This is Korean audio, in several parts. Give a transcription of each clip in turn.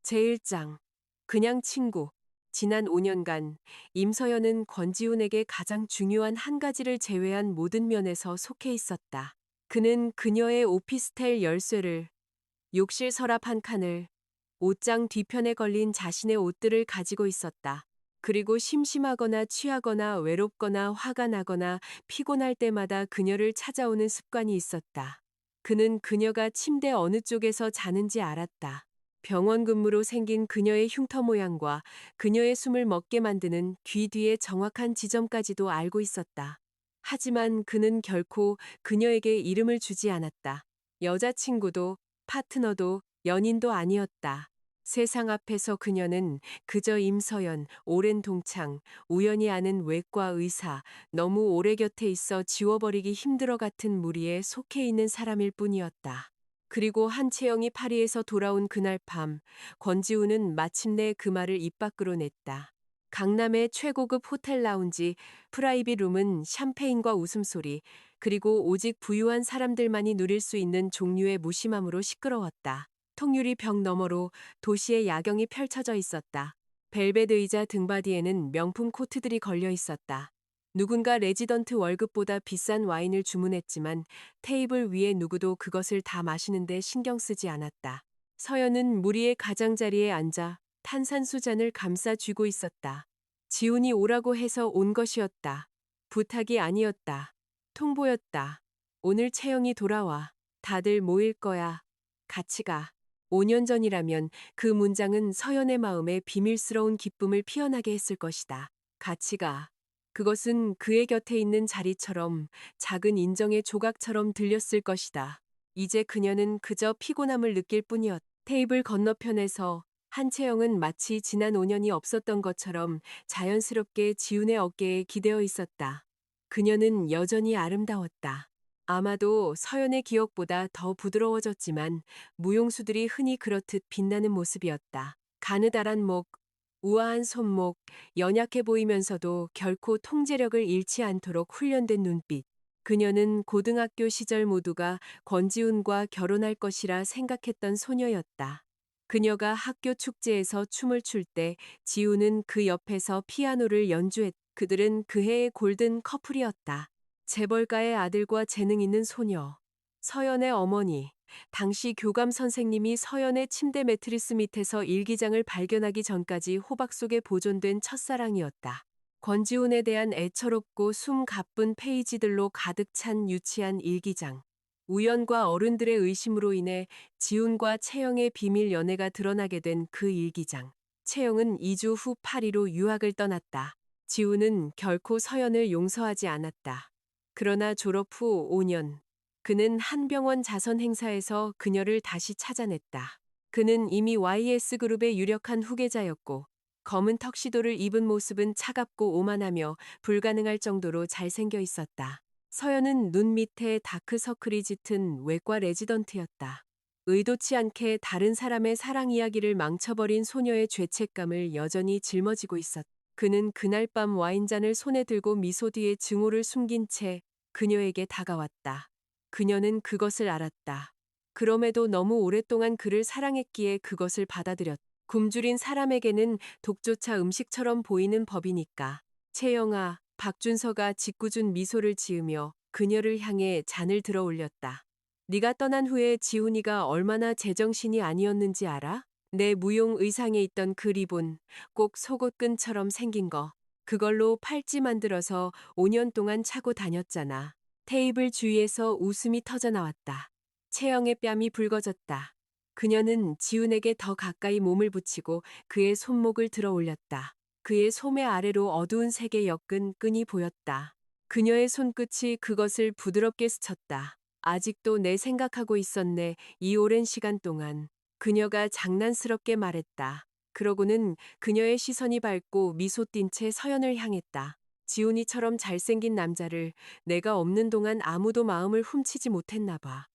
제1장. 그냥 친구. 지난 5년간 임서연은 권지훈에게 가장 중요한 한 가지를 제외한 모든 면에서 속해 있었다. 그는 그녀의 오피스텔 열쇠를, 욕실 서랍 한 칸을, 옷장 뒤편에 걸린 자신의 옷들을 가지고 있었다. 그리고 심심하거나 취하거나 외롭거나 화가 나거나 피곤할 때마다 그녀를 찾아오는 습관이 있었다. 그는 그녀가 침대 어느 쪽에서 자는지 알았다. 병원 근무로 생긴 그녀의 흉터 모양과 그녀의 숨을 먹게 만드는 귀 뒤의 정확한 지점까지도 알고 있었다. 하지만 그는 결코 그녀에게 이름을 주지 않았다. 여자친구도 파트너도 연인도 아니었다. 세상 앞에서 그녀는 그저 임서연, 오랜 동창, 우연히 아는 외과 의사, 너무 오래 곁에 있어 지워버리기 힘들어 같은 무리에 속해 있는 사람일 뿐이었다. 그리고 한채영이 파리에서 돌아온 그날 밤, 권지우는 마침내 그 말을 입 밖으로 냈다. 강남의 최고급 호텔 라운지, 프라이빗 룸은 샴페인과 웃음소리, 그리고 오직 부유한 사람들만이 누릴 수 있는 종류의 무심함으로 시끄러웠다. 통유리 벽 너머로 도시의 야경이 펼쳐져 있었다. 벨벳 의자 등받이에는 명품 코트들이 걸려 있었다. 누군가 레지던트 월급보다 비싼 와인을 주문했지만 테이블 위에 누구도 그것을 다 마시는데 신경 쓰지 않았다. 서연은 무리의 가장자리에 앉아 탄산수 잔을 감싸 쥐고 있었다. 지훈이 오라고 해서 온 것이었다. 부탁이 아니었다. 통보였다. 오늘 채영이 돌아와. 다들 모일 거야. 같이 가. 5년 전이라면 그 문장은 서연의 마음에 비밀스러운 기쁨을 피어나게 했을 것이다. 같이 가. 그것은 그의 곁에 있는 자리처럼 작은 인정의 조각처럼 들렸을 것이다. 이제 그녀는 그저 피곤함을 느낄 뿐이었다. 테이블 건너편에서 한채영은 마치 지난 5년이 없었던 것처럼 자연스럽게 지훈의 어깨에 기대어 있었다. 그녀는 여전히 아름다웠다. 아마도 서연의 기억보다 더 부드러워졌지만 무용수들이 흔히 그렇듯 빛나는 모습이었다. 가느다란 목, 우아한 손목, 연약해 보이면서도 결코 통제력을 잃지 않도록 훈련된 눈빛. 그녀는 고등학교 시절 모두가 권지훈과 결혼할 것이라 생각했던 소녀였다. 그녀가 학교 축제에서 춤을 출 때 지훈은 그 옆에서 피아노를 연주했다. 그들은 그 해의 골든 커플이었다. 재벌가의 아들과 재능 있는 소녀. 서연의 어머니. 당시 교감 선생님이 서연의 침대 매트리스 밑에서 일기장을 발견하기 전까지 호박 속에 보존된 첫사랑이었다. 권지훈에 대한 애처롭고 숨 가쁜 페이지들로 가득 찬 유치한 일기장. 우연과 어른들의 의심으로 인해 지훈과 채영의 비밀 연애가 드러나게 된 그 일기장. 채영은 2주 후 파리로 유학을 떠났다. 지훈은 결코 서연을 용서하지 않았다. 그러나 졸업 후 5년, 그는 한 병원 자선 행사에서 그녀를 다시 찾아냈다. 그는 이미 YS그룹의 유력한 후계자였고, 검은 턱시도를 입은 모습은 차갑고 오만하며 불가능할 정도로 잘생겨 있었다. 서연은 눈 밑에 다크서클이 짙은 외과 레지던트였다. 의도치 않게 다른 사람의 사랑 이야기를 망쳐버린 소녀의 죄책감을 여전히 짊어지고 있었다. 그는 그날 밤 와인잔을 손에 들고 미소 뒤에 증오를 숨긴 채 그녀에게 다가왔다. 그녀는 그것을 알았다. 그럼에도 너무 오랫동안 그를 사랑했기에 그것을 받아들였다. 굶주린 사람에게는 독조차 음식처럼 보이는 법이니까. 채영아, 박준서가 짓궂은 미소를 지으며 그녀를 향해 잔을 들어 올렸다. 네가 떠난 후에 지훈이가 얼마나 제정신이 아니었는지 알아? 내 무용 의상에 있던 그 리본, 꼭 속옷끈처럼 생긴 거. 그걸로 팔찌 만들어서 5년 동안 차고 다녔잖아. 테이블 주위에서 웃음이 터져 나왔다. 채영의 뺨이 붉어졌다. 그녀는 지훈에게 더 가까이 몸을 붙이고 그의 손목을 들어 올렸다. 그의 소매 아래로 어두운 색의 옅은 끈이 보였다. 그녀의 손끝이 그것을 부드럽게 스쳤다. 아직도 내 생각하고 있었네. 이 오랜 시간 동안. 그녀가 장난스럽게 말했다. 그러고는 그녀의 시선이 밝고 미소 띈 채 서연을 향했다. 지훈이처럼 잘생긴 남자를 내가 없는 동안 아무도 마음을 훔치지 못했나 봐.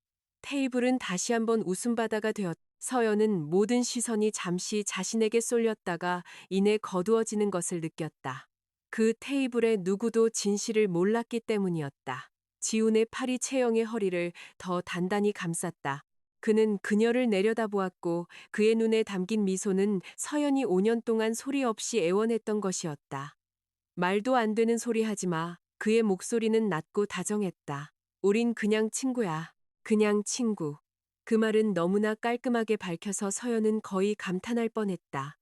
테이블은 다시 한번 웃음바다가 되었다. 서연은 모든 시선이 잠시 자신에게 쏠렸다가 이내 거두어지는 것을 느꼈다. 그 테이블에 누구도 진실을 몰랐기 때문이었다. 지훈의 팔이 채영의 허리를 더 단단히 감쌌다. 그는 그녀를 내려다보았고 그의 눈에 담긴 미소는 서연이 5년 동안 소리 없이 애원했던 것이었다. 말도 안 되는 소리 하지 마. 그의 목소리는 낮고 다정했다. 우린 그냥 친구야. 그냥 친구. 그 말은 너무나 깔끔하게 밝혀서 서연은 거의 감탄할 뻔했다.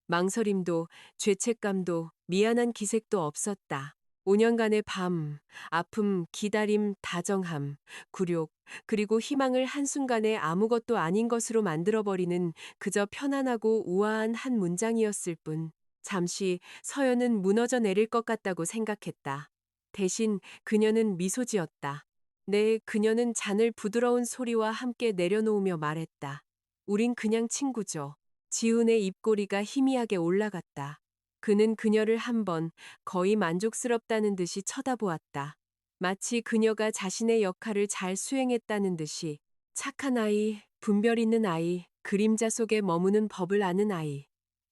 망설임도 죄책감도 미안한 기색도 없었다. 5년간의 밤, 아픔, 기다림, 다정함, 굴욕, 그리고 희망을 한순간에 아무것도 아닌 것으로 만들어버리는 그저 편안하고 우아한 한 문장이었을 뿐. 잠시 서연은 무너져 내릴 것 같다고 생각했다. 대신 그녀는 미소 지었다. 네, 그녀는 잔을 부드러운 소리와 함께 내려놓으며 말했다. 우린 그냥 친구죠. 지훈의 입꼬리가 희미하게 올라갔다. 그는 그녀를 한 번 거의 만족스럽다는 듯이 쳐다보았다. 마치 그녀가 자신의 역할을 잘 수행했다는 듯이 착한 아이, 분별 있는 아이, 그림자 속에 머무는 법을 아는 아이.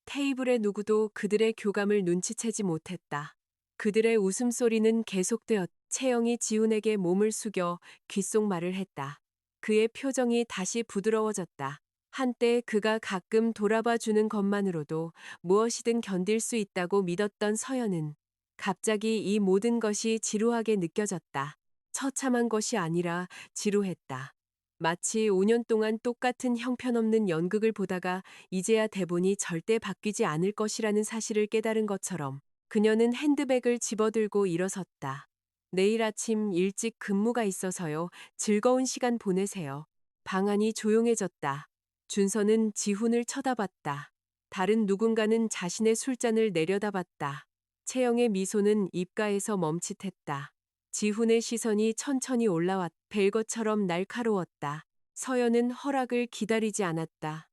테이블의 누구도 그들의 교감을 눈치채지 못했다. 그들의 웃음소리는 계속되었. 채영이 지훈에게 몸을 숙여 귓속말을 했다. 그의 표정이 다시 부드러워졌다. 한때 그가 가끔 돌아봐 주는 것만으로도 무엇이든 견딜 수 있다고 믿었던 서연은 갑자기 이 모든 것이 지루하게 느껴졌다. 처참한 것이 아니라 지루했다. 마치 5년 동안 똑같은 형편없는 연극을 보다가 이제야 대본이 절대 바뀌지 않을 것이라는 사실을 깨달은 것처럼 그녀는 핸드백을 집어들고 일어섰다. 내일 아침 일찍 근무가 있어서요. 즐거운 시간 보내세요. 방 안이 조용해졌다. 준서는 지훈을 쳐다봤다. 다른 누군가는 자신의 술잔을 내려다봤다. 채영의 미소는 입가에서 멈칫했다. 지훈의 시선이 천천히 올라왔. 벨것처럼 날카로웠다. 서연은 허락을 기다리지 않았다.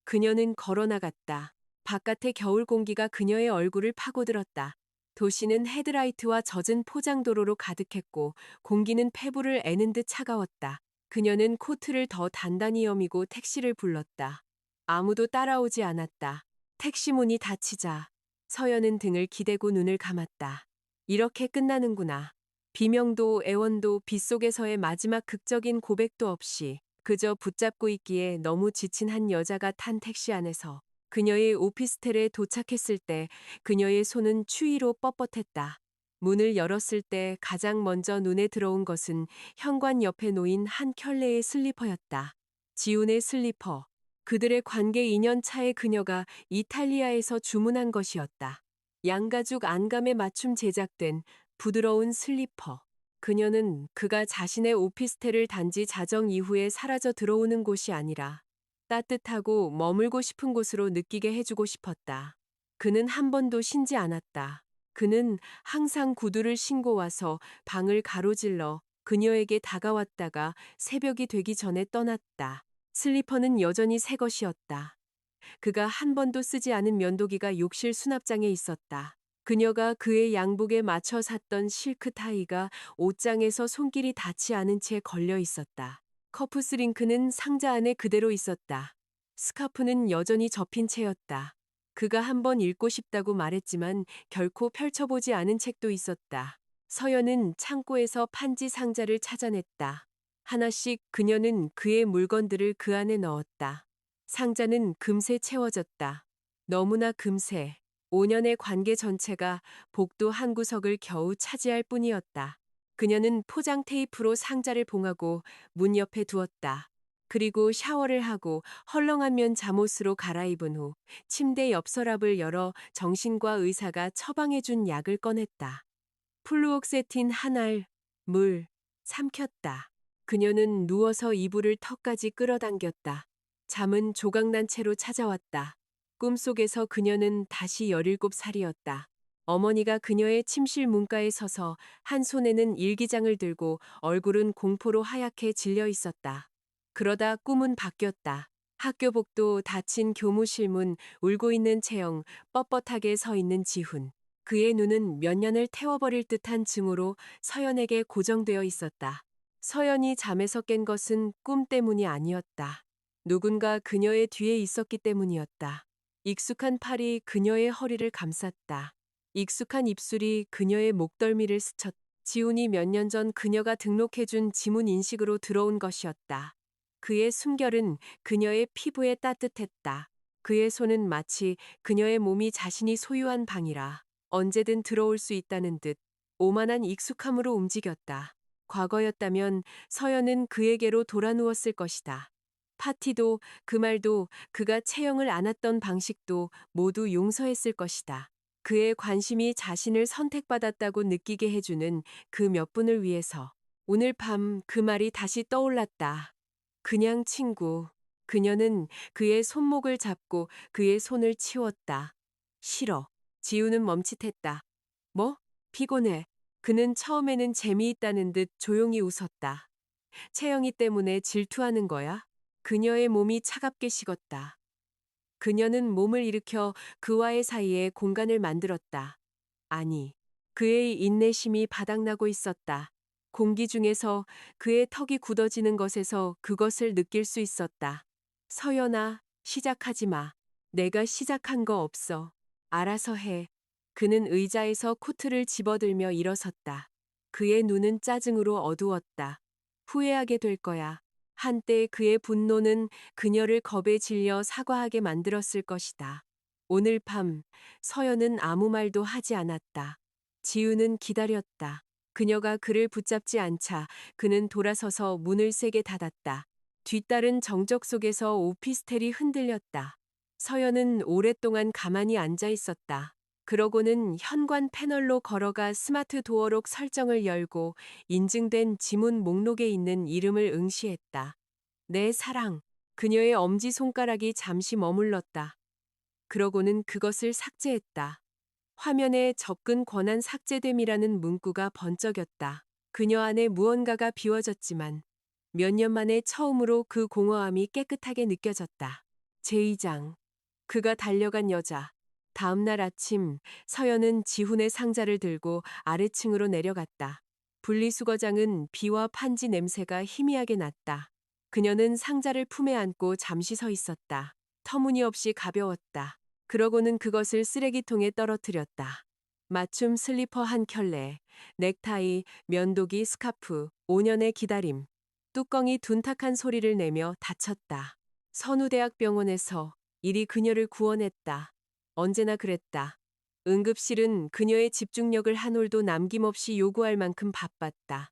그녀는 걸어나갔다. 바깥의 겨울 공기가 그녀의 얼굴을 파고들었다. 도시는 헤드라이트와 젖은 포장도로로 가득했고 공기는 폐부를 애는 듯 차가웠다. 그녀는 코트를 더 단단히 여미고 택시를 불렀다. 아무도 따라오지 않았다. 택시 문이 닫히자 서연은 등을 기대고 눈을 감았다. 이렇게 끝나는구나. 비명도 애원도 빗속에서의 마지막 극적인 고백도 없이 그저 붙잡고 있기에 너무 지친 한 여자가 탄 택시 안에서 그녀의 오피스텔에 도착했을 때 그녀의 손은 추위로 뻣뻣했다. 문을 열었을 때 가장 먼저 눈에 들어온 것은 현관 옆에 놓인 한 켤레의 슬리퍼였다. 지훈의 슬리퍼. 그들의 관계 2년 차에 그녀가 이탈리아에서 주문한 것이었다. 양가죽 안감에 맞춤 제작된 부드러운 슬리퍼. 그녀는 그가 자신의 오피스텔을 단지 자정 이후에 사라져 들어오는 곳이 아니라 따뜻하고 머물고 싶은 곳으로 느끼게 해주고 싶었다. 그는 한 번도 쉬지 않았다. 그는 항상 구두를 신고 와서 방을 가로질러 그녀에게 다가왔다가 새벽이 되기 전에 떠났다. 슬리퍼는 여전히 새 것이었다. 그가 한 번도 쓰지 않은 면도기가 욕실 수납장에 있었다. 그녀가 그의 양복에 맞춰 샀던 실크 타이가 옷장에서 손길이 닿지 않은 채 걸려 있었다. 커프스링크는 상자 안에 그대로 있었다. 스카프는 여전히 접힌 채였다. 그가 한 번 읽고 싶다고 말했지만 결코 펼쳐보지 않은 책도 있었다. 서연은 창고에서 판지 상자를 찾아냈다. 하나씩 그녀는 그의 물건들을 그 안에 넣었다. 상자는 금세 채워졌다. 너무나 금세. 5년의 관계 전체가 복도 한 구석을 겨우 차지할 뿐이었다. 그녀는 포장 테이프로 상자를 봉하고 문 옆에 두었다. 그리고 샤워를 하고 헐렁한 면 잠옷으로 갈아입은 후 침대 옆 서랍을 열어 정신과 의사가 처방해준 약을 꺼냈다. 플루옥세틴 한 알, 물, 삼켰다. 그녀는 누워서 이불을 턱까지 끌어당겼다. 잠은 조각난 채로 찾아왔다. 꿈속에서 그녀는 다시 17살이었다. 어머니가 그녀의 침실 문가에 서서 한 손에는 일기장을 들고 얼굴은 공포로 하얗게 질려 있었다. 그러다 꿈은 바뀌었다. 학교 복도 닫힌 교무실 문, 울고 있는 채영, 뻣뻣하게 서 있는 지훈. 그의 눈은 몇 년을 태워버릴 듯한 증오로 서연에게 고정되어 있었다. 서연이 잠에서 깬 것은 꿈 때문이 아니었다. 누군가 그녀의 뒤에 있었기 때문이었다. 익숙한 팔이 그녀의 허리를 감쌌다. 익숙한 입술이 그녀의 목덜미를 스쳤다. 지훈이 몇 년 전 그녀가 등록해준 지문 인식으로 들어온 것이었다. 그의 숨결은 그녀의 피부에 따뜻했다. 그의 손은 마치 그녀의 몸이 자신이 소유한 방이라 언제든 들어올 수 있다는 듯 오만한 익숙함으로 움직였다. 과거였다면 서연은 그에게로 돌아 누웠을 것이다. 파티도 그 말도 그가 채영을 안았던 방식도 모두 용서했을 것이다. 그의 관심이 자신을 선택받았다고 느끼게 해주는 그 몇 분을 위해서 오늘 밤 그 말이 다시 떠올랐다. 그냥 친구. 그녀는 그의 손목을 잡고 그의 손을 치웠다. 싫어. 지우는 멈칫했다. 뭐? 피곤해. 그는 처음에는 재미있다는 듯 조용히 웃었다. 채영이 때문에 질투하는 거야? 그녀의 몸이 차갑게 식었다. 그녀는 몸을 일으켜 그와의 사이에 공간을 만들었다. 아니, 그의 인내심이 바닥나고 있었다. 공기 중에서 그의 턱이 굳어지는 것에서 그것을 느낄 수 있었다. 서연아, 시작하지 마. 내가 시작한 거 없어. 알아서 해. 그는 의자에서 코트를 집어들며 일어섰다. 그의 눈은 짜증으로 어두웠다. 후회하게 될 거야. 한때 그의 분노는 그녀를 겁에 질려 사과하게 만들었을 것이다. 오늘 밤 서연은 아무 말도 하지 않았다. 지우는 기다렸다. 그녀가 그를 붙잡지 않자 그는 돌아서서 문을 세게 닫았다. 뒤따른 정적 속에서 오피스텔이 흔들렸다. 서연은 오랫동안 가만히 앉아 있었다. 그러고는 현관 패널로 걸어가 스마트 도어록 설정을 열고 인증된 지문 목록에 있는 이름을 응시했다. 내 사랑. 그녀의 엄지손가락이 잠시 머물렀다. 그러고는 그것을 삭제했다. 화면에 접근 권한 삭제됨이라는 문구가 번쩍였다. 그녀 안에 무언가가 비워졌지만 몇 년 만에 처음으로 그 공허함이 깨끗하게 느껴졌다. 제2장. 그가 달려간 여자. 다음 날 아침 서연은 지훈의 상자를 들고 아래층으로 내려갔다. 분리수거장은 비와 판지 냄새가 희미하게 났다. 그녀는 상자를 품에 안고 잠시 서 있었다. 터무니없이 가벼웠다. 그러고는 그것을 쓰레기통에 떨어뜨렸다. 맞춤 슬리퍼 한 켤레, 넥타이, 면도기, 스카프, 5년의 기다림. 뚜껑이 둔탁한 소리를 내며 닫혔다. 선우대학병원에서 일이 그녀를 구원했다. 언제나 그랬다. 응급실은 그녀의 집중력을 한 올도 남김없이 요구할 만큼 바빴다.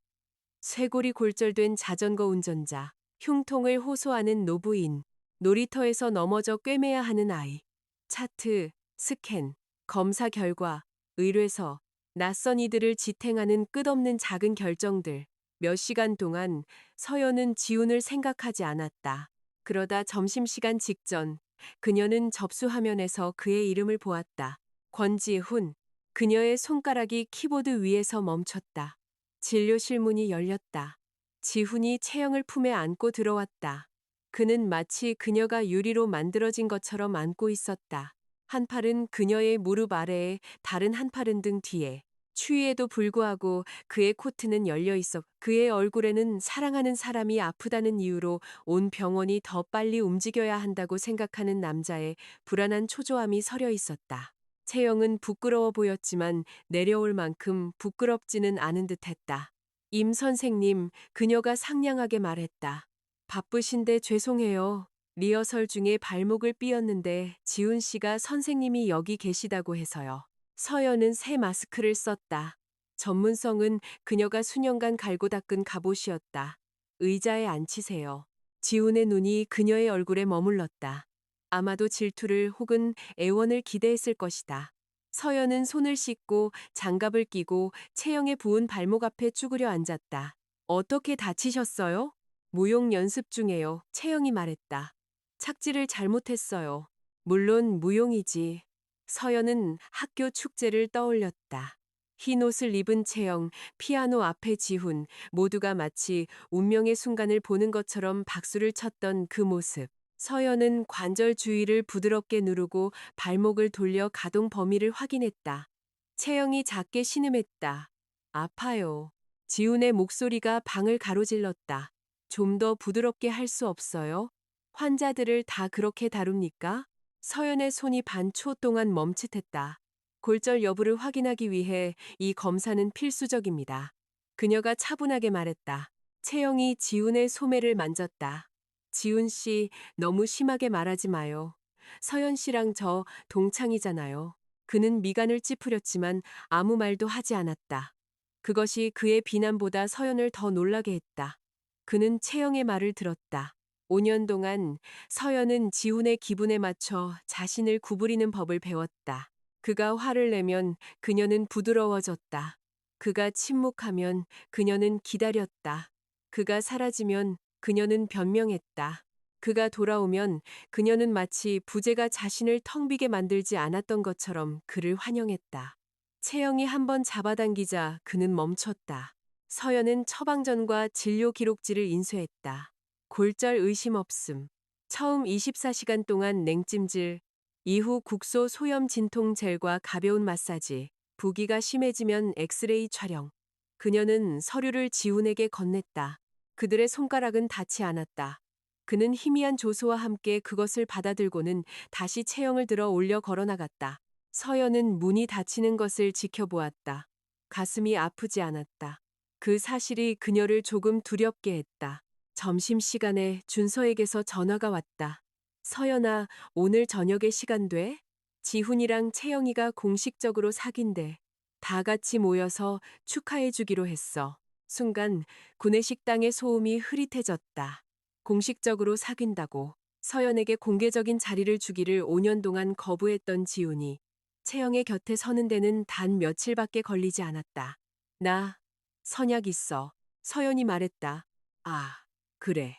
쇄골이 골절된 자전거 운전자, 흉통을 호소하는 노부인, 놀이터에서 넘어져 꿰매야 하는 아이, 차트, 스캔, 검사 결과, 의뢰서, 낯선 이들을 지탱하는 끝없는 작은 결정들. 몇 시간 동안 서연은 지훈을 생각하지 않았다. 그러다 점심시간 직전, 그녀는 접수화면에서 그의 이름을 보았다. 권지훈. 그녀의 손가락이 키보드 위에서 멈췄다. 진료실 문이 열렸다. 지훈이 채영을 품에 안고 들어왔다. 그는 마치 그녀가 유리로 만들어진 것처럼 안고 있었다. 한 팔은 그녀의 무릎 아래에, 다른 한 팔은 등 뒤에. 추위에도 불구하고 그의 코트는 열려 있어 그의 얼굴에는 사랑하는 사람이 아프다는 이유로 온 병원이 더 빨리 움직여야 한다고 생각하는 남자의 불안한 초조함이 서려 있었다. 채영은 부끄러워 보였지만 내려올 만큼 부끄럽지는 않은 듯했다. 임 선생님, 그녀가 상냥하게 말했다. 바쁘신데 죄송해요. 리허설 중에 발목을 삐었는데 지훈 씨가 선생님이 여기 계시다고 해서요. 서연은 새 마스크를 썼다. 전문성은 그녀가 수년간 갈고 닦은 갑옷이었다. 의자에 앉히세요. 지훈의 눈이 그녀의 얼굴에 머물렀다. 아마도 질투를 혹은 애원을 기대했을 것이다. 서연은 손을 씻고 장갑을 끼고 채영의 부은 발목 앞에 쭈그려 앉았다. 어떻게 다치셨어요? 무용 연습 중에요. 채영이 말했다. 착지를 잘못했어요. 물론 무용이지. 서연은 학교 축제를 떠올렸다. 흰 옷을 입은 채영, 피아노 앞에 지훈, 모두가 마치 운명의 순간을 보는 것처럼 박수를 쳤던 그 모습. 서연은 관절 주위를 부드럽게 누르고 발목을 돌려 가동 범위를 확인했다. 채영이 작게 신음했다. 아파요. 지훈의 목소리가 방을 가로질렀다. 좀 더 부드럽게 할 수 없어요? 환자들을 다 그렇게 다룹니까? 서연의 손이 반초 동안 멈칫했다. 골절 여부를 확인하기 위해 이 검사는 필수적입니다. 그녀가 차분하게 말했다. 채영이 지훈의 소매를 만졌다. 지훈 씨, 너무 심하게 말하지 마요. 서연 씨랑 저 동창이잖아요. 그는 미간을 찌푸렸지만 아무 말도 하지 않았다. 그것이 그의 비난보다 서연을 더 놀라게 했다. 그는 채영의 말을 들었다. 5년 동안 서연은 지훈의 기분에 맞춰 자신을 구부리는 법을 배웠다. 그가 화를 내면 그녀는 부드러워졌다. 그가 침묵하면 그녀는 기다렸다. 그가 사라지면 그녀는 변명했다. 그가 돌아오면 그녀는 마치 부재가 자신을 텅 비게 만들지 않았던 것처럼 그를 환영했다. 채영이 한번 잡아당기자 그는 멈췄다. 서연은 처방전과 진료 기록지를 인쇄했다. 골절 의심 없음. 처음 24시간 동안 냉찜질, 이후 국소 소염 진통 젤과 가벼운 마사지, 부기가 심해지면 엑스레이 촬영. 그녀는 서류를 지훈에게 건넸다. 그들의 손가락은 닿지 않았다. 그는 희미한 조소와 함께 그것을 받아들고는 다시 체형을 들어 올려 걸어나갔다. 서연은 문이 닫히는 것을 지켜보았다. 가슴이 아프지 않았다. 그 사실이 그녀를 조금 두렵게 했다. 점심시간에 준서에게서 전화가 왔다. 서연아, 오늘 저녁에 시간 돼? 지훈이랑 채영이가 공식적으로 사귄대. 다 같이 모여서 축하해주기로 했어. 순간 구내식당의 소음이 흐릿해졌다. 공식적으로 사귄다고 서연에게 공개적인 자리를 주기를 5년 동안 거부했던 지훈이 채영의 곁에 서는 데는 단 며칠밖에 걸리지 않았다. 나 선약 있어. 서연이 말했다. 아, 그래.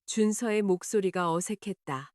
준서의 목소리가 어색했다.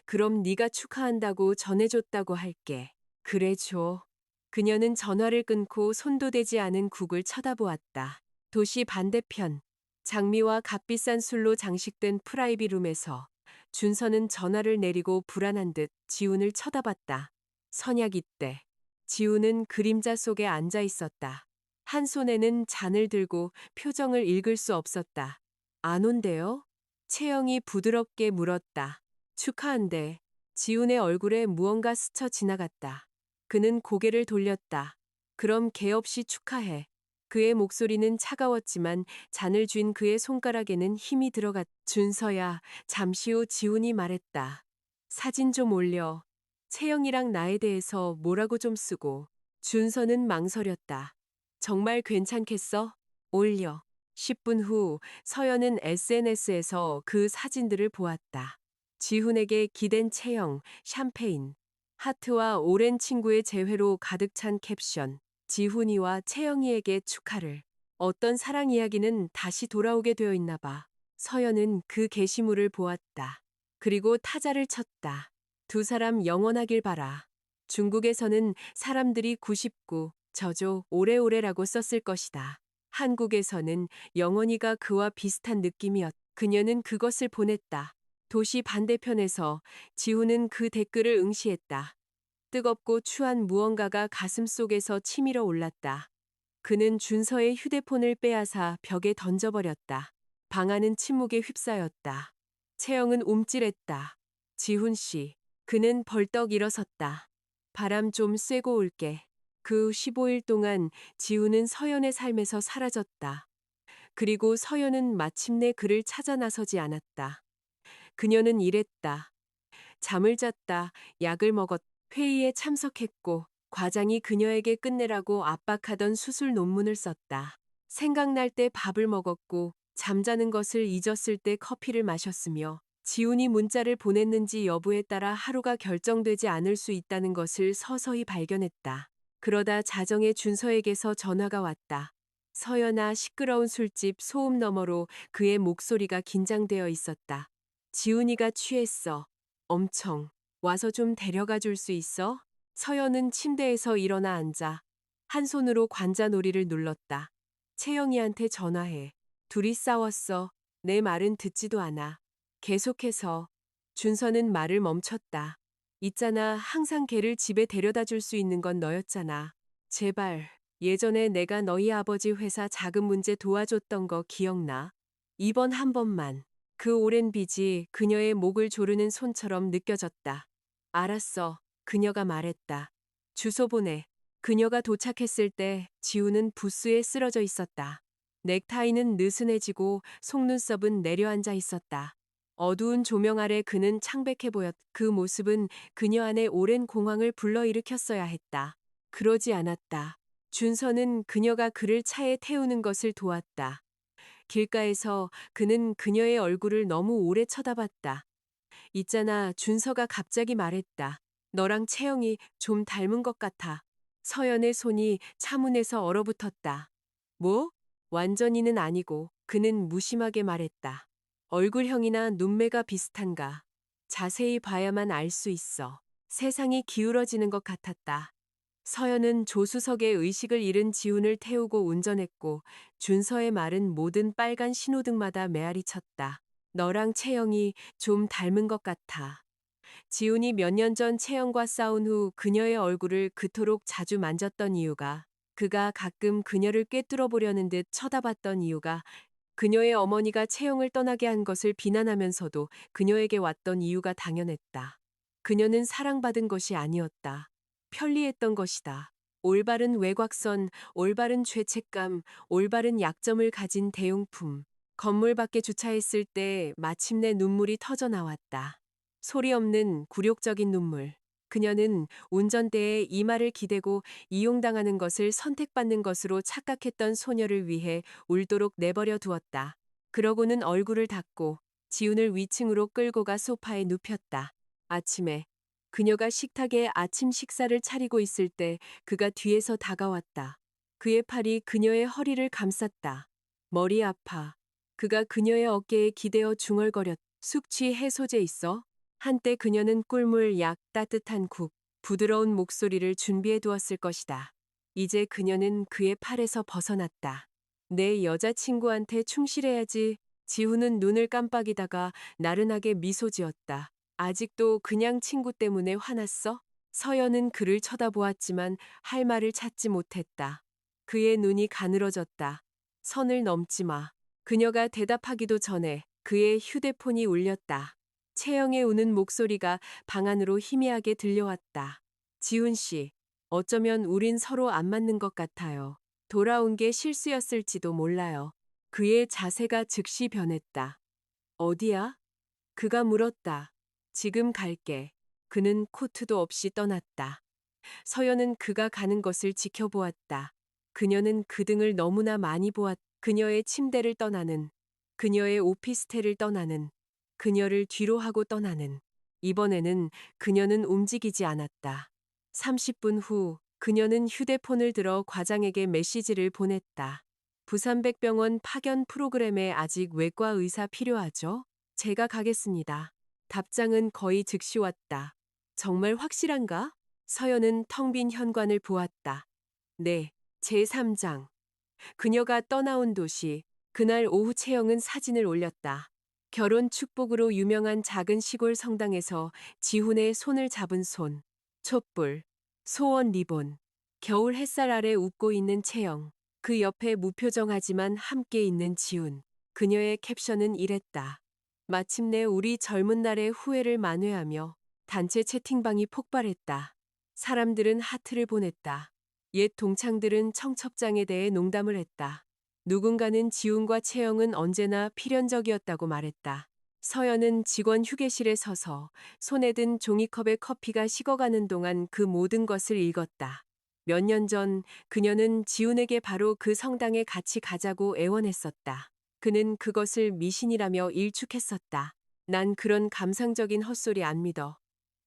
그럼 네가 축하한다고 전해줬다고 할게. 그래 줘. 그녀는 전화를 끊고 손도 대지 않은 국을 쳐다보았다. 도시 반대편, 장미와 값비싼 술로 장식된 프라이빗 룸에서 준서는 전화를 내리고 불안한 듯 지훈을 쳐다봤다. 선약 있대. 지훈은 그림자 속에 앉아 있었다. 한 손에는 잔을 들고 표정을 읽을 수 없었다. 안 온대요? 채영이 부드럽게 물었다. 축하한대. 지훈의 얼굴에 무언가 스쳐 지나갔다. 그는 고개를 돌렸다. 그럼 개 없이 축하해. 그의 목소리는 차가웠지만 잔을 쥔 그의 손가락에는 힘이 들어갔. 준서야, 잠시 후 지훈이 말했다. 사진 좀 올려. 채영이랑 나에 대해서 뭐라고 좀 쓰고. 준서는 망설였다. 정말 괜찮겠어? 올려. 10분 후 서연은 SNS에서 그 사진들을 보았다. 지훈에게 기댄 채영, 샴페인, 하트와 오랜 친구의 재회로 가득 찬 캡션. 지훈이와 채영이에게 축하를. 어떤 사랑 이야기는 다시 돌아오게 되어 있나 봐. 서연은 그 게시물을 보았다. 그리고 타자를 쳤다. 두 사람 영원하길 바라. 중국에서는 사람들이 99, 저조, 오래오래라고 썼을 것이다. 한국에서는 영원히가 그와 비슷한 느낌이었. 그녀는 그것을 보냈다. 도시 반대편에서 지훈은 그 댓글을 응시했다. 뜨겁고 추한 무언가가 가슴 속에서 치밀어 올랐다. 그는 준서의 휴대폰을 빼앗아 벽에 던져버렸다. 방 안은 침묵에 휩싸였다. 채영은 움찔했다. 지훈 씨. 그는 벌떡 일어섰다. 바람 좀 쐬고 올게. 그 후 15일 동안 지훈은 서연의 삶에서 사라졌다. 그리고 서연은 마침내 그를 찾아 나서지 않았다. 그녀는 일했다. 잠을 잤다. 약을 먹었. 회의에 참석했고 과장이 그녀에게 끝내라고 압박하던 수술 논문을 썼다. 생각날 때 밥을 먹었고 잠자는 것을 잊었을 때 커피를 마셨으며 지훈이 문자를 보냈는지 여부에 따라 하루가 결정되지 않을 수 있다는 것을 서서히 발견했다. 그러다 자정에 준서에게서 전화가 왔다. 서연아, 시끄러운 술집 소음 너머로 그의 목소리가 긴장되어 있었다. 지훈이가 취했어. 엄청. 와서 좀 데려가 줄 수 있어? 서연은 침대에서 일어나 앉아 한 손으로 관자놀이를 눌렀다. 채영이한테 전화해. 둘이 싸웠어. 내 말은 듣지도 않아. 계속해서. 준서는 말을 멈췄다. 있잖아, 항상 걔를 집에 데려다 줄 수 있는 건 너였잖아. 제발. 예전에 내가 너희 아버지 회사 자금 문제 도와줬던 거 기억나? 이번 한 번만. 그 오랜 빚이 그녀의 목을 조르는 손처럼 느껴졌다. 알았어. 그녀가 말했다. 주소 보내. 그녀가 도착했을 때 지우는 부스에 쓰러져 있었다. 넥타이는 느슨해지고 속눈썹은 내려앉아 있었다. 어두운 조명 아래 그는 창백해 보였. 그 모습은 그녀 안에 오랜 공황을 불러일으켰어야 했다. 그러지 않았다. 준서는 그녀가 그를 차에 태우는 것을 도왔다. 길가에서 그는 그녀의 얼굴을 너무 오래 쳐다봤다. 있잖아, 준서가 갑자기 말했다. 너랑 채영이 좀 닮은 것 같아. 서연의 손이 차문에서 얼어붙었다. 뭐? 완전히는 아니고 그는 무심하게 말했다. 얼굴형이나 눈매가 비슷한가. 자세히 봐야만 알 수 있어. 세상이 기울어지는 것 같았다. 서연은 조수석에 의식을 잃은 지훈을 태우고 운전했고 준서의 말은 모든 빨간 신호등마다 메아리 쳤다. 너랑 채영이 좀 닮은 것 같아. 지훈이 몇 년 전 채영과 싸운 후 그녀의 얼굴을 그토록 자주 만졌던 이유가, 그가 가끔 그녀를 꿰뚫어 보려는 듯 쳐다봤던 이유가, 그녀의 어머니가 채영을 떠나게 한 것을 비난하면서도 그녀에게 왔던 이유가 당연했다. 그녀는 사랑받은 것이 아니었다. 편리했던 것이다. 올바른 외곽선, 올바른 죄책감, 올바른 약점을 가진 대용품. 건물 밖에 주차했을 때 마침내 눈물이 터져 나왔다. 소리 없는 굴욕적인 눈물. 그녀는 운전대에 이마를 기대고 이용당하는 것을 선택받는 것으로 착각했던 소녀를 위해 울도록 내버려 두었다. 그러고는 얼굴을 닦고 지훈을 위층으로 끌고 가 소파에 눕혔다. 아침에 그녀가 식탁에 아침 식사를 차리고 있을 때 그가 뒤에서 다가왔다. 그의 팔이 그녀의 허리를 감쌌다. 머리 아파. 그가 그녀의 어깨에 기대어 중얼거렸. 숙취 해소제 있어? 한때 그녀는 꿀물, 약, 따뜻한 국, 부드러운 목소리를 준비해 두었을 것이다. 이제 그녀는 그의 팔에서 벗어났다. 내 여자친구한테 충실해야지. 지훈은 눈을 깜빡이다가 나른하게 미소 지었다. 아직도 그냥 친구 때문에 화났어? 서연은 그를 쳐다보았지만 할 말을 찾지 못했다. 그의 눈이 가늘어졌다. 선을 넘지 마. 그녀가 대답하기도 전에 그의 휴대폰이 울렸다. 채영의 우는 목소리가 방 안으로 희미하게 들려왔다. 지훈 씨, 어쩌면 우린 서로 안 맞는 것 같아요. 돌아온 게 실수였을지도 몰라요. 그의 자세가 즉시 변했다. 어디야? 그가 물었다. 지금 갈게. 그는 코트도 없이 떠났다. 서연은 그가 가는 것을 지켜보았다. 그녀는 그 등을 너무나 많이 보았. 그녀의 침대를 떠나는, 그녀의 오피스텔을 떠나는, 그녀를 뒤로 하고 떠나는. 이번에는 그녀는 움직이지 않았다. 30분 후 그녀는 휴대폰을 들어 과장에게 메시지를 보냈다. 부산백병원 파견 프로그램에 아직 외과 의사 필요하죠? 제가 가겠습니다. 답장은 거의 즉시 왔다. 정말 확실한가? 서연은 텅 빈 현관을 보았다. 네, 제3장. 그녀가 떠나온 도시. 그날 오후 채영은 사진을 올렸다. 결혼 축복으로 유명한 작은 시골 성당에서 지훈의 손을 잡은 손. 촛불, 소원 리본. 겨울 햇살 아래 웃고 있는 채영. 그 옆에 무표정하지만 함께 있는 지훈. 그녀의 캡션은 이랬다. 마침내 우리 젊은 날의 후회를 만회하며. 단체 채팅방이 폭발했다. 사람들은 하트를 보냈다. 옛 동창들은 청첩장에 대해 농담을 했다. 누군가는 지훈과 채영은 언제나 필연적이었다고 말했다. 서연은 직원 휴게실에 서서 손에 든 종이컵에 커피가 식어가는 동안 그 모든 것을 읽었다. 몇 년 전 그녀는 지훈에게 바로 그 성당에 같이 가자고 애원했었다. 그는 그것을 미신이라며 일축했었다. 난 그런 감상적인 헛소리 안 믿어.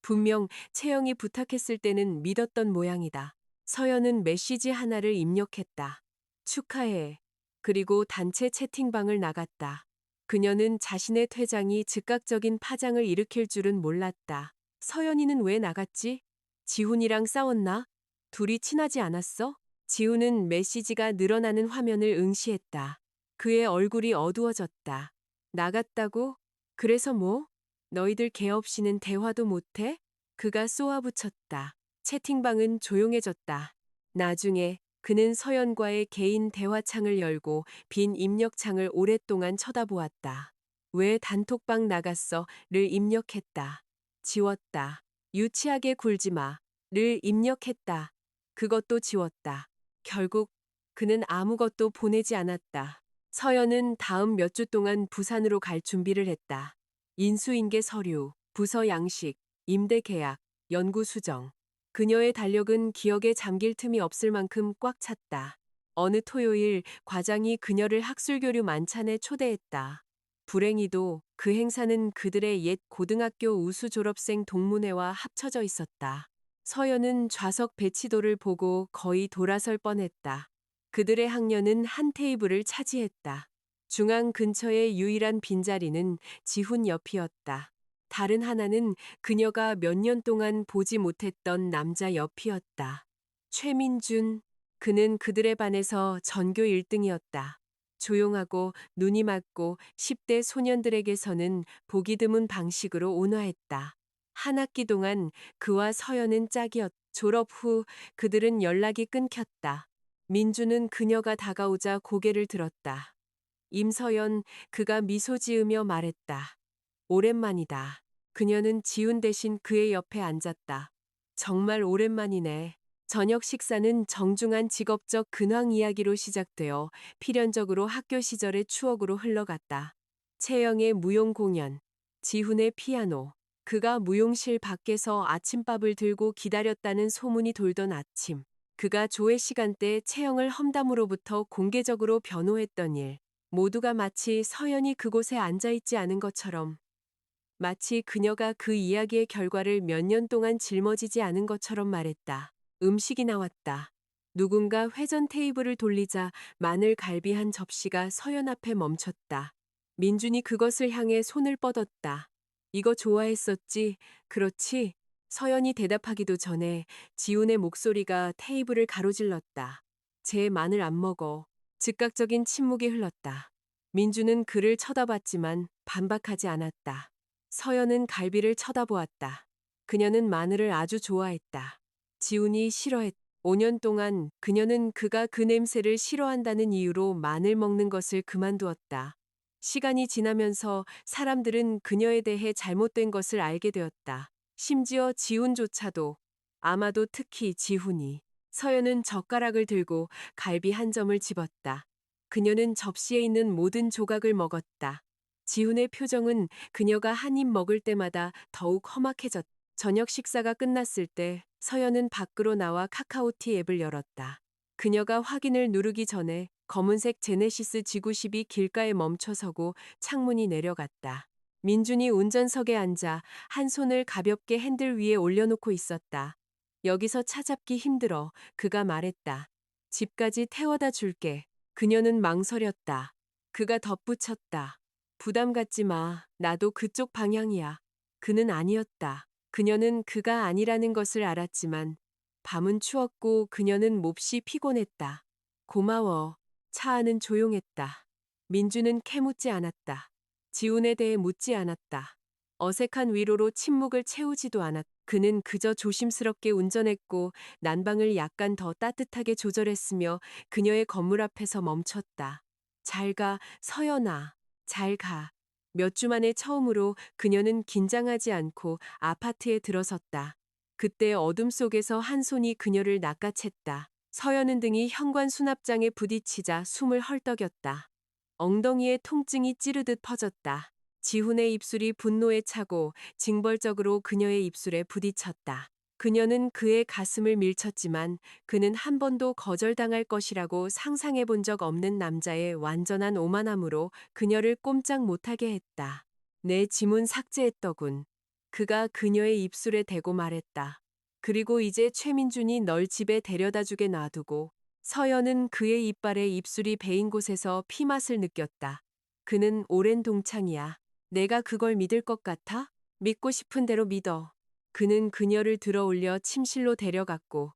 분명 채영이 부탁했을 때는 믿었던 모양이다. 서연은 메시지 하나를 입력했다. 축하해. 그리고 단체 채팅방을 나갔다. 그녀는 자신의 퇴장이 즉각적인 파장을 일으킬 줄은 몰랐다. 서연이는 왜 나갔지? 지훈이랑 싸웠나? 둘이 친하지 않았어? 지훈은 메시지가 늘어나는 화면을 응시했다. 그의 얼굴이 어두워졌다. 나갔다고? 그래서 뭐? 너희들 걔 없이는 대화도 못해? 그가 쏘아붙였다. 채팅방은 조용해졌다. 나중에 그는 서연과의 개인 대화창을 열고 빈 입력창을 오랫동안 쳐다보았다. 왜 단톡방 나갔어?를 입력했다. 지웠다. 유치하게 굴지 마.를 입력했다. 그것도 지웠다. 결국 그는 아무것도 보내지 않았다. 서연은 다음 몇 주 동안 부산으로 갈 준비를 했다. 인수인계 서류, 부서 양식, 임대 계약, 연구 수정. 그녀의 달력은 기억에 잠길 틈이 없을 만큼 꽉 찼다. 어느 토요일 과장이 그녀를 학술교류 만찬에 초대했다. 불행히도 그 행사는 그들의 옛 고등학교 우수 졸업생 동문회와 합쳐져 있었다. 서연은 좌석 배치도를 보고 거의 돌아설 뻔했다. 그들의 학년은 한 테이블을 차지했다. 중앙 근처의 유일한 빈자리는 지훈 옆이었다. 다른 하나는 그녀가 몇 년 동안 보지 못했던 남자 옆이었다. 최민준. 그는 그들의 반에서 전교 1등이었다. 조용하고 눈이 맑고 10대 소년들에게서는 보기 드문 방식으로 온화했다. 한 학기 동안 그와 서연은 짝이었다. 졸업 후 그들은 연락이 끊겼다. 민주는 그녀가 다가오자 고개를 들었다. 임서연, 그가 미소 지으며 말했다. 오랜만이다. 그녀는 지훈 대신 그의 옆에 앉았다. 정말 오랜만이네. 저녁 식사는 정중한 직업적 근황 이야기로 시작되어 필연적으로 학교 시절의 추억으로 흘러갔다. 채영의 무용 공연, 지훈의 피아노, 그가 무용실 밖에서 아침밥을 들고 기다렸다는 소문이 돌던 아침, 그가 조회 시간대 채영을 험담으로부터 공개적으로 변호했던 일, 모두가 마치 서연이 그곳에 앉아있지 않은 것처럼, 마치 그녀가 그 이야기의 결과를 몇 년 동안 짊어지지 않은 것처럼 말했다. 음식이 나왔다. 누군가 회전 테이블을 돌리자 마늘 갈비 한 접시가 서연 앞에 멈췄다. 민준이 그것을 향해 손을 뻗었다. 이거 좋아했었지? 그렇지? 서연이 대답하기도 전에 지훈의 목소리가 테이블을 가로질렀다. 쟤 마늘 안 먹어. 즉각적인 침묵이 흘렀다. 민주는 그를 쳐다봤지만 반박하지 않았다. 서연은 갈비를 쳐다보았다. 그녀는 마늘을 아주 좋아했다. 지훈이 싫어했다. 5년 동안 그녀는 그가 그 냄새를 싫어한다는 이유로 마늘 먹는 것을 그만두었다. 시간이 지나면서 사람들은 그녀에 대해 잘못된 것을 알게 되었다. 심지어 지훈조차도. 아마도 특히 지훈이. 서연은 젓가락을 들고 갈비 한 점을 집었다. 그녀는 접시에 있는 모든 조각을 먹었다. 지훈의 표정은 그녀가 한 입 먹을 때마다 더욱 험악해졌다. 저녁 식사가 끝났을 때 서연은 밖으로 나와 카카오티 앱을 열었다. 그녀가 확인을 누르기 전에 검은색 제네시스 G90이 길가에 멈춰서고 창문이 내려갔다. 민준이 운전석에 앉아 한 손을 가볍게 핸들 위에 올려놓고 있었다. 여기서 차잡기 힘들어. 그가 말했다. 집까지 태워다 줄게. 그녀는 망설였다. 그가 덧붙였다. 부담 갖지 마. 나도 그쪽 방향이야. 그는 아니었다. 그녀는 그가 아니라는 것을 알았지만 밤은 추웠고 그녀는 몹시 피곤했다. 고마워. 차 안은 조용했다. 민주는 캐묻지 않았다. 지훈에 대해 묻지 않았다. 어색한 위로로 침묵을 채우지도 않았다. 그는 그저 조심스럽게 운전했고 난방을 약간 더 따뜻하게 조절했으며 그녀의 건물 앞에서 멈췄다. 잘 가, 서연아. 잘 가. 몇 주 만에 처음으로 그녀는 긴장하지 않고 아파트에 들어섰다. 그때 어둠 속에서 한 손이 그녀를 낚아챘다. 서연은 등이 현관 수납장에 부딪히자 숨을 헐떡였다. 엉덩이에 통증이 찌르듯 퍼졌다. 지훈의 입술이 분노에 차고 징벌적으로 그녀의 입술에 부딪혔다. 그녀는 그의 가슴을 밀쳤지만 그는 한 번도 거절당할 것이라고 상상해 본 적 없는 남자의 완전한 오만함으로 그녀를 꼼짝 못하게 했다. 내 지문 삭제했더군. 그가 그녀의 입술에 대고 말했다. 그리고 이제 최민준이 널 집에 데려다 주게 놔두고. 서연은 그의 이빨에 입술이 베인 곳에서 피맛을 느꼈다. 그는 오랜 동창이야. 내가 그걸 믿을 것 같아? 믿고 싶은 대로 믿어. 그는 그녀를 들어올려 침실로 데려갔고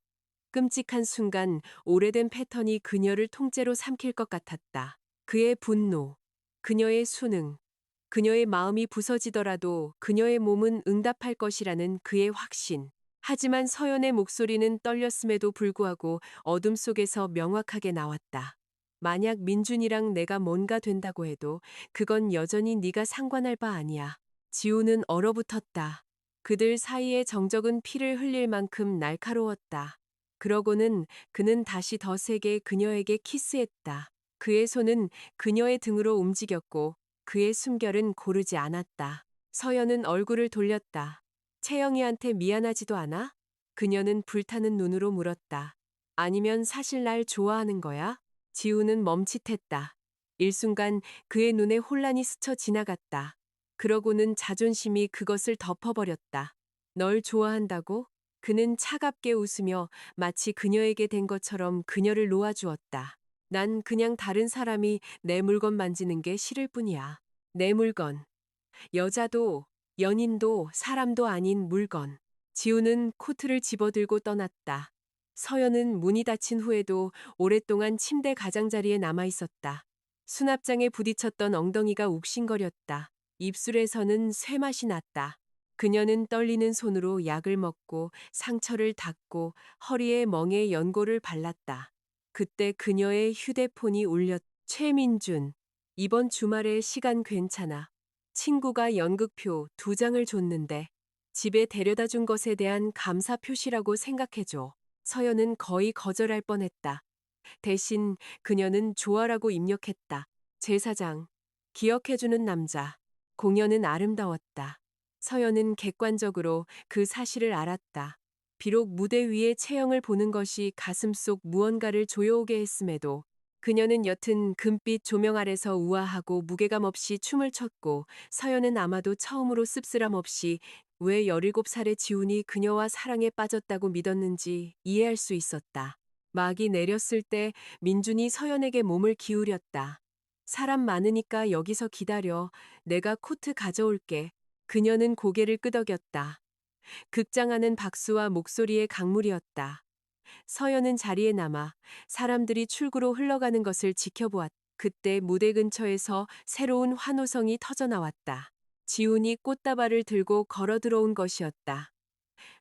끔찍한 순간 오래된 패턴이 그녀를 통째로 삼킬 것 같았다. 그의 분노, 그녀의 수능, 그녀의 마음이 부서지더라도 그녀의 몸은 응답할 것이라는 그의 확신. 하지만 서연의 목소리는 떨렸음에도 불구하고 어둠 속에서 명확하게 나왔다. 만약 민준이랑 내가 뭔가 된다고 해도 그건 여전히 네가 상관할 바 아니야. 지우는 얼어붙었다. 그들 사이의 정적은 피를 흘릴 만큼 날카로웠다. 그러고는 그는 다시 더 세게 그녀에게 키스했다. 그의 손은 그녀의 등으로 움직였고 그의 숨결은 고르지 않았다. 서연은 얼굴을 돌렸다. 채영이한테 미안하지도 않아? 그녀는 불타는 눈으로 물었다. 아니면 사실 날 좋아하는 거야? 지우는 멈칫했다. 일순간 그의 눈에 혼란이 스쳐 지나갔다. 그러고는 자존심이 그것을 덮어버렸다. 널 좋아한다고? 그는 차갑게 웃으며 마치 그녀에게 된 것처럼 그녀를 놓아주었다. 난 그냥 다른 사람이 내 물건 만지는 게 싫을 뿐이야. 내 물건. 여자도, 연인도, 사람도 아닌 물건. 지우는 코트를 집어들고 떠났다. 서연은 문이 닫힌 후에도 오랫동안 침대 가장자리에 남아 있었다. 수납장에 부딪혔던 엉덩이가 욱신거렸다. 입술에서는 쇠맛이 났다. 그녀는 떨리는 손으로 약을 먹고 상처를 닦고 허리에 멍에 연고를 발랐다. 그때 그녀의 휴대폰이 울렸. 최민준. 이번 주말에 시간 괜찮아. 친구가 연극표 2장을 줬는데 집에 데려다 준 것에 대한 감사 표시라고 생각해줘. 서연은 거의 거절할 뻔했다. 대신 그녀는 좋아라고 입력했다. 제사장. 기억해주는 남자. 공연은 아름다웠다. 서연은 객관적으로 그 사실을 알았다. 비록 무대 위에 채영을 보는 것이 가슴속 무언가를 조여오게 했음에도 그녀는 옅은 금빛 조명 아래서 우아하고 무게감 없이 춤을 췄고 서연은 아마도 처음으로 씁쓸함 없이 왜 17살의 지훈이 그녀와 사랑에 빠졌다고 믿었는지 이해할 수 있었다. 막이 내렸을 때 민준이 서연에게 몸을 기울였다. 사람 많으니까 여기서 기다려. 내가 코트 가져올게. 그녀는 고개를 끄덕였다. 극장 안은 박수와 목소리의 강물이었다. 서연은 자리에 남아 사람들이 출구로 흘러가는 것을 지켜보았다. 그때 무대 근처에서 새로운 환호성이 터져나왔다. 지훈이 꽃다발을 들고 걸어 들어온 것이었다.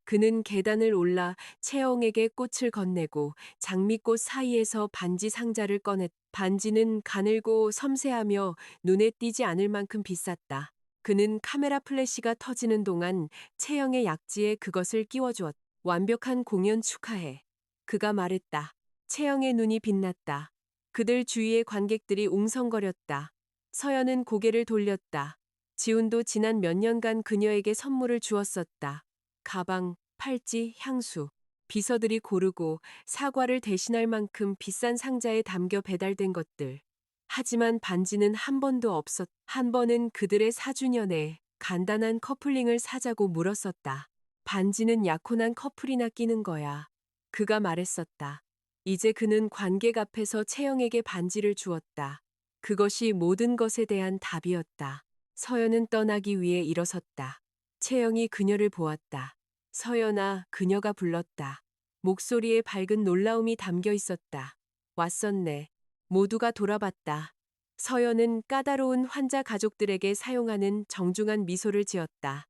그는 계단을 올라 채영에게 꽃을 건네고 장미꽃 사이에서 반지 상자를 꺼냈. 반지는 가늘고 섬세하며 눈에 띄지 않을 만큼 비쌌다. 그는 카메라 플래시가 터지는 동안 채영의 약지에 그것을 끼워주었다. 완벽한 공연 축하해. 그가 말했다. 채영의 눈이 빛났다. 그들 주위의 관객들이 웅성거렸다. 서연은 고개를 돌렸다. 지훈도 지난 몇 년간 그녀에게 선물을 주었었다. 가방, 팔찌, 향수. 비서들이 고르고 사과를 대신할 만큼 비싼 상자에 담겨 배달된 것들. 하지만 반지는 한 번도 없었. 한 번은 그들의 4주년에 간단한 커플링을 사자고 물었었다. 반지는 약혼한 커플이나 끼는 거야. 그가 말했었다. 이제 그는 관객 앞에서 채영에게 반지를 주었다. 그것이 모든 것에 대한 답이었다. 서연은 떠나기 위해 일어섰다. 채영이 그녀를 보았다. 서연아, 그녀가 불렀다. 목소리에 밝은 놀라움이 담겨 있었다. 왔었네. 모두가 돌아봤다. 서연은 까다로운 환자 가족들에게 사용하는 정중한 미소를 지었다.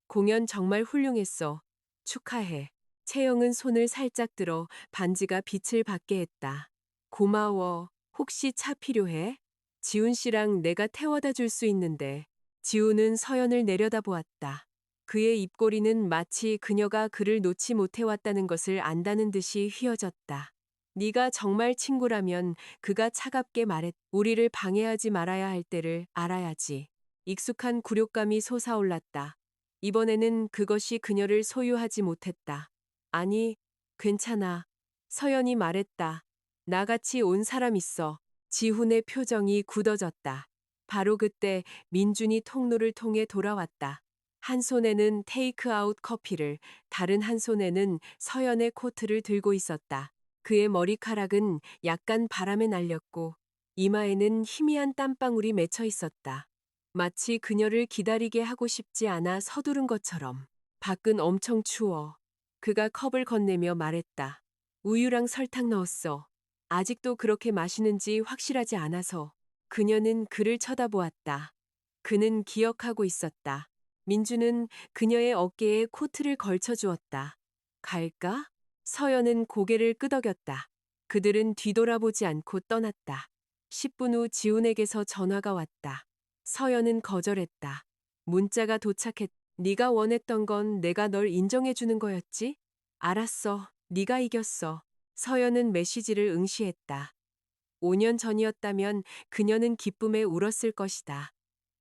공연 정말 훌륭했어. 축하해. 채영은 손을 살짝 들어 반지가 빛을 받게 했다. 고마워. 혹시 차 필요해? 지훈 씨랑 내가 태워다 줄 수 있는데. 지훈은 서연을 내려다보았다. 그의 입꼬리는 마치 그녀가 그를 놓지 못해왔다는 것을 안다는 듯이 휘어졌다. 네가 정말 친구라면 그가 차갑게 말했. 우리를 방해하지 말아야 할 때를 알아야지. 익숙한 굴욕감이 솟아올랐다. 이번에는 그것이 그녀를 소유하지 못했다. 아니, 괜찮아. 서연이 말했다. 나같이 온 사람 있어. 지훈의 표정이 굳어졌다. 바로 그때 민준이 통로를 통해 돌아왔다. 한 손에는 테이크아웃 커피를, 다른 한 손에는 서연의 코트를 들고 있었다. 그의 머리카락은 약간 바람에 날렸고 이마에는 희미한 땀방울이 맺혀 있었다. 마치 그녀를 기다리게 하고 싶지 않아 서두른 것처럼. 밖은 엄청 추워. 그가 컵을 건네며 말했다. 우유랑 설탕 넣었어. 아직도 그렇게 마시는지 확실하지 않아서. 그녀는 그를 쳐다보았다. 그는 기억하고 있었다. 민주는 그녀의 어깨에 코트를 걸쳐 주었다. 갈까? 서연은 고개를 끄덕였다. 그들은 뒤돌아보지 않고 떠났다. 10분 후 지훈에게서 전화가 왔다. 서연은 거절했다. 문자가 도착했. 네가 원했던 건 내가 널 인정해 주는 거였지? 알았어. 네가 이겼어. 서연은 메시지를 응시했다. 5년 전이었다면 그녀는 기쁨에 울었을 것이다.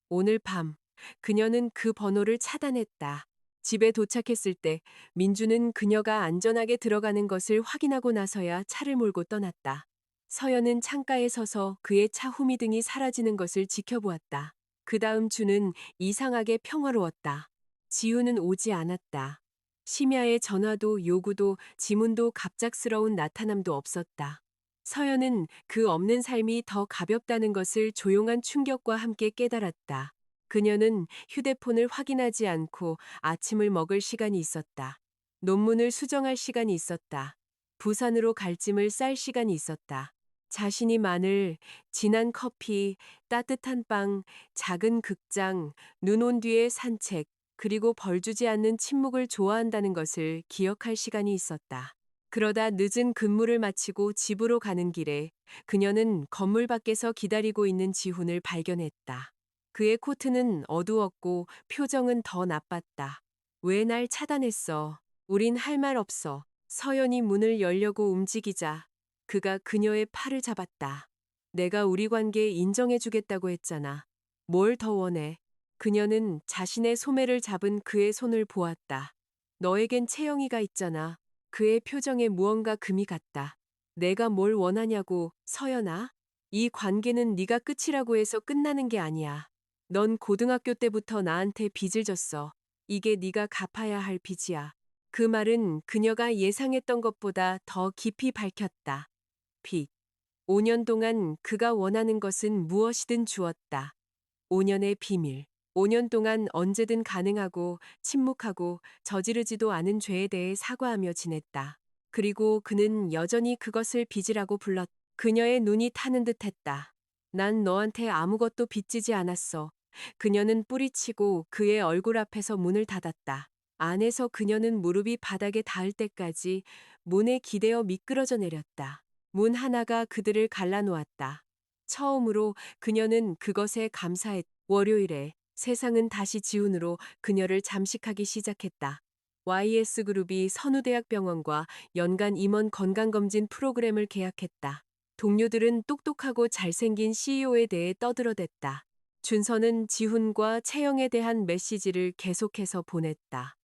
오늘 밤 그녀는 그 번호를 차단했다. 집에 도착했을 때 민주는 그녀가 안전하게 들어가는 것을 확인하고 나서야 차를 몰고 떠났다. 서연은 창가에 서서 그의 차 후미등이 사라지는 것을 지켜보았다. 그 다음 주는 이상하게 평화로웠다. 지우는 오지 않았다. 심야의 전화도 요구도 지문도 갑작스러운 나타남도 없었다. 서연은 그 없는 삶이 더 가볍다는 것을 조용한 충격과 함께 깨달았다. 그녀는 휴대폰을 확인하지 않고 아침을 먹을 시간이 있었다. 논문을 수정할 시간이 있었다. 부산으로 갈 짐을 쌀 시간이 있었다. 자신이 마늘, 진한 커피, 따뜻한 빵, 작은 극장, 눈 온 뒤의 산책, 그리고 벌주지 않는 침묵을 좋아한다는 것을 기억할 시간이 있었다. 그러다 늦은 근무를 마치고 집으로 가는 길에 그녀는 건물 밖에서 기다리고 있는 지훈을 발견했다. 그의 코트는 어두웠고 표정은 더 나빴다. 왜 날 차단했어? 우린 할 말 없어. 서연이 문을 열려고 움직이자 그가 그녀의 팔을 잡았다. 내가 우리 관계 인정해주겠다고 했잖아. 뭘 더 원해? 그녀는 자신의 소매를 잡은 그의 손을 보았다. 너에겐 채영이가 있잖아. 그의 표정에 무언가 금이 갔다. 내가 뭘 원하냐고, 서연아? 이 관계는 네가 끝이라고 해서 끝나는 게 아니야. 넌 고등학교 때부터 나한테 빚을 졌어. 이게 네가 갚아야 할 빚이야. 그 말은 그녀가 예상했던 것보다 더 깊이 밝혔다. 빚. 5년 동안 그가 원하는 것은 무엇이든 주었다. 5년의 비밀. 5년 동안 언제든 가능하고 침묵하고 저지르지도 않은 죄에 대해 사과하며 지냈다. 그리고 그는 여전히 그것을 빚이라고 불렀. 그녀의 눈이 타는 듯했다. 난 너한테 아무것도 빚지지 않았어. 그녀는 뿌리치고 그의 얼굴 앞에서 문을 닫았다. 안에서 그녀는 무릎이 바닥에 닿을 때까지 문에 기대어 미끄러져 내렸다. 문 하나가 그들을 갈라놓았다. 처음으로 그녀는 그것에 감사했다. 월요일에 세상은 다시 지훈으로 그녀를 잠식하기 시작했다. YS그룹이 선우대학병원과 연간 임원 건강검진 프로그램을 계약했다. 동료들은 똑똑하고 잘생긴 CEO에 대해 떠들어댔다. 준서는 지훈과 채영에 대한 메시지를 계속해서 보냈다.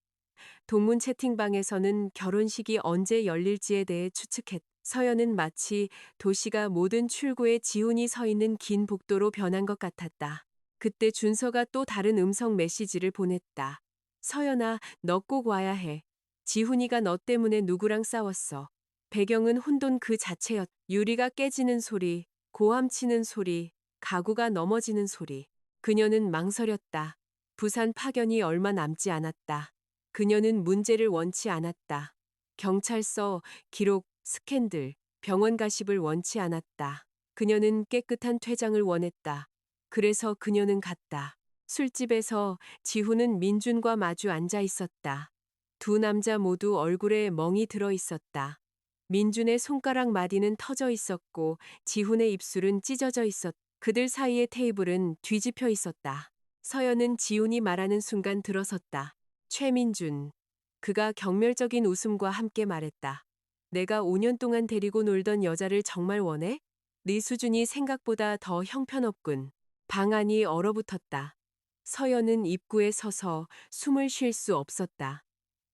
동문 채팅방에서는 결혼식이 언제 열릴지에 대해 추측했다. 서연은 마치 도시가 모든 출구에 지훈이 서 있는 긴 복도로 변한 것 같았다. 그때 준서가 또 다른 음성 메시지를 보냈다. 서연아, 너 꼭 와야 해. 지훈이가 너 때문에 누구랑 싸웠어. 배경은 혼돈 그 자체였. 유리가 깨지는 소리, 고함 치는 소리, 가구가 넘어지는 소리. 그녀는 망설였다. 부산 파견이 얼마 남지 않았다. 그녀는 문제를 원치 않았다. 경찰서, 기록, 스캔들, 병원 가십을 원치 않았다. 그녀는 깨끗한 퇴장을 원했다. 그래서 그녀는 갔다. 술집에서 지훈은 민준과 마주 앉아 있었다. 두 남자 모두 얼굴에 멍이 들어 있었다. 민준의 손가락 마디는 터져 있었고 지훈의 입술은 찢어져 있었다. 그들 사이의 테이블은 뒤집혀 있었다. 서연은 지훈이 말하는 순간 들어섰다. 최민준. 그가 경멸적인 웃음과 함께 말했다. 내가 5년 동안 데리고 놀던 여자를 정말 원해? 네 수준이 생각보다 더 형편없군. 방 안이 얼어붙었다. 서연은 입구에 서서 숨을 쉴 수 없었다.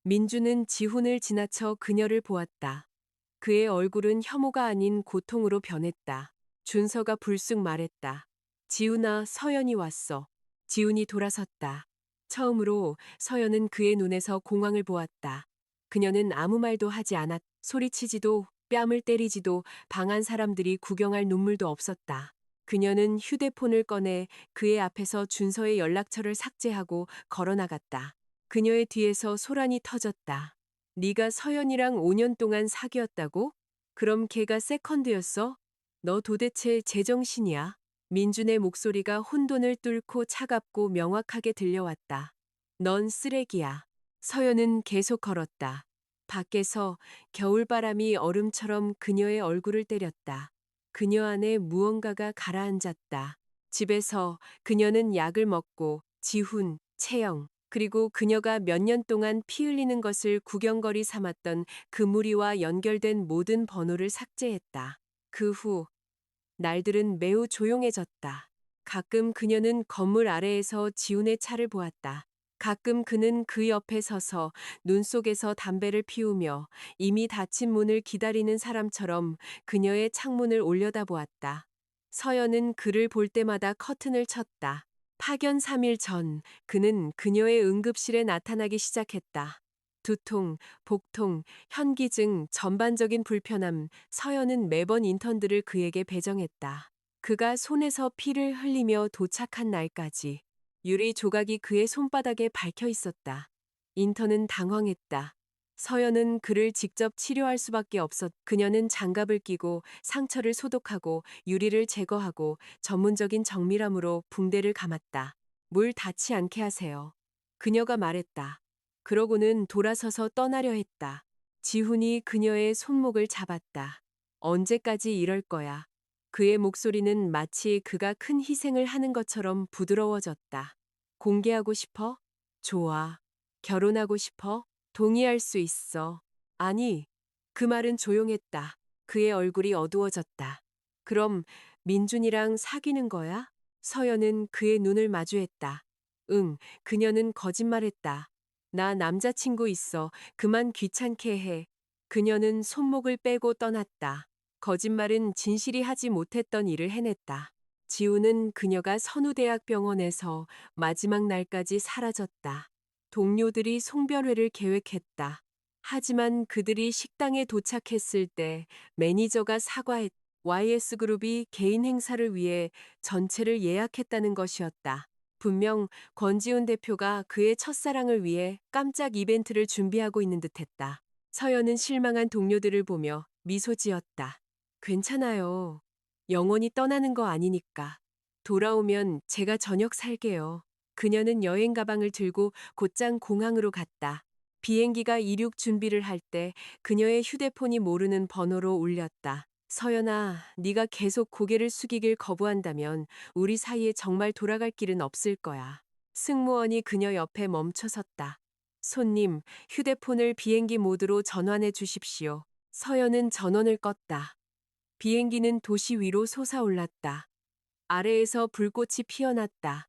민주는 지훈을 지나쳐 그녀를 보았다. 그의 얼굴은 혐오가 아닌 고통으로 변했다. 준서가 불쑥 말했다. 지훈아, 서연이 왔어. 지훈이 돌아섰다. 처음으로 서연은 그의 눈에서 공황을 보았다. 그녀는 아무 말도 하지 않았. 소리치지도 뺨을 때리지도 방안 사람들이 구경할 눈물도 없었다. 그녀는 휴대폰을 꺼내 그의 앞에서 준서의 연락처를 삭제하고 걸어나갔다. 그녀의 뒤에서 소란이 터졌다. 네가 서연이랑 5년 동안 사귀었다고? 그럼 걔가 세컨드였어? 너 도대체 제정신이야? 민준의 목소리가 혼돈을 뚫고 차갑고 명확하게 들려왔다. 넌 쓰레기야. 서연은 계속 걸었다. 밖에서 겨울바람이 얼음처럼 그녀의 얼굴을 때렸다. 그녀 안에 무언가가 가라앉았다. 집에서 그녀는 약을 먹고 지훈, 채영, 그리고 그녀가 몇 년 동안 피 흘리는 것을 구경거리 삼았던 그 무리와 연결된 모든 번호를 삭제했다. 그 후 날들은 매우 조용해졌다. 가끔 그녀는 건물 아래에서 지훈의 차를 보았다. 가끔 그는 그 옆에 서서 눈 속에서 담배를 피우며 이미 닫힌 문을 기다리는 사람처럼 그녀의 창문을 올려다보았다. 서연은 그를 볼 때마다 커튼을 쳤다. 파견 3일 전 그는 그녀의 응급실에 나타나기 시작했다. 두통, 복통, 현기증, 전반적인 불편함, 서연은 매번 인턴들을 그에게 배정했다. 그가 손에서 피를 흘리며 도착한 날까지 유리 조각이 그의 손바닥에 박혀 있었다. 인턴은 당황했다. 서연은 그를 직접 치료할 수밖에 없었. 그녀는 장갑을 끼고 상처를 소독하고 유리를 제거하고 전문적인 정밀함으로 붕대를 감았다. 물 닿지 않게 하세요. 그녀가 말했다. 그러고는 돌아서서 떠나려 했다. 지훈이 그녀의 손목을 잡았다. 언제까지 이럴 거야? 그의 목소리는 마치 그가 큰 희생을 하는 것처럼 부드러워졌다. 공개하고 싶어? 좋아. 결혼하고 싶어? 동의할 수 있어. 아니, 그 말은 조용했다. 그의 얼굴이 어두워졌다. 그럼 민준이랑 사귀는 거야? 서연은 그의 눈을 마주했다. 응, 그녀는 거짓말했다. 나 남자친구 있어. 그만 귀찮게 해. 그녀는 손목을 빼고 떠났다. 거짓말은 진실이 하지 못했던 일을 해냈다. 지우는 그녀가 선우대학병원에서 마지막 날까지 사라졌다. 동료들이 송별회를 계획했다. 하지만 그들이 식당에 도착했을 때 매니저가 사과했. YS그룹이 개인 행사를 위해 전체를 예약했다는 것이었다. 분명 권지훈 대표가 그의 첫사랑을 위해 깜짝 이벤트를 준비하고 있는 듯했다. 서연은 실망한 동료들을 보며 미소 지었다. 괜찮아요. 영원히 떠나는 거 아니니까. 돌아오면 제가 저녁 살게요. 그녀는 여행 가방을 들고 곧장 공항으로 갔다. 비행기가 이륙 준비를 할 때 그녀의 휴대폰이 모르는 번호로 울렸다. 서연아, 네가 계속 고개를 숙이길 거부한다면 우리 사이에 정말 돌아갈 길은 없을 거야. 승무원이 그녀 옆에 멈춰 섰다. 손님, 휴대폰을 비행기 모드로 전환해 주십시오. 서연은 전원을 껐다. 비행기는 도시 위로 솟아올랐다. 아래에서 불꽃이 피어났다.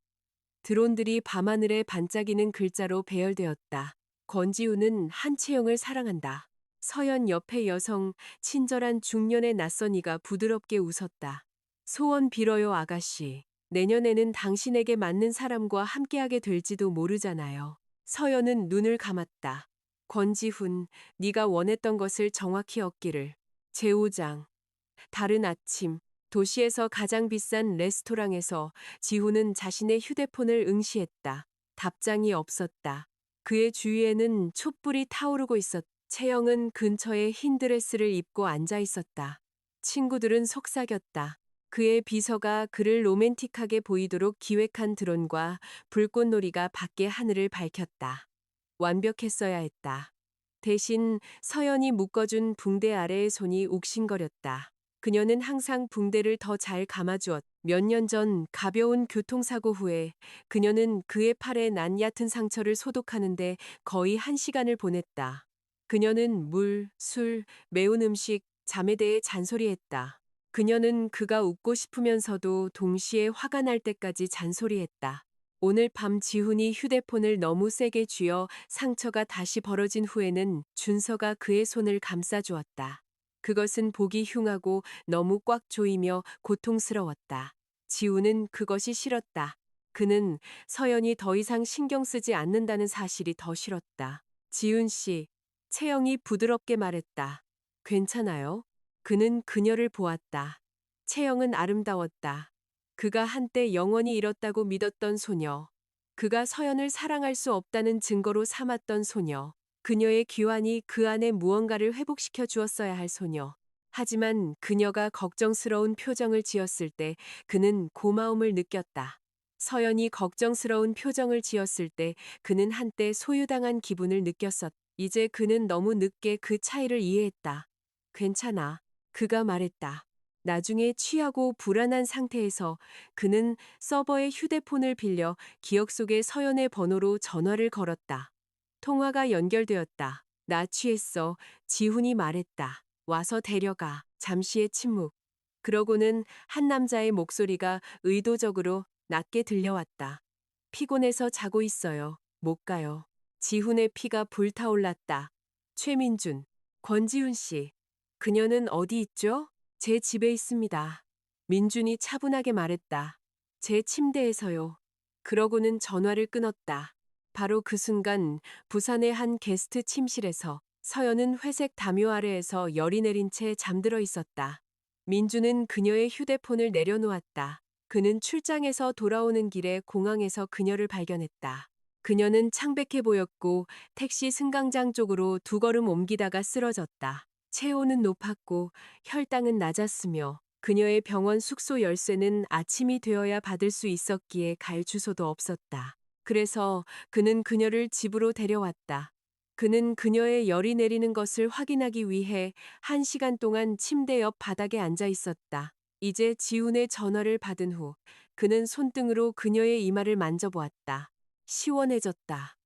드론들이 밤하늘에 반짝이는 글자로 배열되었다. 권지우는 한채영을 사랑한다. 서연 옆의 여성, 친절한 중년의 낯선이가 부드럽게 웃었다. 소원 빌어요, 아가씨. 내년에는 당신에게 맞는 사람과 함께하게 될지도 모르잖아요. 서연은 눈을 감았다. 권지훈, 네가 원했던 것을 정확히 얻기를. 제5장. 다른 아침, 도시에서 가장 비싼 레스토랑에서 지훈은 자신의 휴대폰을 응시했다. 답장이 없었다. 그의 주위에는 촛불이 타오르고 있었다. 채영은 근처에 흰 드레스를 입고 앉아 있었다. 친구들은 속삭였다. 그의 비서가 그를 로맨틱하게 보이도록 기획한 드론과 불꽃놀이가 밖의 하늘을 밝혔다. 완벽했어야 했다. 대신 서연이 묶어준 붕대 아래의 손이 욱신거렸다. 그녀는 항상 붕대를 더 잘 감아주었. 몇 년 전 가벼운 교통사고 후에 그녀는 그의 팔에 난 얕은 상처를 소독하는데 거의 1시간을 보냈다. 그녀는 물, 술, 매운 음식, 잠에 대해 잔소리했다. 그녀는 그가 웃고 싶으면서도 동시에 화가 날 때까지 잔소리했다. 오늘 밤 지훈이 휴대폰을 너무 세게 쥐어 상처가 다시 벌어진 후에는 준서가 그의 손을 감싸주었다. 그것은 보기 흉하고 너무 꽉 조이며 고통스러웠다. 지훈은 그것이 싫었다. 그는 서연이 더 이상 신경 쓰지 않는다는 사실이 더 싫었다. 지훈 씨, 채영이 부드럽게 말했다. 괜찮아요? 그는 그녀를 보았다. 채영은 아름다웠다. 그가 한때 영원히 잃었다고 믿었던 소녀. 그가 서연을 사랑할 수 없다는 증거로 삼았던 소녀. 그녀의 귀환이 그 안에 무언가를 회복시켜 주었어야 할 소녀. 하지만 그녀가 걱정스러운 표정을 지었을 때 그는 고마움을 느꼈다. 서연이 걱정스러운 표정을 지었을 때 그는 한때 소유당한 기분을 느꼈었다. 이제 그는 너무 늦게 그 차이를 이해했다. 괜찮아. 그가 말했다. 나중에 취하고 불안한 상태에서 그는 서버의 휴대폰을 빌려 기억 속의 서연의 번호로 전화를 걸었다. 통화가 연결되었다. 나 취했어. 지훈이 말했다. 와서 데려가. 잠시의 침묵. 그러고는 한 남자의 목소리가 의도적으로 낮게 들려왔다. 피곤해서 자고 있어요. 못 가요. 지훈의 피가 불타올랐다. 최민준, 권지훈 씨. 그녀는 어디 있죠? 제 집에 있습니다. 민준이 차분하게 말했다. 제 침대에서요. 그러고는 전화를 끊었다. 바로 그 순간 부산의 한 게스트 침실에서 서연은 회색 담요 아래에서 열이 내린 채 잠들어 있었다. 민주는 그녀의 휴대폰을 내려놓았다. 그는 출장에서 돌아오는 길에 공항에서 그녀를 발견했다. 그녀는 창백해 보였고 택시 승강장 쪽으로 두 걸음 옮기다가 쓰러졌다. 체온은 높았고 혈당은 낮았으며 그녀의 병원 숙소 열쇠는 아침이 되어야 받을 수 있었기에 갈 주소도 없었다. 그래서 그는 그녀를 집으로 데려왔다. 그는 그녀의 열이 내리는 것을 확인하기 위해 1시간 동안 침대 옆 바닥에 앉아 있었다. 이제 지훈의 전화를 받은 후 그는 손등으로 그녀의 이마를 만져보았다. 시원해졌다.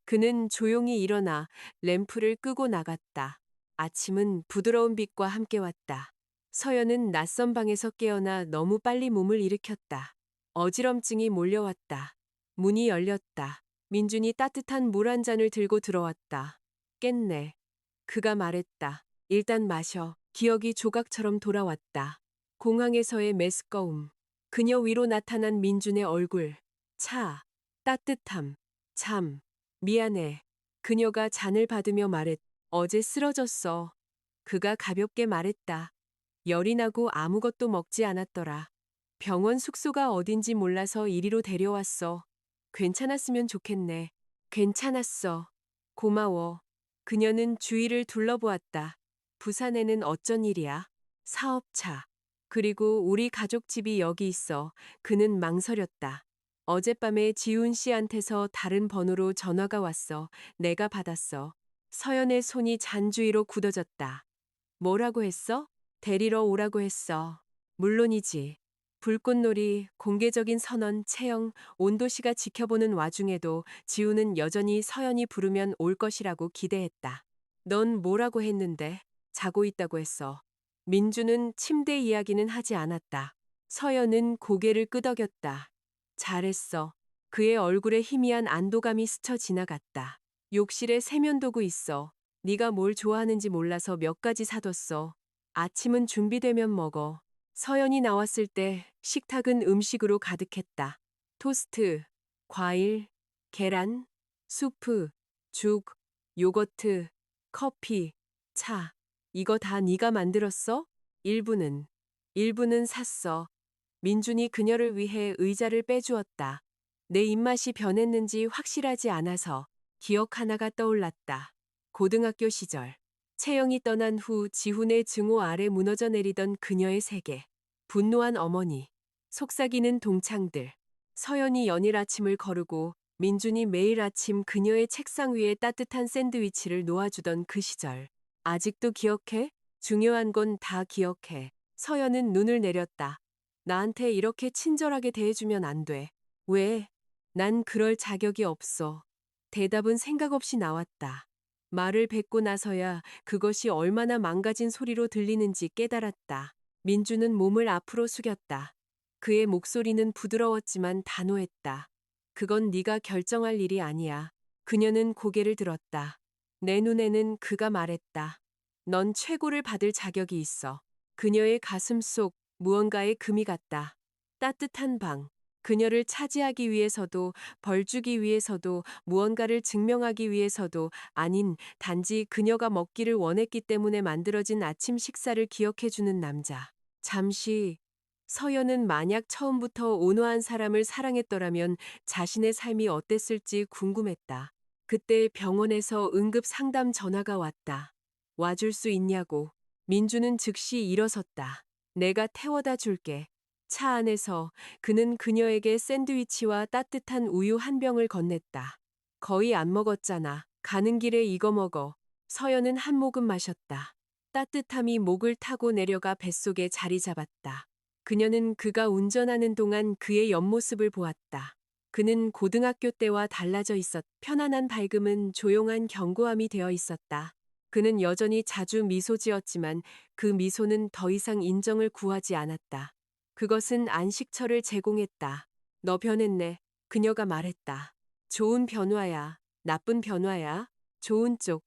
그는 조용히 일어나 램프를 끄고 나갔다. 아침은 부드러운 빛과 함께 왔다. 서연은 낯선 방에서 깨어나 너무 빨리 몸을 일으켰다. 어지럼증이 몰려왔다. 문이 열렸다. 민준이 따뜻한 물 한 잔을 들고 들어왔다. 깼네. 그가 말했다. 일단 마셔. 기억이 조각처럼 돌아왔다. 공항에서의 메스꺼움. 그녀 위로 나타난 민준의 얼굴. 차. 따뜻함. 잠. 미안해. 그녀가 잔을 받으며 말했. 어제 쓰러졌어. 그가 가볍게 말했다. 열이 나고 아무것도 먹지 않았더라. 병원 숙소가 어딘지 몰라서 이리로 데려왔어. 괜찮았으면 좋겠네. 괜찮았어. 고마워. 그녀는 주위를 둘러보았다. 부산에는 어쩐 일이야? 사업차. 그리고 우리 가족 집이 여기 있어. 그는 망설였다. 어젯밤에 지훈 씨한테서 다른 번호로 전화가 왔어. 내가 받았어. 서연의 손이 잔 주위로 굳어졌다. 뭐라고 했어? 데리러 오라고 했어. 물론이지. 불꽃놀이, 공개적인 선언, 채영, 온도씨가 지켜보는 와중에도 지우는 여전히 서연이 부르면 올 것이라고 기대했다. 넌 뭐라고 했는데? 자고 있다고 했어. 민주는 침대 이야기는 하지 않았다. 서연은 고개를 끄덕였다. 잘했어. 그의 얼굴에 희미한 안도감이 스쳐 지나갔다. 욕실에 세면도구 있어. 네가 뭘 좋아하는지 몰라서 몇 가지 사뒀어. 아침은 준비되면 먹어. 서연이 나왔을 때 식탁은 음식으로 가득했다. 토스트, 과일, 계란, 수프, 죽, 요거트, 커피, 차. 이거 다 네가 만들었어? 일부는 샀어. 민준이 그녀를 위해 의자를 빼주었다. 내 입맛이 변했는지 확실하지 않아서 기억 하나가 떠올랐다. 고등학교 시절. 채영이 떠난 후 지훈의 증오 아래 무너져 내리던 그녀의 세계. 분노한 어머니. 속삭이는 동창들. 서연이 연일 아침을 거르고 민준이 매일 아침 그녀의 책상 위에 따뜻한 샌드위치를 놓아주던 그 시절. 아직도 기억해? 중요한 건 다 기억해. 서연은 눈을 내렸다. 나한테 이렇게 친절하게 대해주면 안 돼. 왜? 난 그럴 자격이 없어. 대답은 생각 없이 나왔다. 말을 뱉고 나서야 그것이 얼마나 망가진 소리로 들리는지 깨달았다. 민주는 몸을 앞으로 숙였다. 그의 목소리는 부드러웠지만 단호했다. 그건 네가 결정할 일이 아니야. 그녀는 고개를 들었다. 내 눈에는 그가 말했다. 넌 최고를 받을 자격이 있어. 그녀의 가슴 속 무언가에 금이 갔다. 따뜻한 방. 그녀를 차지하기 위해서도 벌주기 위해서도 무언가를 증명하기 위해서도 아닌 단지 그녀가 먹기를 원했기 때문에 만들어진 아침 식사를 기억해주는 남자. 잠시 서연은 만약 처음부터 온화한 사람을 사랑했더라면 자신의 삶이 어땠을지 궁금했다. 그때 병원에서 응급 상담 전화가 왔다. 와줄 수 있냐고. 민주는 즉시 일어섰다. 내가 태워다 줄게. 차 안에서 그는 그녀에게 샌드위치와 따뜻한 우유 한 병을 건넸다. 거의 안 먹었잖아. 가는 길에 이거 먹어. 서연은 한 모금 마셨다. 따뜻함이 목을 타고 내려가 뱃속에 자리 잡았다. 그녀는 그가 운전하는 동안 그의 옆모습을 보았다. 그는 고등학교 때와 달라져 있었. 편안한 밝음은 조용한 견고함이 되어 있었다. 그는 여전히 자주 미소 지었지만 그 미소는 더 이상 인정을 구하지 않았다. 그것은 안식처를 제공했다. 너 변했네. 그녀가 말했다. 좋은 변화야. 나쁜 변화야. 좋은 쪽.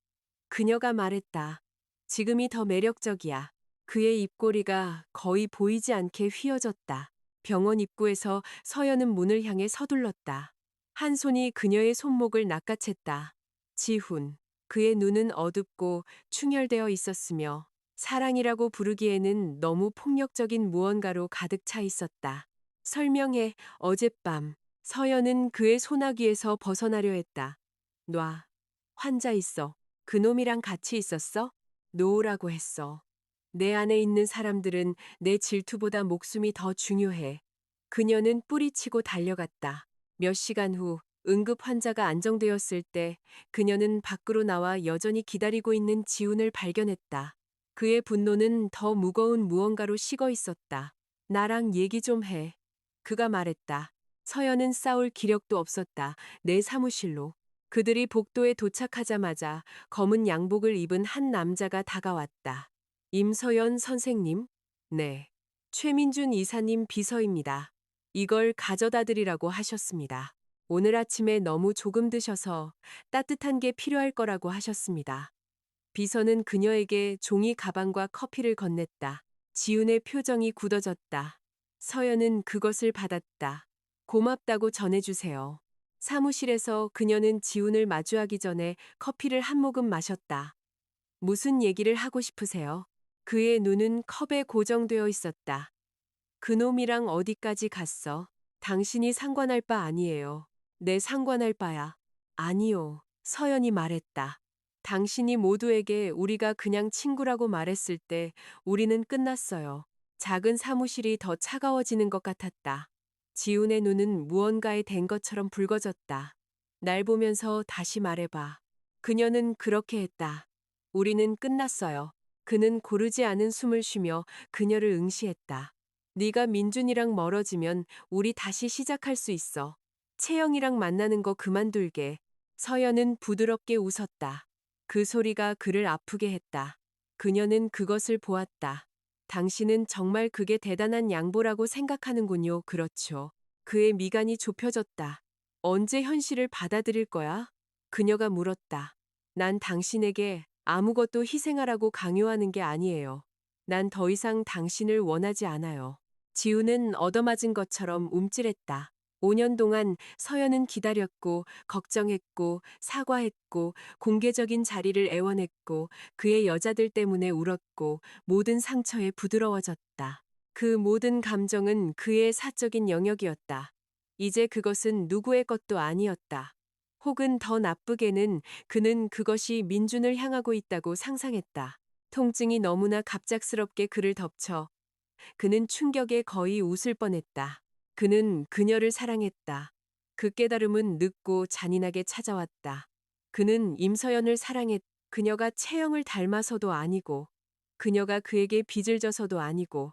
그녀가 말했다. 지금이 더 매력적이야. 그의 입꼬리가 거의 보이지 않게 휘어졌다. 병원 입구에서 서연은 문을 향해 서둘렀다. 한 손이 그녀의 손목을 낚아챘다. 지훈. 그의 눈은 어둡고 충혈되어 있었으며 사랑이라고 부르기에는 너무 폭력적인 무언가로 가득 차 있었다. 설명해. 어젯밤 서연은 그의 소나귀에서 벗어나려 했다. 놔. 환자 있어. 그놈이랑 같이 있었어? 놓으라고 했어. 내 안에 있는 사람들은 내 질투보다 목숨이 더 중요해. 그녀는 뿌리치고 달려갔다. 몇 시간 후 응급 환자가 안정되었을 때 그녀는 밖으로 나와 여전히 기다리고 있는 지훈을 발견했다. 그의 분노는 더 무거운 무언가로 식어 있었다. 나랑 얘기 좀 해. 그가 말했다. 서연은 싸울 기력도 없었다. 내 사무실로. 그들이 복도에 도착하자마자 검은 양복을 입은 한 남자가 다가왔다. 임서연 선생님? 네. 최민준 이사님 비서입니다. 이걸 가져다 드리라고 하셨습니다. 오늘 아침에 너무 조금 드셔서 따뜻한 게 필요할 거라고 하셨습니다. 비서는 그녀에게 종이 가방과 커피를 건넸다. 지훈의 표정이 굳어졌다. 서연은 그것을 받았다. 고맙다고 전해주세요. 사무실에서 그녀는 지훈을 마주하기 전에 커피를 한 모금 마셨다. 무슨 얘기를 하고 싶으세요? 그의 눈은 컵에 고정되어 있었다. 그놈이랑 어디까지 갔어? 당신이 상관할 바 아니에요. 내 상관할 바야. 아니요. 서연이 말했다. 당신이 모두에게 우리가 그냥 친구라고 말했을 때 우리는 끝났어요. 작은 사무실이 더 차가워지는 것 같았다. 지훈의 눈은 무언가에 댄 것처럼 붉어졌다. 날 보면서 다시 말해봐. 그녀는 그렇게 했다. 우리는 끝났어요. 그는 고르지 않은 숨을 쉬며 그녀를 응시했다. 네가 민준이랑 멀어지면 우리 다시 시작할 수 있어. 채영이랑 만나는 거 그만둘게. 서연은 부드럽게 웃었다. 그 소리가 그를 아프게 했다. 그녀는 그것을 보았다. 당신은 정말 그게 대단한 양보라고 생각하는군요. 그렇죠. 그의 미간이 좁혀졌다. 언제 현실을 받아들일 거야? 그녀가 물었다. 난 당신에게 아무것도 희생하라고 강요하는 게 아니에요. 난 더 이상 당신을 원하지 않아요. 지우는 얻어맞은 것처럼 움찔했다. 5년 동안 서연은 기다렸고, 걱정했고, 사과했고, 공개적인 자리를 애원했고, 그의 여자들 때문에 울었고, 모든 상처에 부드러워졌다. 그 모든 감정은 그의 사적인 영역이었다. 이제 그것은 누구의 것도 아니었다. 혹은 더 나쁘게는 그는 그것이 민준을 향하고 있다고 상상했다. 통증이 너무나 갑작스럽게 그를 덮쳐 그는 충격에 거의 웃을 뻔했다. 그는 그녀를 사랑했다. 그 깨달음은 늦고 잔인하게 찾아왔다. 그는 임서연을 그녀가 채영을 닮아서도 아니고, 그녀가 그에게 빚을 져서도 아니고,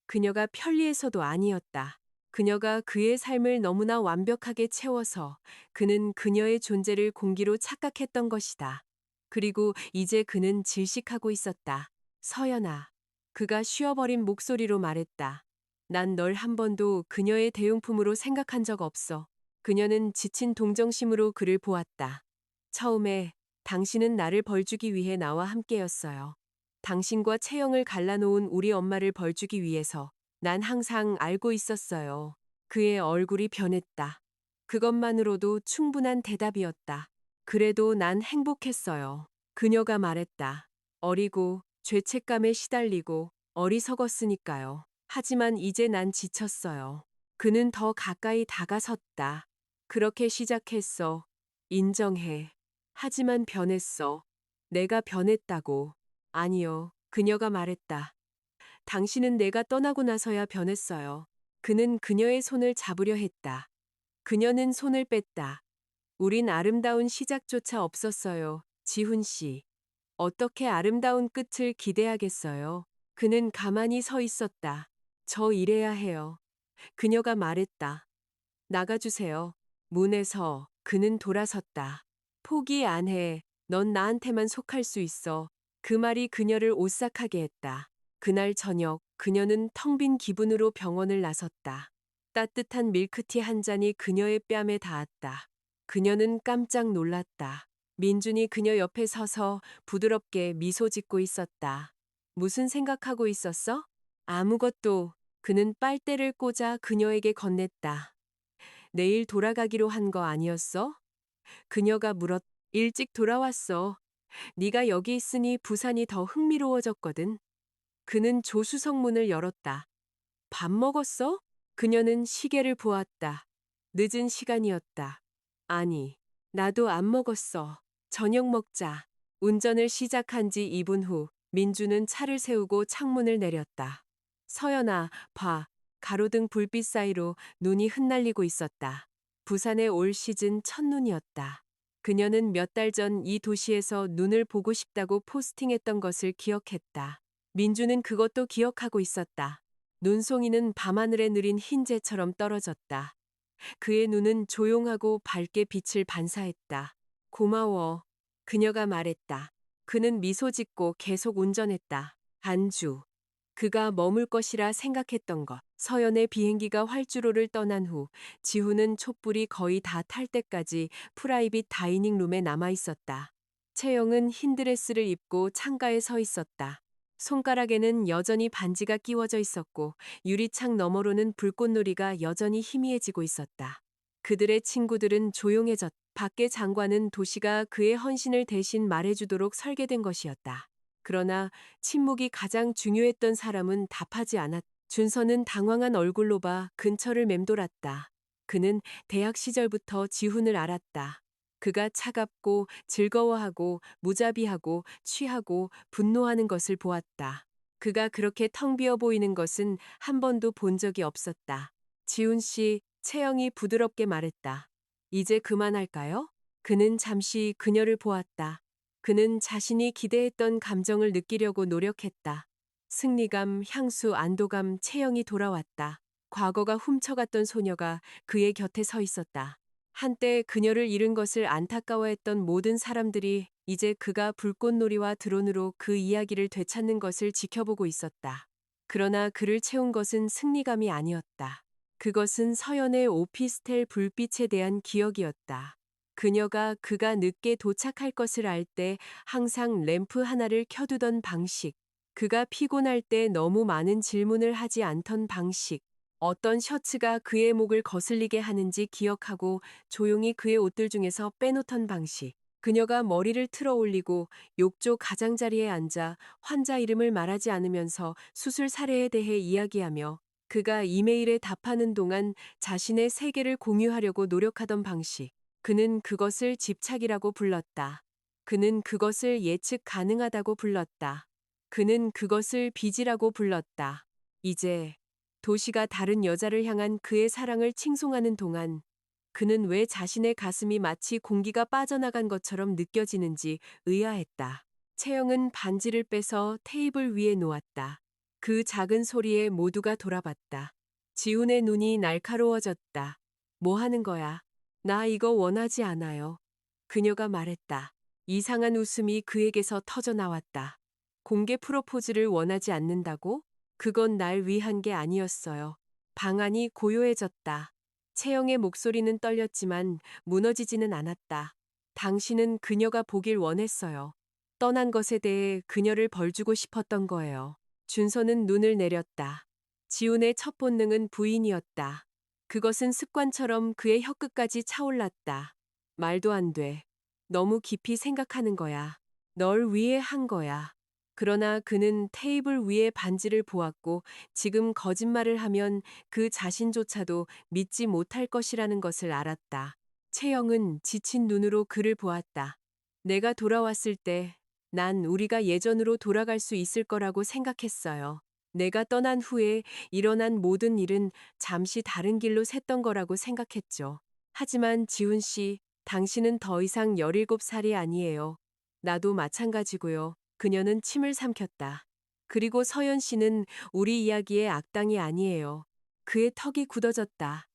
그녀가 편리해서도 아니었다. 그녀가 그의 삶을 너무나 완벽하게 채워서 그는 그녀의 존재를 공기로 착각했던 것이다. 그리고 이제 그는 질식하고 있었다. 서연아. 그가 쉬어버린 목소리로 말했다. 난 널 한 번도 그녀의 대용품으로 생각한 적 없어. 그녀는 지친 동정심으로 그를 보았다. 처음에 당신은 나를 벌주기 위해 나와 함께였어요. 당신과 채영을 갈라놓은 우리 엄마를 벌주기 위해서. 난 항상 알고 있었어요. 그의 얼굴이 변했다. 그것만으로도 충분한 대답이었다. 그래도 난 행복했어요. 그녀가 말했다. 어리고 죄책감에 시달리고 어리석었으니까요. 하지만 이제 난 지쳤어요. 그는 더 가까이 다가섰다. 그렇게 시작했어. 인정해. 하지만 변했어. 내가 변했다고. 아니요. 그녀가 말했다. 당신은 내가 떠나고 나서야 변했어요. 그는 그녀의 손을 잡으려 했다. 그녀는 손을 뺐다. 우린 아름다운 시작조차 없었어요. 지훈 씨. 어떻게 아름다운 끝을 기대하겠어요? 그는 가만히 서 있었다. 저 일해야 해요. 그녀가 말했다. 나가주세요. 문에서 그는 돌아섰다. 포기 안 해. 넌 나한테만 속할 수 있어. 그 말이 그녀를 오싹하게 했다. 그날 저녁 그녀는 텅 빈 기분으로 병원을 나섰다. 따뜻한 밀크티 한 잔이 그녀의 뺨에 닿았다. 그녀는 깜짝 놀랐다. 민준이 그녀 옆에 서서 부드럽게 미소 짓고 있었다. 무슨 생각하고 있었어? 아무것도. 그는 빨대를 꽂아 그녀에게 건넸다. 내일 돌아가기로 한 거 아니었어? 그녀가 물었. 일찍 돌아왔어. 네가 여기 있으니 부산이 더 흥미로워졌거든. 그는 조수석 문을 열었다. 밥 먹었어? 그녀는 시계를 보았다. 늦은 시간이었다. 아니, 나도 안 먹었어. 저녁 먹자. 운전을 시작한 지 2분 후, 민주는 차를 세우고 창문을 내렸다. 서연아, 봐. 가로등 불빛 사이로 눈이 흩날리고 있었다. 부산의 올 시즌 첫눈이었다. 그녀는 몇 달 전 이 도시에서 눈을 보고 싶다고 포스팅했던 것을 기억했다. 민주는 그것도 기억하고 있었다. 눈송이는 밤하늘에 느린 흰재처럼 떨어졌다. 그의 눈은 조용하고 밝게 빛을 반사했다. 고마워. 그녀가 말했다. 그는 미소 짓고 계속 운전했다. 안주. 그가 머물 것이라 생각했던 것. 서연의 비행기가 활주로를 떠난 후 지훈은 촛불이 거의 다 탈 때까지 프라이빗 다이닝 룸에 남아 있었다. 채영은 흰 드레스를 입고 창가에 서 있었다. 손가락에는 여전히 반지가 끼워져 있었고 유리창 너머로는 불꽃놀이가 여전히 희미해지고 있었다. 그들의 친구들은 조용해졌다. 밖의 장관은 도시가 그의 헌신을 대신 말해주도록 설계된 것이었다. 그러나 침묵이 가장 중요했던 사람은 답하지 않았다. 준서는 당황한 얼굴로 봐 근처를 맴돌았다. 그는 대학 시절부터 지훈을 알았다. 그가 차갑고 즐거워하고 무자비하고 취하고 분노하는 것을 보았다. 그가 그렇게 텅 비어 보이는 것은 한 번도 본 적이 없었다. 지훈 씨, 채영이 부드럽게 말했다. 이제 그만할까요? 그는 잠시 그녀를 보았다. 그는 자신이 기대했던 감정을 느끼려고 노력했다. 승리감, 향수, 안도감, 채영이 돌아왔다. 과거가 훔쳐갔던 소녀가 그의 곁에 서 있었다. 한때 그녀를 잃은 것을 안타까워했던 모든 사람들이 이제 그가 불꽃놀이와 드론으로 그 이야기를 되찾는 것을 지켜보고 있었다. 그러나 그를 채운 것은 승리감이 아니었다. 그것은 서연의 오피스텔 불빛에 대한 기억이었다. 그가 늦게 도착할 것을 알 때 항상 램프 하나를 켜두던 방식. 그가 피곤할 때 너무 많은 질문을 하지 않던 방식. 어떤 셔츠가 그의 목을 거슬리게 하는지 기억하고 조용히 그의 옷들 중에서 빼놓던 방식. 그녀가 머리를 틀어 올리고 욕조 가장자리에 앉아 환자 이름을 말하지 않으면서 수술 사례에 대해 이야기하며 그가 이메일에 답하는 동안 자신의 세계를 공유하려고 노력하던 방식. 그는 그것을 집착이라고 불렀다. 그는 그것을 예측 가능하다고 불렀다. 그는 그것을 빚이라고 불렀다. 이제 도시가 다른 여자를 향한 그의 사랑을 칭송하는 동안 그는 왜 자신의 가슴이 마치 공기가 빠져나간 것처럼 느껴지는지 의아했다. 채영은 반지를 빼서 테이블 위에 놓았다. 그 작은 소리에 모두가 돌아봤다. 지훈의 눈이 날카로워졌다. 뭐 하는 거야? 나 이거 원하지 않아요. 그녀가 말했다. 이상한 웃음이 그에게서 터져 나왔다. 공개 프로포즈를 원하지 않는다고? 그건 날 위한 게 아니었어요. 방안이 고요해졌다. 채영의 목소리는 떨렸지만 무너지지는 않았다. 당신은 그녀가 보길 원했어요. 떠난 것에 대해 그녀를 벌주고 싶었던 거예요. 준서는 눈을 내렸다. 지훈의 첫 본능은 부인이었다. 그것은 습관처럼 그의 혀끝까지 차올랐다. 말도 안 돼. 너무 깊이 생각하는 거야. 널 위해 한 거야. 그러나 그는 테이블 위에 반지를 보았고 지금 거짓말을 하면 그 자신조차도 믿지 못할 것이라는 것을 알았다. 채영은 지친 눈으로 그를 보았다. 내가 돌아왔을 때 난 우리가 예전으로 돌아갈 수 있을 거라고 생각했어요. 내가 떠난 후에 일어난 모든 일은 잠시 다른 길로 샜던 거라고 생각했죠. 하지만 지훈 씨, 당신은 더 이상 17살이 아니에요. 나도 마찬가지고요. 그녀는 침을 삼켰다. 그리고 서연 씨는 우리 이야기의 악당이 아니에요. 그의 턱이 굳어졌다.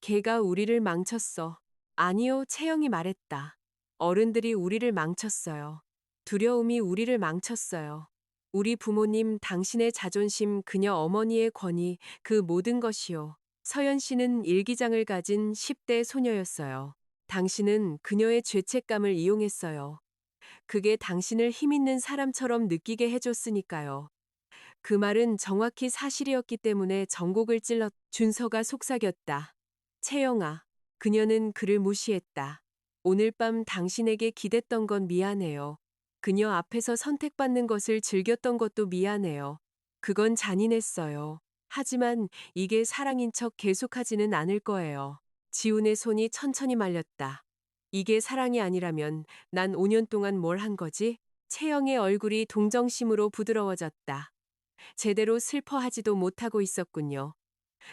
걔가 우리를 망쳤어. 아니요, 채영이 말했다. 어른들이 우리를 망쳤어요. 두려움이 우리를 망쳤어요. 우리 부모님, 당신의 자존심, 그녀 어머니의 권위, 그 모든 것이요. 서연 씨는 일기장을 가진 10대 소녀였어요. 당신은 그녀의 죄책감을 이용했어요. 그게 당신을 힘있는 사람처럼 느끼게 해줬으니까요. 그 말은 정확히 사실이었기 때문에 전곡을 찔렀. 준서가 속삭였다. 채영아, 그녀는 그를 무시했다. 오늘 밤 당신에게 기댔던 건 미안해요. 그녀 앞에서 선택받는 것을 즐겼던 것도 미안해요. 그건 잔인했어요. 하지만 이게 사랑인 척 계속하지는 않을 거예요. 지훈의 손이 천천히 말렸다. 이게 사랑이 아니라면 난 5년 동안 뭘 한 거지? 채영의 얼굴이 동정심으로 부드러워졌다. 제대로 슬퍼하지도 못하고 있었군요.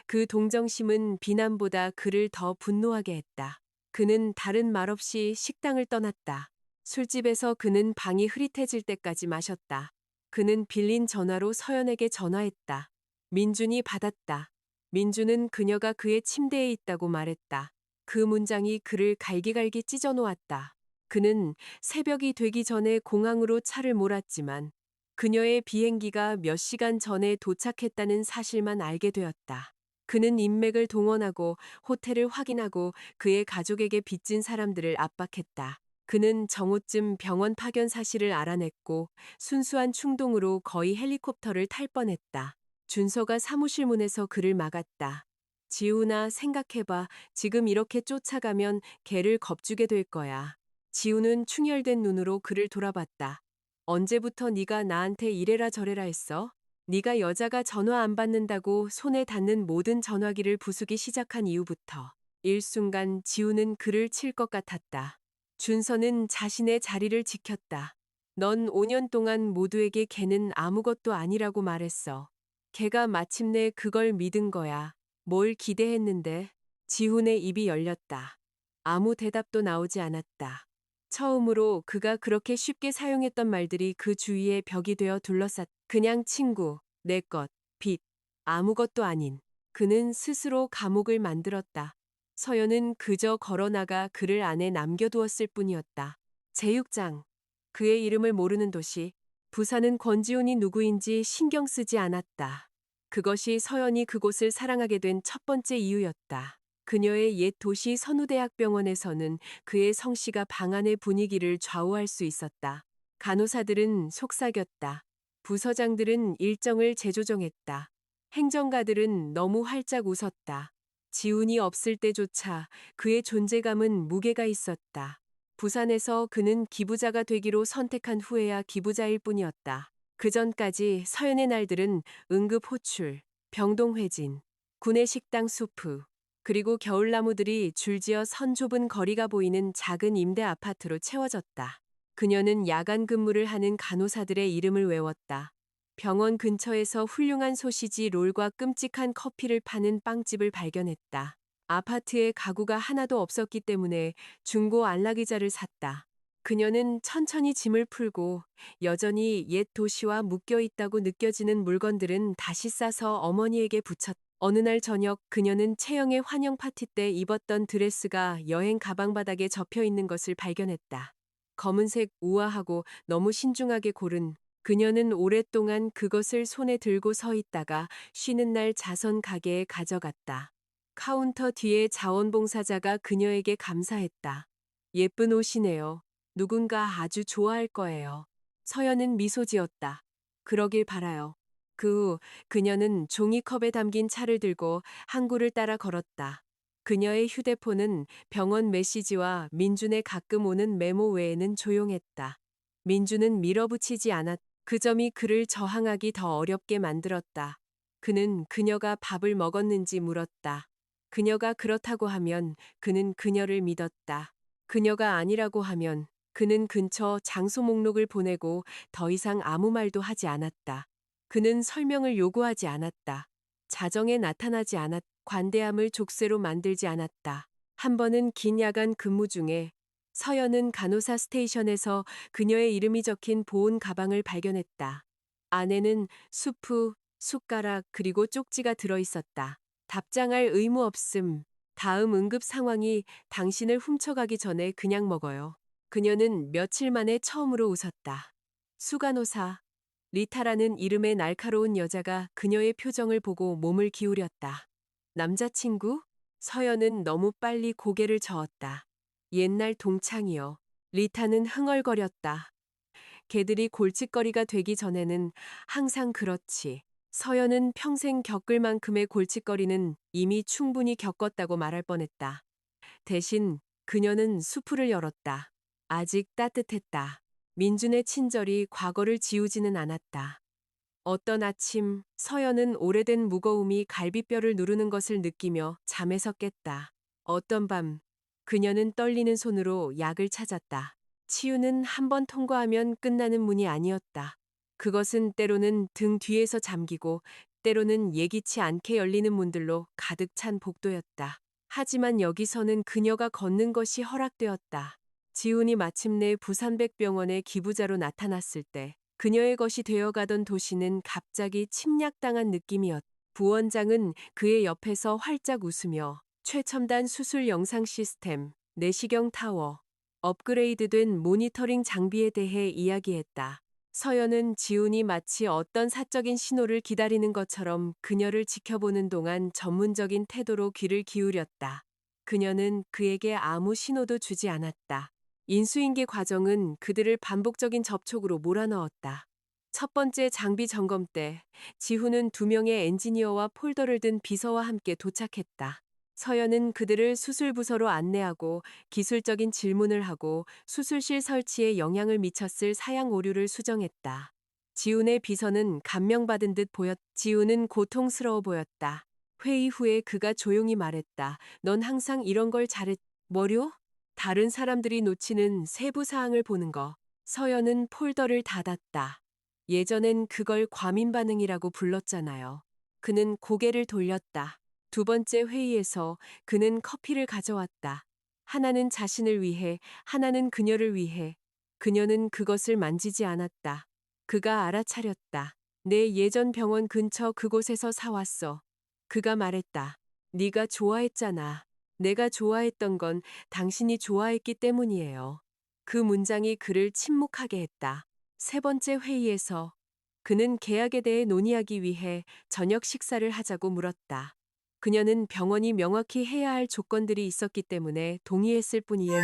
그 동정심은 비난보다 그를 더 분노하게 했다. 그는 다른 말 없이 식당을 떠났다. 술집에서 그는 방이 흐릿해질 때까지 마셨다. 그는 빌린 전화로 서연에게 전화했다. 민준이 받았다. 민준은 그녀가 그의 침대에 있다고 말했다. 그 문장이 그를 갈기갈기 찢어 놓았다. 그는 새벽이 되기 전에 공항으로 차를 몰았지만 그녀의 비행기가 몇 시간 전에 도착했다는 사실만 알게 되었다. 그는 인맥을 동원하고 호텔을 확인하고 그의 가족에게 빚진 사람들을 압박했다. 그는 정오쯤 병원 파견 사실을 알아냈고 순수한 충동으로 거의 헬리콥터를 탈 뻔했다. 준서가 사무실 문에서 그를 막았다. 지훈아, 생각해봐. 지금 이렇게 쫓아가면 걔를 겁주게 될 거야. 지훈은 충혈된 눈으로 그를 돌아봤다. 언제부터 네가 나한테 이래라 저래라 했어? 네가 여자가 전화 안 받는다고 손에 닿는 모든 전화기를 부수기 시작한 이후부터. 일순간 지우는 그를 칠 것 같았다. 준서는 자신의 자리를 지켰다. 넌 5년 동안 모두에게 걔는 아무것도 아니라고 말했어. 걔가 마침내 그걸 믿은 거야. 뭘 기대했는데? 지훈의 입이 열렸다. 아무 대답도 나오지 않았다. 처음으로 그가 그렇게 쉽게 사용했던 말들이 그 주위에 벽이 되어 둘러쌌. 그냥 친구, 내 것, 빚, 아무것도 아닌. 그는 스스로 감옥을 만들었다. 서연은 그저 걸어나가 그를 안에 남겨두었을 뿐이었다. 제6장. 그의 이름을 모르는 도시. 부산은 권지훈이 누구인지 신경 쓰지 않았다. 그것이 서연이 그곳을 사랑하게 된 첫 번째 이유였다. 그녀의 옛 도시 선우대학병원에서는 그의 성씨가 방 안의 분위기를 좌우할 수 있었다. 간호사들은 속삭였다. 부서장들은 일정을 재조정했다. 행정가들은 너무 활짝 웃었다. 지훈이 없을 때조차 그의 존재감은 무게가 있었다. 부산에서 그는 기부자가 되기로 선택한 후에야 기부자일 뿐이었다. 그 전까지 서연의 날들은 응급 호출, 병동회진, 구내식당 수프, 그리고 겨울나무들이 줄지어 선 좁은 거리가 보이는 작은 임대 아파트로 채워졌다. 그녀는 야간 근무를 하는 간호사들의 이름을 외웠다. 병원 근처에서 훌륭한 소시지 롤과 끔찍한 커피를 파는 빵집을 발견했다. 아파트에 가구가 하나도 없었기 때문에 중고 안락의자를 샀다. 그녀는 천천히 짐을 풀고 여전히 옛 도시와 묶여 있다고 느껴지는 물건들은 다시 싸서 어머니에게 붙였다. 어느 날 저녁 그녀는 채영의 환영 파티 때 입었던 드레스가 여행 가방 바닥에 접혀 있는 것을 발견했다. 검은색 우아하고 너무 신중하게 고른. 그녀는 오랫동안 그것을 손에 들고 서 있다가 쉬는 날 자선 가게에 가져갔다. 카운터 뒤에 자원봉사자가 그녀에게 감사했다. 예쁜 옷이네요. 누군가 아주 좋아할 거예요. 서연은 미소 지었다. 그러길 바라요. 그 후 그녀는 종이컵에 담긴 차를 들고 항구를 따라 걸었다. 그녀의 휴대폰은 병원 메시지와 민준의 가끔 오는 메모 외에는 조용했다. 민준은 밀어붙이지 않았. 그 점이 그를 저항하기 더 어렵게 만들었다. 그는 그녀가 밥을 먹었는지 물었다. 그녀가 그렇다고 하면 그는 그녀를 믿었다. 그녀가 아니라고 하면 그는 근처 장소 목록을 보내고 더 이상 아무 말도 하지 않았다. 그는 설명을 요구하지 않았다. 자정에 나타나지 않았. 관대함을 족쇄로 만들지 않았다. 한 번은 긴 야간 근무 중에 서연은 간호사 스테이션에서 그녀의 이름이 적힌 보온 가방을 발견했다. 안에는 수프, 숟가락 그리고 쪽지가 들어 있었다. 답장할 의무 없음. 다음 응급 상황이 당신을 훔쳐가기 전에 그냥 먹어요. 그녀는 며칠 만에 처음으로 웃었다. 수간호사. 리타라는 이름의 날카로운 여자가 그녀의 표정을 보고 몸을 기울였다. 남자친구? 서연은 너무 빨리 고개를 저었다. 옛날 동창이요. 리타는 흥얼거렸다. 걔들이 골칫거리가 되기 전에는 항상 그렇지. 서연은 평생 겪을 만큼의 골칫거리는 이미 충분히 겪었다고 말할 뻔했다. 대신 그녀는 수풀을 열었다. 아직 따뜻했다. 민준의 친절이 과거를 지우지는 않았다. 어떤 아침 서연은 오래된 무거움이 갈비뼈를 누르는 것을 느끼며 잠에서 깼다. 어떤 밤 그녀는 떨리는 손으로 약을 찾았다. 치유는 한 번 통과하면 끝나는 문이 아니었다. 그것은 때로는 등 뒤에서 잠기고 때로는 예기치 않게 열리는 문들로 가득 찬 복도였다. 하지만 여기서는 그녀가 걷는 것이 허락되었다. 지훈이 마침내 부산백병원의 기부자로 나타났을 때 그녀의 것이 되어가던 도시는 갑자기 침략당한 느낌이었다. 부원장은 그의 옆에서 활짝 웃으며 최첨단 수술 영상 시스템, 내시경 타워, 업그레이드된 모니터링 장비에 대해 이야기했다. 서연은 지훈이 마치 어떤 사적인 신호를 기다리는 것처럼 그녀를 지켜보는 동안 전문적인 태도로 귀를 기울였다. 그녀는 그에게 아무 신호도 주지 않았다. 인수인계 과정은 그들을 반복적인 접촉으로 몰아넣었다. 첫 번째 장비 점검 때 지훈은 2명의 엔지니어와 폴더를 든 비서와 함께 도착했다. 서연은 그들을 수술부서로 안내하고 기술적인 질문을 하고 수술실 설치에 영향을 미쳤을 사양 오류를 수정했다. 지훈의 비서는 감명받은 듯 지훈은 고통스러워 보였다. 회의 후에 그가 조용히 말했다. 넌 항상 이런 걸 잘했... 뭐요? 다른 사람들이 놓치는 세부 사항을 보는 거. 서연은 폴더를 닫았다. 예전엔 그걸 과민 반응이라고 불렀잖아요. 그는 고개를 돌렸다. 두 번째 회의에서 그는 커피를 가져왔다. 하나는 자신을 위해, 하나는 그녀를 위해. 그녀는 그것을 만지지 않았다. 그가 알아차렸다. 내 예전 병원 근처 그곳에서 사왔어. 그가 말했다. 네가 좋아했잖아. 내가 좋아했던 건 당신이 좋아했기 때문이에요. 그 문장이 그를 침묵하게 했다. 세 번째 회의에서 그는 계약에 대해 논의하기 위해 저녁 식사를 하자고 물었다. 그녀는 병원이 명확히 해야 할 조건들이 있었기 때문에 동의했을 뿐이에요.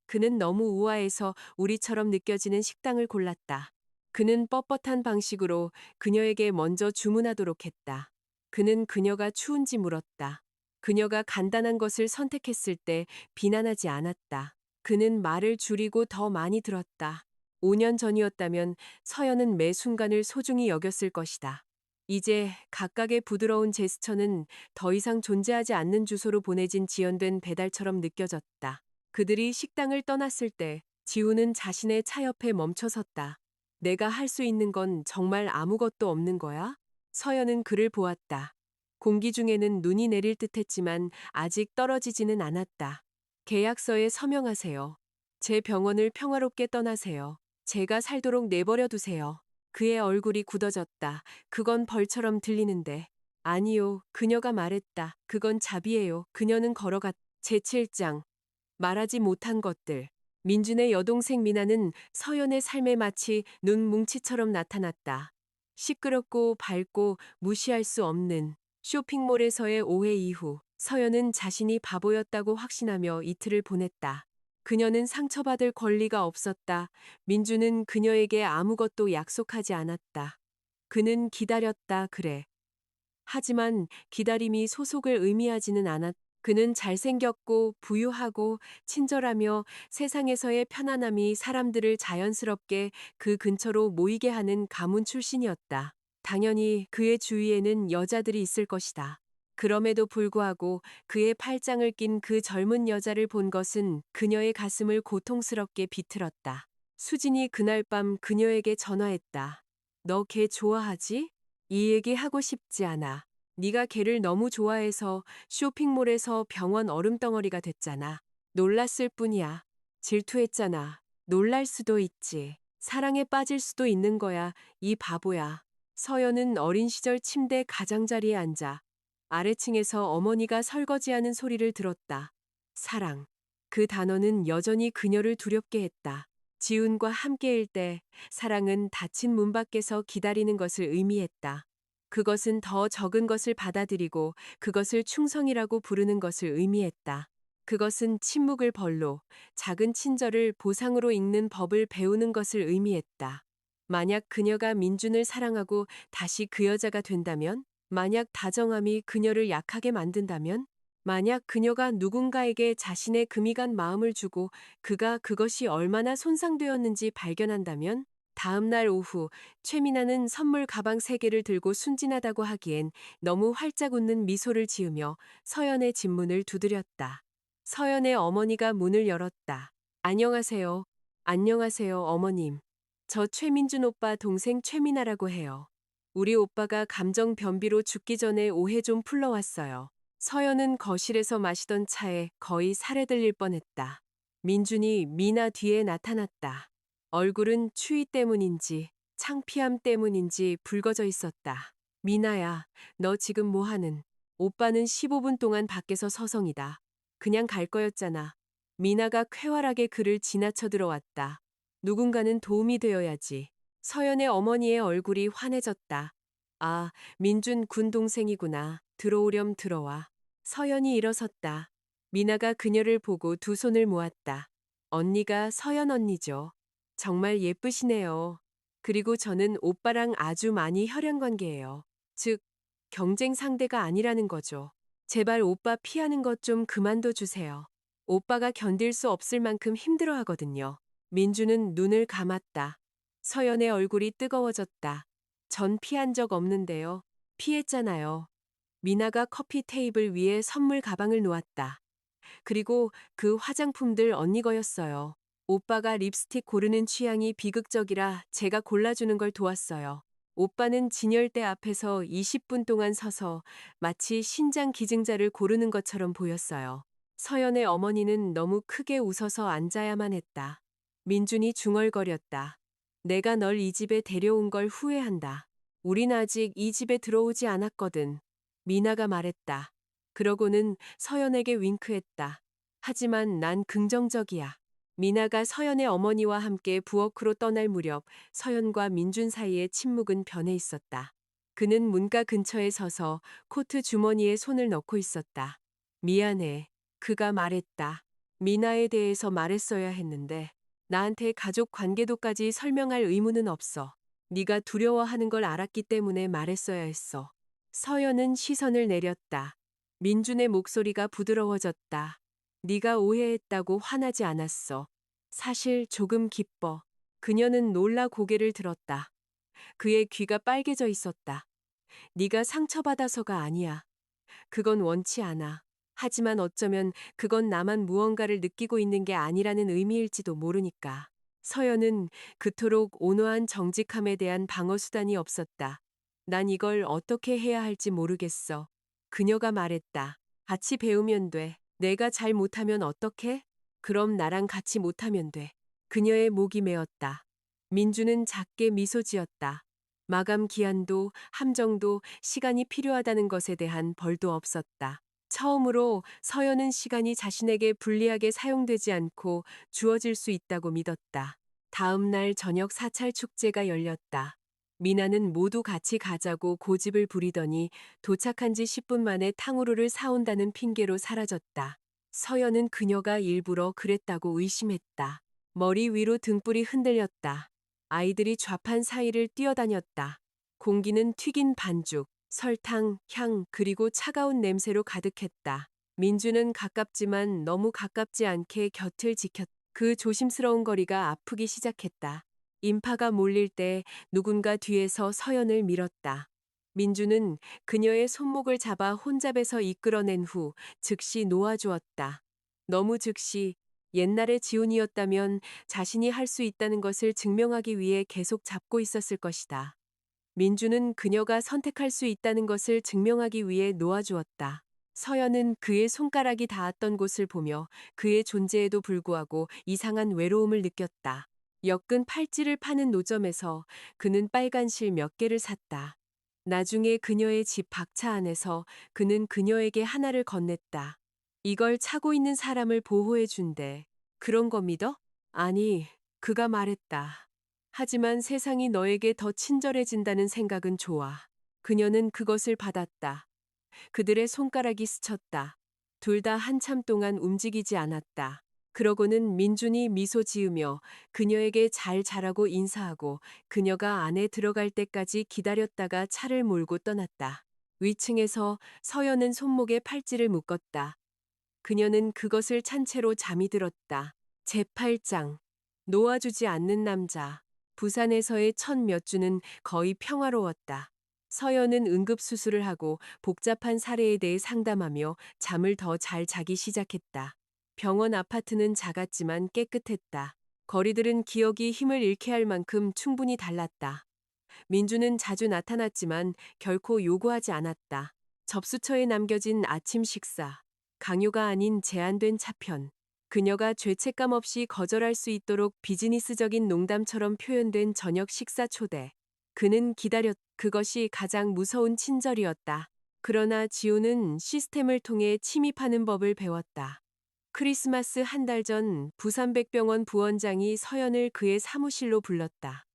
그는 너무 우아해서 우리처럼 느껴지는 식당을 골랐다. 그는 뻣뻣한 방식으로 그녀에게 먼저 주문하도록 했다. 그는 그녀가 추운지 물었다. 그녀가 간단한 것을 선택했을 때 비난하지 않았다. 그는 말을 줄이고 더 많이 들었다. 5년 전이었다면 서연은 매 순간을 소중히 여겼을 것이다. 이제 각각의 부드러운 제스처는 더 이상 존재하지 않는 주소로 보내진 지연된 배달처럼 느껴졌다. 그들이 식당을 떠났을 때 지우는 자신의 차 옆에 멈춰섰다. 내가 할 수 있는 건 정말 아무것도 없는 거야? 서연은 그를 보았다. 공기 중에는 눈이 내릴 듯했지만 아직 떨어지지는 않았다. 계약서에 서명하세요. 제 병원을 평화롭게 떠나세요. 제가 살도록 내버려 두세요. 그의 얼굴이 굳어졌다. 그건 벌처럼 들리는데. 아니요, 그녀가 말했다. 그건 자비예요. 그녀는 걸어갔. 제7장. 말하지 못한 것들. 민준의 여동생 미나는 서연의 삶에 마치 눈뭉치처럼 나타났다. 시끄럽고 밝고 무시할 수 없는 쇼핑몰에서의 오해 이후 서연은 자신이 바보였다고 확신하며 이틀을 보냈다. 그녀는 상처받을 권리가 없었다. 민준은 그녀에게 아무것도 약속하지 않았다. 그는 기다렸다, 그래. 하지만 기다림이 소속을 의미하지는 않았다. 그는 잘생겼고 부유하고 친절하며 세상에서의 편안함이 사람들을 자연스럽게 그 근처로 모이게 하는 가문 출신이었다. 당연히 그의 주위에는 여자들이 있을 것이다. 그럼에도 불구하고 그의 팔짱을 낀 그 젊은 여자를 본 것은 그녀의 가슴을 고통스럽게 비틀었다. 수진이 그날 밤 그녀에게 전화했다. 너 걔 좋아하지? 이 얘기 하고 싶지 않아. 네가 걔를 너무 좋아해서 쇼핑몰에서 병원 얼음덩어리가 됐잖아. 놀랐을 뿐이야. 질투했잖아. 놀랄 수도 있지. 사랑에 빠질 수도 있는 거야. 이 바보야. 서연은 어린 시절 침대 가장자리에 앉아 아래층에서 어머니가 설거지하는 소리를 들었다. 사랑. 그 단어는 여전히 그녀를 두렵게 했다. 지훈과 함께일 때 사랑은 닫힌 문 밖에서 기다리는 것을 의미했다. 그것은 더 적은 것을 받아들이고 그것을 충성이라고 부르는 것을 의미했다. 그것은 침묵을 벌로, 작은 친절을 보상으로 읽는 법을 배우는 것을 의미했다. 만약 그녀가 민준을 사랑하고 다시 그 여자가 된다면? 만약 다정함이 그녀를 약하게 만든다면? 만약 그녀가 누군가에게 자신의 금이 간 마음을 주고 그가 그것이 얼마나 손상되었는지 발견한다면? 다음 날 오후 최민아는 선물 가방 3개를 들고 순진하다고 하기엔 너무 활짝 웃는 미소를 지으며 서연의 집 문을 두드렸다. 서연의 어머니가 문을 열었다. 안녕하세요. 안녕하세요, 어머님. 저 최민준 오빠 동생 최민아라고 해요. 우리 오빠가 감정 변비로 죽기 전에 오해 좀 풀러왔어요. 서연은 거실에서 마시던 차에 거의 살해 들릴 뻔했다. 민준이 미나 뒤에 나타났다. 얼굴은 추위 때문인지 창피함 때문인지 붉어져 있었다. 미나야, 너 지금 뭐 하는? 오빠는 15분 동안 밖에서 서성이다. 그냥 갈 거였잖아. 미나가 쾌활하게 그를 지나쳐 들어왔다. 누군가는 도움이 되어야지. 서연의 어머니의 얼굴이 환해졌다. 아, 민준 군 동생이구나. 들어오렴 들어와. 서연이 일어섰다. 미나가 그녀를 보고 두 손을 모았다. 언니가 서연 언니죠. 정말 예쁘시네요. 그리고 저는 오빠랑 아주 많이 혈연 관계예요. 즉, 경쟁 상대가 아니라는 거죠. 제발 오빠 피하는 것 좀 그만둬 주세요. 오빠가 견딜 수 없을 만큼 힘들어 하거든요. 민주는 눈을 감았다. 서연의 얼굴이 뜨거워졌다. 전 피한 적 없는데요. 피했잖아요. 미나가 커피 테이블 위에 선물 가방을 놓았다. 그리고 그 화장품들 언니 거였어요. 오빠가 립스틱 고르는 취향이 비극적이라 제가 골라주는 걸 도왔어요. 오빠는 진열대 앞에서 20분 동안 서서 마치 신장 기증자를 고르는 것처럼 보였어요. 서연의 어머니는 너무 크게 웃어서 앉아야만 했다. 민준이 중얼거렸다. 내가 널 이 집에 데려온 걸 후회한다. 우린 아직 이 집에 들어오지 않았거든. 미나가 말했다. 그러고는 서연에게 윙크했다. 하지만 난 긍정적이야. 미나가 서연의 어머니와 함께 부엌으로 떠날 무렵 서연과 민준 사이의 침묵은 변해 있었다. 그는 문가 근처에 서서 코트 주머니에 손을 넣고 있었다. 미안해. 그가 말했다. 미나에 대해서 말했어야 했는데 나한테 가족 관계도까지 설명할 의무는 없어. 네가 두려워하는 걸 알았기 때문에 말했어야 했어. 서연은 시선을 내렸다. 민준의 목소리가 부드러워졌다. 네가 오해했다고 화나지 않았어. 사실 조금 기뻐. 그녀는 놀라 고개를 들었다. 그의 귀가 빨개져 있었다. 네가 상처받아서가 아니야. 그건 원치 않아. 하지만 어쩌면 그건 나만 무언가를 느끼고 있는 게 아니라는 의미일지도 모르니까. 서연은 그토록 온화한 정직함에 대한 방어 수단이 없었다. 난 이걸 어떻게 해야 할지 모르겠어. 그녀가 말했다. 같이 배우면 돼. 내가 잘 못하면 어떡해? 그럼 나랑 같이 못하면 돼. 그녀의 목이 메었다. 민주는 작게 미소 지었다. 마감 기한도 함정도 시간이 필요하다는 것에 대한 벌도 없었다. 처음으로 서연은 시간이 자신에게 불리하게 사용되지 않고 주어질 수 있다고 믿었다. 다음 날 저녁 사찰 축제가 열렸다. 미나는 모두 같이 가자고 고집을 부리더니 도착한 지 10분 만에 탕후루를 사온다는 핑계로 사라졌다. 서연은 그녀가 일부러 그랬다고 의심했다. 머리 위로 등불이 흔들렸다. 아이들이 좌판 사이를 뛰어다녔다. 공기는 튀긴 반죽, 설탕, 향, 그리고 차가운 냄새로 가득했다. 민주는 가깝지만 너무 가깝지 않게 곁을 지켰다. 그 조심스러운 거리가 아프기 시작했다. 인파가 몰릴 때 누군가 뒤에서 서연을 밀었다. 민주는 그녀의 손목을 잡아 혼잡에서 이끌어낸 후 즉시 놓아주었다. 너무 즉시 옛날의 지훈이었다면 자신이 할 수 있다는 것을 증명하기 위해 계속 잡고 있었을 것이다. 민주는 그녀가 선택할 수 있다는 것을 증명하기 위해 놓아주었다. 서연은 그의 손가락이 닿았던 곳을 보며 그의 존재에도 불구하고 이상한 외로움을 느꼈다. 역근 팔찌를 파는 노점에서 그는 빨간 실 몇 개를 샀다. 나중에 그녀의 집 박차 안에서 그는 그녀에게 하나를 건넸다. 이걸 차고 있는 사람을 보호해 준대. 그런 거 믿어? 아니, 그가 말했다. 하지만 세상이 너에게 더 친절해진다는 생각은 좋아. 그녀는 그것을 받았다. 그들의 손가락이 스쳤다. 둘 다 한참 동안 움직이지 않았다. 그러고는 민준이 미소 지으며 그녀에게 잘 자라고 인사하고 그녀가 안에 들어갈 때까지 기다렸다가 차를 몰고 떠났다. 위층에서 서연은 손목에 팔찌를 묶었다. 그녀는 그것을 찬 채로 잠이 들었다. 제8장 놓아주지 않는 남자. 부산에서의 첫 몇 주는 거의 평화로웠다. 서연은 응급수술을 하고 복잡한 사례에 대해 상담하며 잠을 더 잘 자기 시작했다. 병원 아파트는 작았지만 깨끗했다. 거리들은 기억이 힘을 잃게 할 만큼 충분히 달랐다. 민주는 자주 나타났지만 결코 요구하지 않았다. 접수처에 남겨진 아침 식사. 강요가 아닌 제한된 차편. 그녀가 죄책감 없이 거절할 수 있도록 비즈니스적인 농담처럼 표현된 저녁 식사 초대. 그는 그것이 가장 무서운 친절이었다. 그러나 지우는 시스템을 통해 침입하는 법을 배웠다. 크리스마스 한 달 전 부산백병원 부원장이 서연을 그의 사무실로 불렀다.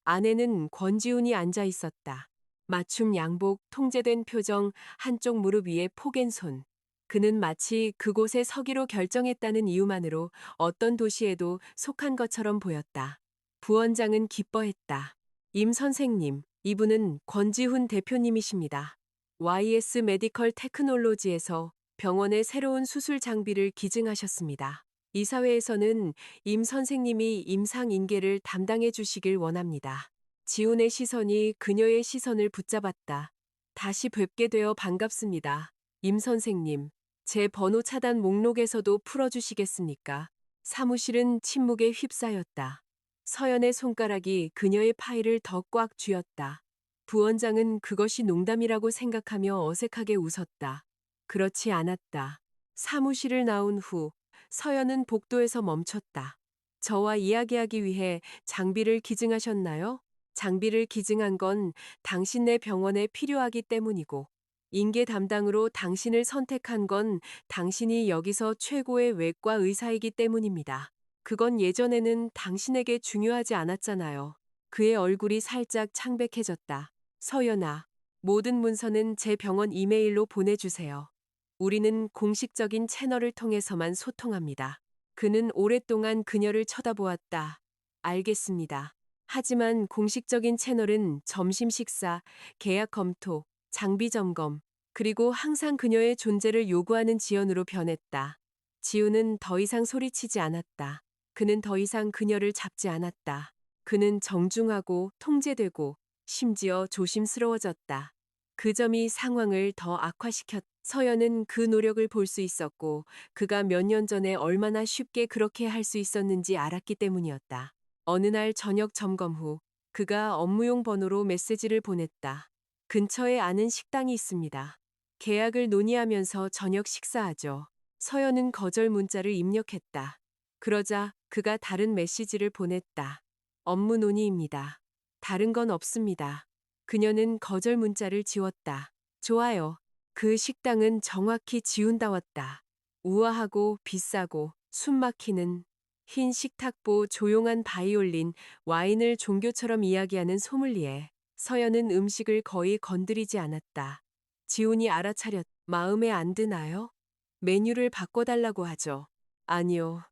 안에는 권지훈이 앉아 있었다. 맞춤 양복, 통제된 표정, 한쪽 무릎 위에 포갠 손. 그는 마치 그곳에 서기로 결정했다는 이유만으로 어떤 도시에도 속한 것처럼 보였다. 부원장은 기뻐했다. 임 선생님, 이분은 권지훈 대표님이십니다. YS 메디컬 테크놀로지에서 병원의 새로운 수술 장비를 기증하셨습니다. 이사회에서는 임 선생님이 임상인계를 담당해 주시길 원합니다. 지훈의 시선이 그녀의 시선을 붙잡았다. 다시 뵙게 되어 반갑습니다. 임 선생님, 제 번호 차단 목록에서도 풀어주시겠습니까? 사무실은 침묵에 휩싸였다. 서연의 손가락이 그녀의 파일을 더 꽉 쥐었다. 부원장은 그것이 농담이라고 생각하며 어색하게 웃었다. 그렇지 않았다. 사무실을 나온 후 서연은 복도에서 멈췄다. 저와 이야기하기 위해 장비를 기증하셨나요? 장비를 기증한 건 당신네 병원에 필요하기 때문이고, 인계 담당으로 당신을 선택한 건 당신이 여기서 최고의 외과 의사이기 때문입니다. 그건 예전에는 당신에게 중요하지 않았잖아요. 그의 얼굴이 살짝 창백해졌다. 서연아, 모든 문서는 제 병원 이메일로 보내주세요. 우리는 공식적인 채널을 통해서만 소통합니다. 그는 오랫동안 그녀를 쳐다보았다. 알겠습니다. 하지만 공식적인 채널은 점심 식사, 계약 검토, 장비 점검, 그리고 항상 그녀의 존재를 요구하는 지연으로 변했다. 지우는 더 이상 소리치지 않았다. 그는 더 이상 그녀를 잡지 않았다. 그는 정중하고 통제되고 심지어 조심스러워졌다. 그 점이 상황을 더 악화시켰다. 서연은 그 노력을 볼 수 있었고 그가 몇 년 전에 얼마나 쉽게 그렇게 할 수 있었는지 알았기 때문이었다. 어느 날 저녁 점검 후 그가 업무용 번호로 메시지를 보냈다. 근처에 아는 식당이 있습니다. 계약을 논의하면서 저녁 식사하죠. 서연은 거절 문자를 입력했다. 그러자 그가 다른 메시지를 보냈다. 업무 논의입니다. 다른 건 없습니다. 그녀는 거절 문자를 지웠다. 좋아요. 그 식당은 정확히 지운다웠다. 우아하고 비싸고 숨막히는 흰 식탁보, 조용한 바이올린, 와인을 종교처럼 이야기하는 소믈리에. 서연은 음식을 거의 건드리지 않았다. 지훈이 알아차렸. 마음에 안 드나요? 메뉴를 바꿔달라고 하죠. 아니요.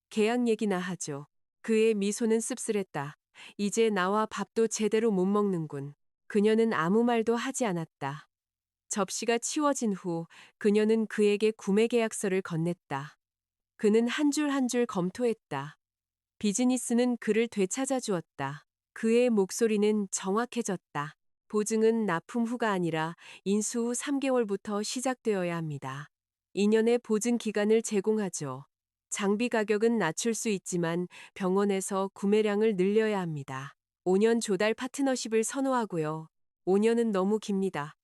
계약 얘기나 하죠. 그의 미소는 씁쓸했다. 이제 나와 밥도 제대로 못 먹는군. 그녀는 아무 말도 하지 않았다. 접시가 치워진 후 그녀는 그에게 구매 계약서를 건넸다. 그는 한 줄 한 줄 검토했다. 비즈니스는 그를 되찾아 주었다. 그의 목소리는 정확해졌다. 보증은 납품 후가 아니라 인수 후 3개월부터 시작되어야 합니다. 2년의 보증 기간을 제공하죠. 장비 가격은 낮출 수 있지만 병원에서 구매량을 늘려야 합니다. 5년 조달 파트너십을 선호하고요. 5년은 너무 깁니다.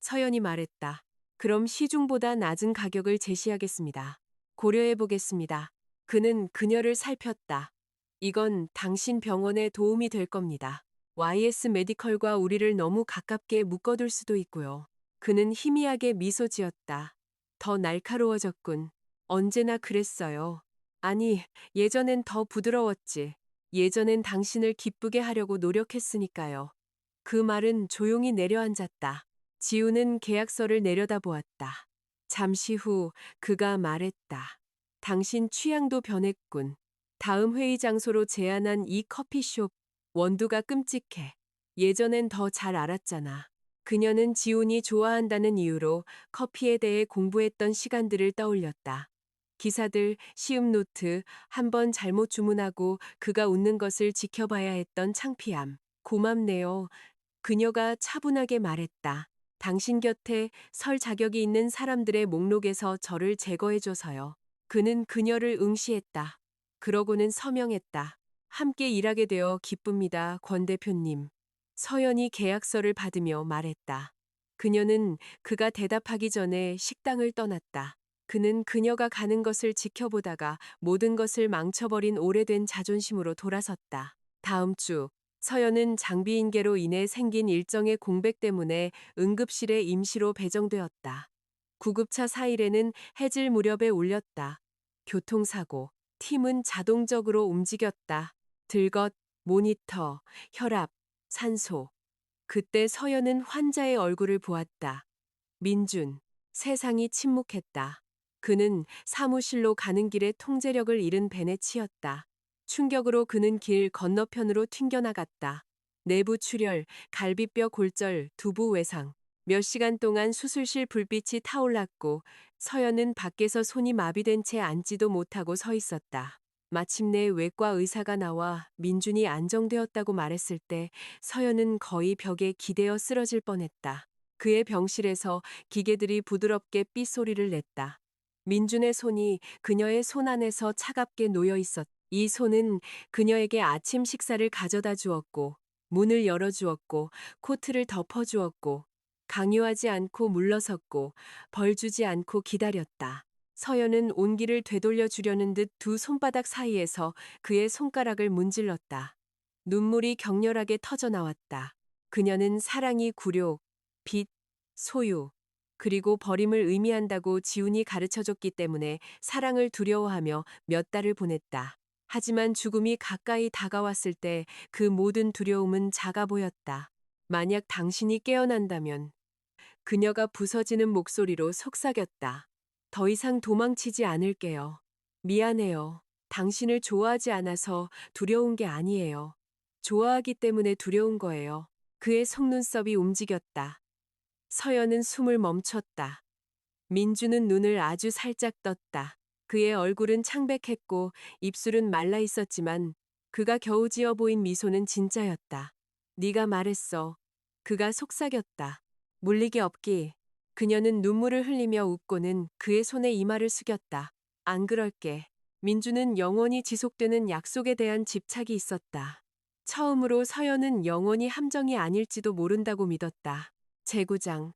서연이 말했다. 그럼 시중보다 낮은 가격을 제시하겠습니다. 고려해 보겠습니다. 그는 그녀를 살폈다. 이건 당신 병원에 도움이 될 겁니다. YS 메디컬과 우리를 너무 가깝게 묶어둘 수도 있고요. 그는 희미하게 미소 지었다. 더 날카로워졌군. 언제나 그랬어요. 아니, 예전엔 더 부드러웠지. 예전엔 당신을 기쁘게 하려고 노력했으니까요. 그 말은 조용히 내려앉았다. 지우는 계약서를 내려다보았다. 잠시 후 그가 말했다. 당신 취향도 변했군. 다음 회의 장소로 제안한 이 커피숍 원두가 끔찍해. 예전엔 더 잘 알았잖아. 그녀는 지훈이 좋아한다는 이유로 커피에 대해 공부했던 시간들을 떠올렸다. 기사들, 시음 노트, 한 번 잘못 주문하고 그가 웃는 것을 지켜봐야 했던 창피함. 고맙네요. 그녀가 차분하게 말했다. 당신 곁에 설 자격이 있는 사람들의 목록에서 저를 제거해줘서요. 그는 그녀를 응시했다. 그러고는 서명했다. 함께 일하게 되어 기쁩니다, 권 대표님. 서연이 계약서를 받으며 말했다. 그녀는 그가 대답하기 전에 식당을 떠났다. 그는 그녀가 가는 것을 지켜보다가 모든 것을 망쳐버린 오래된 자존심으로 돌아섰다. 다음 주 서연은 장비인계로 인해 생긴 일정의 공백 때문에 응급실에 임시로 배정되었다. 구급차 사일에는 해질 무렵에 울렸다. 교통사고. 팀은 자동적으로 움직였다. 들것, 모니터, 혈압, 산소. 그때 서연은 환자의 얼굴을 보았다. 민준. 세상이 침묵했다. 그는 사무실로 가는 길에 통제력을 잃은 벤에 치였다. 충격으로 그는 길 건너편으로 튕겨나갔다. 내부 출혈, 갈비뼈 골절, 두부 외상. 몇 시간 동안 수술실 불빛이 타올랐고 서연은 밖에서 손이 마비된 채 앉지도 못하고 서 있었다. 마침내 외과 의사가 나와 민준이 안정되었다고 말했을 때 서연은 거의 벽에 기대어 쓰러질 뻔했다. 그의 병실에서 기계들이 부드럽게 삐소리를 냈다. 민준의 손이 그녀의 손 안에서 차갑게 놓여 있었다. 이 손은 그녀에게 아침 식사를 가져다 주었고, 문을 열어주었고, 코트를 덮어주었고, 강요하지 않고 물러섰고, 벌 주지 않고 기다렸다. 서연은 온기를 되돌려 주려는 듯 두 손바닥 사이에서 그의 손가락을 문질렀다. 눈물이 격렬하게 터져 나왔다. 그녀는 사랑이 굴욕, 빚, 소유, 그리고 버림을 의미한다고 지훈이 가르쳐줬기 때문에 사랑을 두려워하며 몇 달을 보냈다. 하지만 죽음이 가까이 다가왔을 때 그 모든 두려움은 작아 보였다. 만약 당신이 깨어난다면 그녀가 부서지는 목소리로 속삭였다. 더 이상 도망치지 않을게요. 미안해요. 당신을 좋아하지 않아서 두려운 게 아니에요. 좋아하기 때문에 두려운 거예요. 그의 속눈썹이 움직였다. 서연은 숨을 멈췄다. 민주는 눈을 아주 살짝 떴다. 그의 얼굴은 창백했고 입술은 말라 있었지만 그가 겨우 지어 보인 미소는 진짜였다. 네가 말했어. 그가 속삭였다. 물리기 없기. 그녀는 눈물을 흘리며 웃고는 그의 손에 이마를 숙였다. 안 그럴게. 민주는 영원히 지속되는 약속에 대한 집착이 있었다. 처음으로 서연은 영원히 함정이 아닐지도 모른다고 믿었다. 재구장.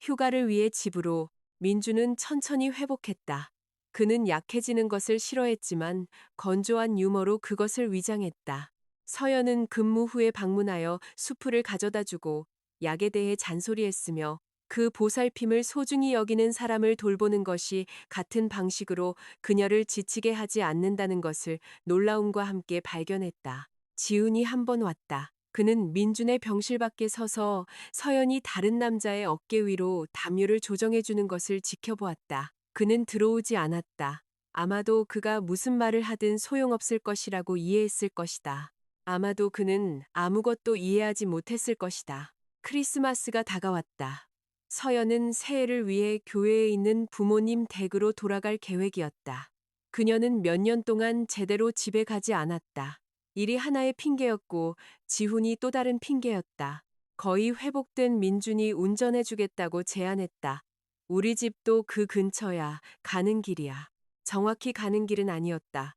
휴가를 위해 집으로 민주는 천천히 회복했다. 그는 약해지는 것을 싫어했지만 건조한 유머로 그것을 위장했다. 서연은 근무 후에 방문하여 수프를 가져다 주고 약에 대해 잔소리했으며 그 보살핌을 소중히 여기는 사람을 돌보는 것이 같은 방식으로 그녀를 지치게 하지 않는다는 것을 놀라움과 함께 발견했다. 지훈이 한 번 왔다. 그는 민준의 병실 밖에 서서 서연이 다른 남자의 어깨 위로 담요를 조정해주는 것을 지켜보았다. 그는 들어오지 않았다. 아마도 그가 무슨 말을 하든 소용없을 것이라고 이해했을 것이다. 아마도 그는 아무것도 이해하지 못했을 것이다. 크리스마스가 다가왔다. 서연은 새해를 위해 교회에 있는 부모님 댁으로 돌아갈 계획이었다. 그녀는 몇 년 동안 제대로 집에 가지 않았다. 일이 하나의 핑계였고 지훈이 또 다른 핑계였다. 거의 회복된 민준이 운전해주겠다고 제안했다. 우리 집도 그 근처야. 가는 길이야. 정확히 가는 길은 아니었다.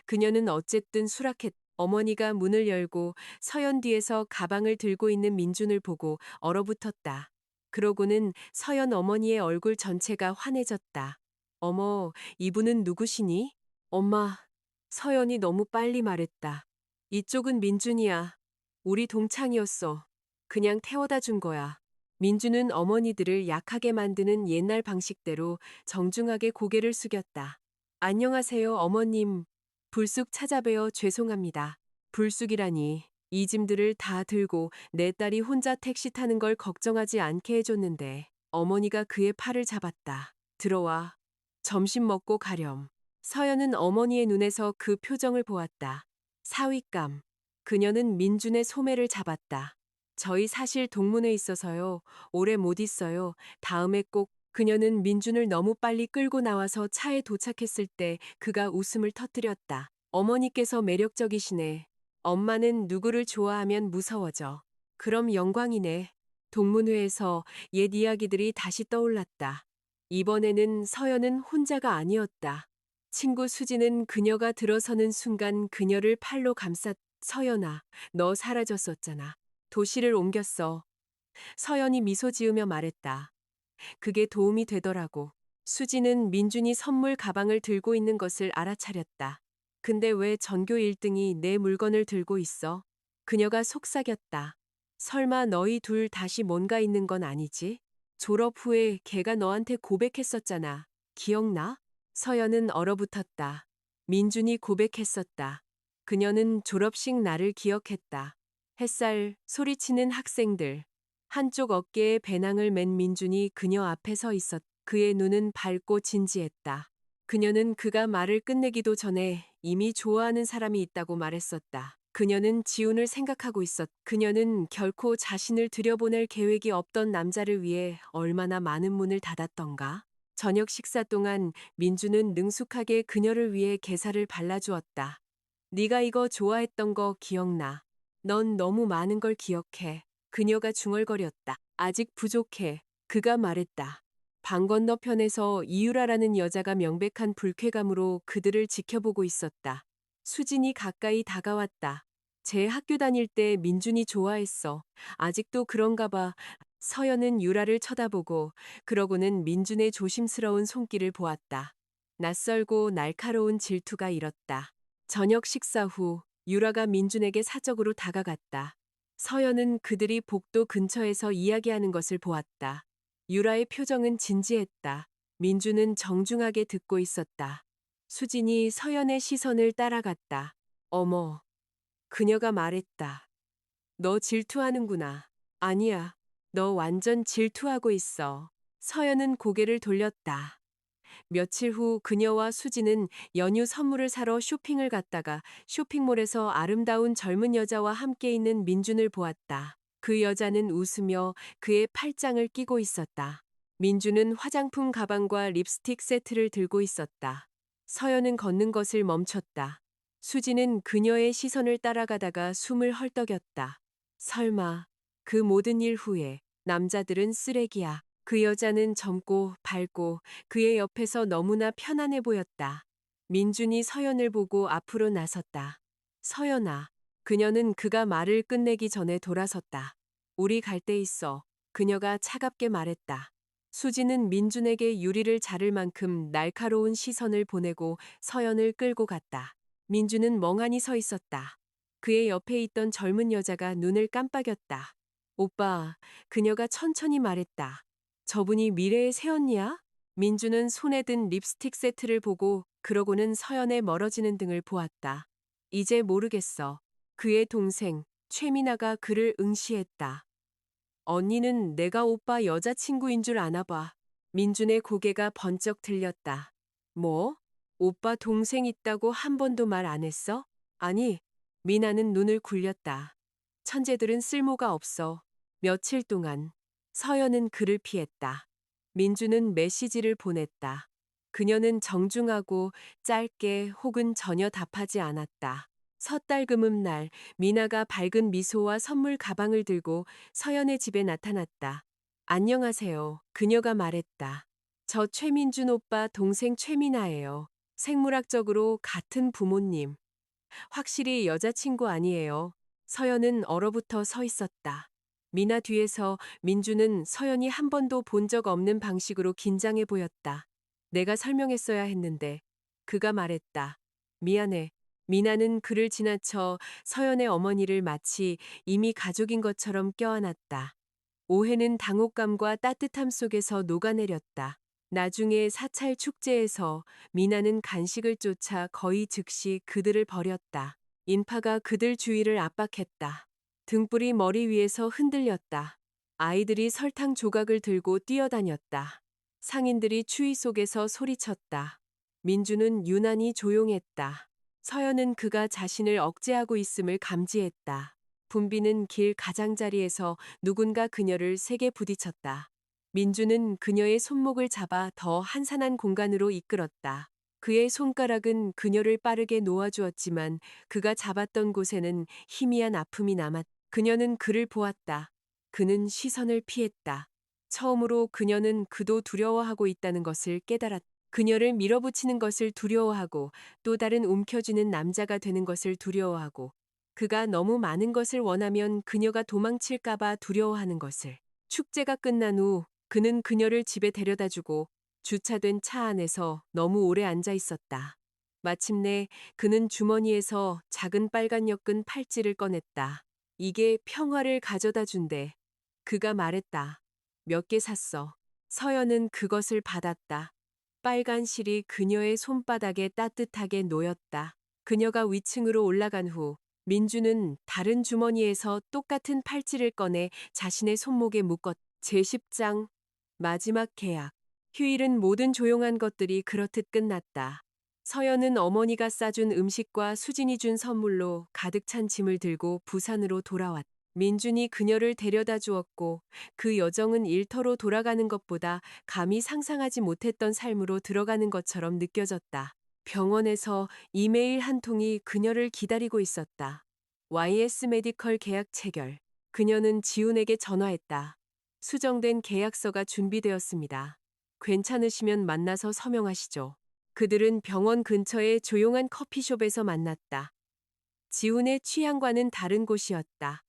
그녀는 어쨌든 수락했다. 어머니가 문을 열고 서연 뒤에서 가방을 들고 있는 민준을 보고 얼어붙었다. 그러고는 서연 어머니의 얼굴 전체가 환해졌다. 어머, 이분은 누구시니? 엄마, 서연이 너무 빨리 말했다. 이쪽은 민준이야. 우리 동창이었어. 그냥 태워다 준 거야. 민준은 어머니들을 약하게 만드는 옛날 방식대로 정중하게 고개를 숙였다. 안녕하세요, 어머님. 불쑥 찾아뵈어 죄송합니다. 불쑥이라니. 이 짐들을 다 들고 내 딸이 혼자 택시 타는 걸 걱정하지 않게 해줬는데 어머니가 그의 팔을 잡았다. 들어와. 점심 먹고 가렴. 서연은 어머니의 눈에서 그 표정을 보았다. 사윗감. 그녀는 민준의 소매를 잡았다. 저희 사실 동문회 있어서요. 오래 못 있어요. 다음에 꼭. 그녀는 민준을 너무 빨리 끌고 나와서 차에 도착했을 때 그가 웃음을 터뜨렸다. 어머니께서 매력적이시네. 엄마는 누구를 좋아하면 무서워져. 그럼 영광이네. 동문회에서 옛 이야기들이 다시 떠올랐다. 이번에는 서연은 혼자가 아니었다. 친구 수지는 그녀가 들어서는 순간 그녀를 팔로 감쌌. 서연아, 너 사라졌었잖아. 도시를 옮겼어. 서연이 미소 지으며 말했다. 그게 도움이 되더라고. 수지는 민준이 선물 가방을 들고 있는 것을 알아차렸다. 근데 왜 전교 1등이 내 물건을 들고 있어? 그녀가 속삭였다. 설마 너희 둘 다시 뭔가 있는 건 아니지? 졸업 후에 걔가 너한테 고백했었잖아. 기억나? 서연은 얼어붙었다. 민준이 고백했었다. 그녀는 졸업식 날을 기억했다. 햇살, 소리치는 학생들. 한쪽 어깨에 배낭을 맨 민준이 그녀 앞에 서 있었. 그의 눈은 밝고 진지했다. 그녀는 그가 말을 끝내기도 전에 이미 좋아하는 사람이 있다고 말했었다. 그녀는 지훈을 생각하고 있었. 그녀는 결코 자신을 들여보낼 계획이 없던 남자를 위해 얼마나 많은 문을 닫았던가. 저녁 식사 동안 민준은 능숙하게 그녀를 위해 게살을 발라주었다. 네가 이거 좋아했던 거 기억나. 넌 너무 많은 걸 기억해. 그녀가 중얼거렸다. 아직 부족해. 그가 말했다. 방 건너편에서 이유라라는 여자가 명백한 불쾌감으로 그들을 지켜보고 있었다. 수진이 가까이 다가왔다. 제 학교 다닐 때 민준이 좋아했어. 아직도 그런가 봐. 서연은 유라를 쳐다보고 그러고는 민준의 조심스러운 손길을 보았다. 낯설고 날카로운 질투가 일었다. 저녁 식사 후 유라가 민준에게 사적으로 다가갔다. 서연은 그들이 복도 근처에서 이야기하는 것을 보았다. 유라의 표정은 진지했다. 민준은 정중하게 듣고 있었다. 수진이 서연의 시선을 따라갔다. 어머, 그녀가 말했다. 너 질투하는구나. 아니야, 너 완전 질투하고 있어. 서연은 고개를 돌렸다. 며칠 후 그녀와 수지는 연휴 선물을 사러 쇼핑을 갔다가 쇼핑몰에서 아름다운 젊은 여자와 함께 있는 민준을 보았다. 그 여자는 웃으며 그의 팔짱을 끼고 있었다. 민준은 화장품 가방과 립스틱 세트를 들고 있었다. 서연은 걷는 것을 멈췄다. 수지는 그녀의 시선을 따라가다가 숨을 헐떡였다. 설마 그 모든 일 후에 남자들은 쓰레기야. 그 여자는 젊고 밝고 그의 옆에서 너무나 편안해 보였다. 민준이 서연을 보고 앞으로 나섰다. 서연아. 그녀는 그가 말을 끝내기 전에 돌아섰다. 우리 갈 데 있어. 그녀가 차갑게 말했다. 수지는 민준에게 유리를 자를 만큼 날카로운 시선을 보내고 서연을 끌고 갔다. 민준은 멍하니 서 있었다. 그의 옆에 있던 젊은 여자가 눈을 깜빡였다. 오빠, 그녀가 천천히 말했다. 저분이 미래의 새언니야? 민주는 손에 든 립스틱 세트를 보고 그러고는 서연의 멀어지는 등을 보았다. 이제 모르겠어. 그의 동생 최미나가 그를 응시했다. 언니는 내가 오빠 여자친구인 줄 아나 봐. 민준의 고개가 번쩍 들렸다. 뭐? 오빠 동생 있다고 한 번도 말 안 했어? 아니, 미나는 눈을 굴렸다. 천재들은 쓸모가 없어. 며칠 동안. 서연은 그를 피했다. 민주는 메시지를 보냈다. 그녀는 정중하고 짧게 혹은 전혀 답하지 않았다. 섣달 금음날 미나가 밝은 미소와 선물 가방을 들고 서연의 집에 나타났다. 안녕하세요. 그녀가 말했다. 저 최민준 오빠 동생 최미나예요. 생물학적으로 같은 부모님. 확실히 여자친구 아니에요. 서연은 얼어붙어 서 있었다. 미나 뒤에서 민주는 서연이 한 번도 본 적 없는 방식으로 긴장해 보였다. 내가 설명했어야 했는데. 그가 말했다. 미안해. 미나는 그를 지나쳐 서연의 어머니를 마치 이미 가족인 것처럼 껴안았다. 오해는 당혹감과 따뜻함 속에서 녹아내렸다. 나중에 사찰 축제에서 미나는 간식을 쫓아 거의 즉시 그들을 버렸다. 인파가 그들 주위를 압박했다. 등불이 머리 위에서 흔들렸다. 아이들이 설탕 조각을 들고 뛰어다녔다. 상인들이 추위 속에서 소리쳤다. 민주는 유난히 조용했다. 서연은 그가 자신을 억제하고 있음을 감지했다. 분비는 길 가장자리에서 누군가 그녀를 세게 부딪혔다. 민주는 그녀의 손목을 잡아 더 한산한 공간으로 이끌었다. 그의 손가락은 그녀를 빠르게 놓아주었지만 그가 잡았던 곳에는 희미한 아픔이 남았다. 그녀는 그를 보았다. 그는 시선을 피했다. 처음으로 그녀는 그도 두려워하고 있다는 것을 깨달았다. 그녀를 밀어붙이는 것을 두려워하고 또 다른 움켜쥐는 남자가 되는 것을 두려워하고 그가 너무 많은 것을 원하면 그녀가 도망칠까봐 두려워하는 것을. 축제가 끝난 후 그는 그녀를 집에 데려다 주고 주차된 차 안에서 너무 오래 앉아 있었다. 마침내 그는 주머니에서 작은 빨간 엮은 팔찌를 꺼냈다. 이게 평화를 가져다 준대. 그가 말했다. 몇 개 샀어. 서연은 그것을 받았다. 빨간 실이 그녀의 손바닥에 따뜻하게 놓였다. 그녀가 위층으로 올라간 후 민주는 다른 주머니에서 똑같은 팔찌를 꺼내 자신의 손목에 묶었다. 제10장 마지막 계약. 휴일은 모든 조용한 것들이 그렇듯 끝났다. 서연은 어머니가 싸준 음식과 수진이 준 선물로 가득 찬 짐을 들고 부산으로 돌아왔다. 민준이 그녀를 데려다 주었고 그 여정은 일터로 돌아가는 것보다 감히 상상하지 못했던 삶으로 들어가는 것처럼 느껴졌다. 병원에서 이메일 한 통이 그녀를 기다리고 있었다. YS 메디컬 계약 체결. 그녀는 지훈에게 전화했다. 수정된 계약서가 준비되었습니다. 괜찮으시면 만나서 서명하시죠. 그들은 병원 근처의 조용한 커피숍에서 만났다. 지훈의 취향과는 다른 곳이었다.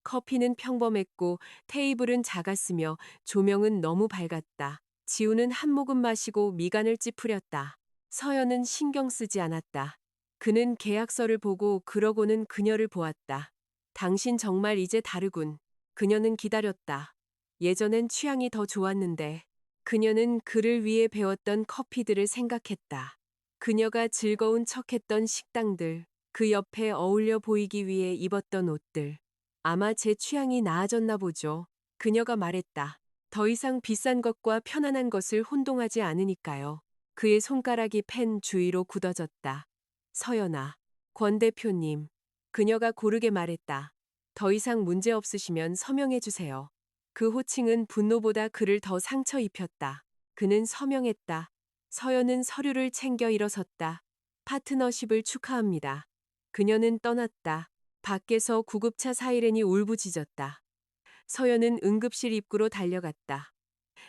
커피는 평범했고 테이블은 작았으며 조명은 너무 밝았다. 지훈은 한 모금 마시고 미간을 찌푸렸다. 서연은 신경 쓰지 않았다. 그는 계약서를 보고 그러고는 그녀를 보았다. 당신 정말 이제 다르군. 그녀는 기다렸다. 예전엔 취향이 더 좋았는데. 그녀는 그를 위해 배웠던 커피들을 생각했다. 그녀가 즐거운 척했던 식당들, 그 옆에 어울려 보이기 위해 입었던 옷들. 아마 제 취향이 나아졌나 보죠. 그녀가 말했다. 더 이상 비싼 것과 편안한 것을 혼동하지 않으니까요. 그의 손가락이 펜 주위로 굳어졌다. 서연아, 권 대표님. 그녀가 고르게 말했다. 더 이상 문제 없으시면 서명해 주세요. 그 호칭은 분노보다 그를 더 상처 입혔다. 그는 서명했다. 서연은 서류를 챙겨 일어섰다. 파트너십을 축하합니다. 그녀는 떠났다. 밖에서 구급차 사이렌이 울부짖었다. 서연은 응급실 입구로 달려갔다.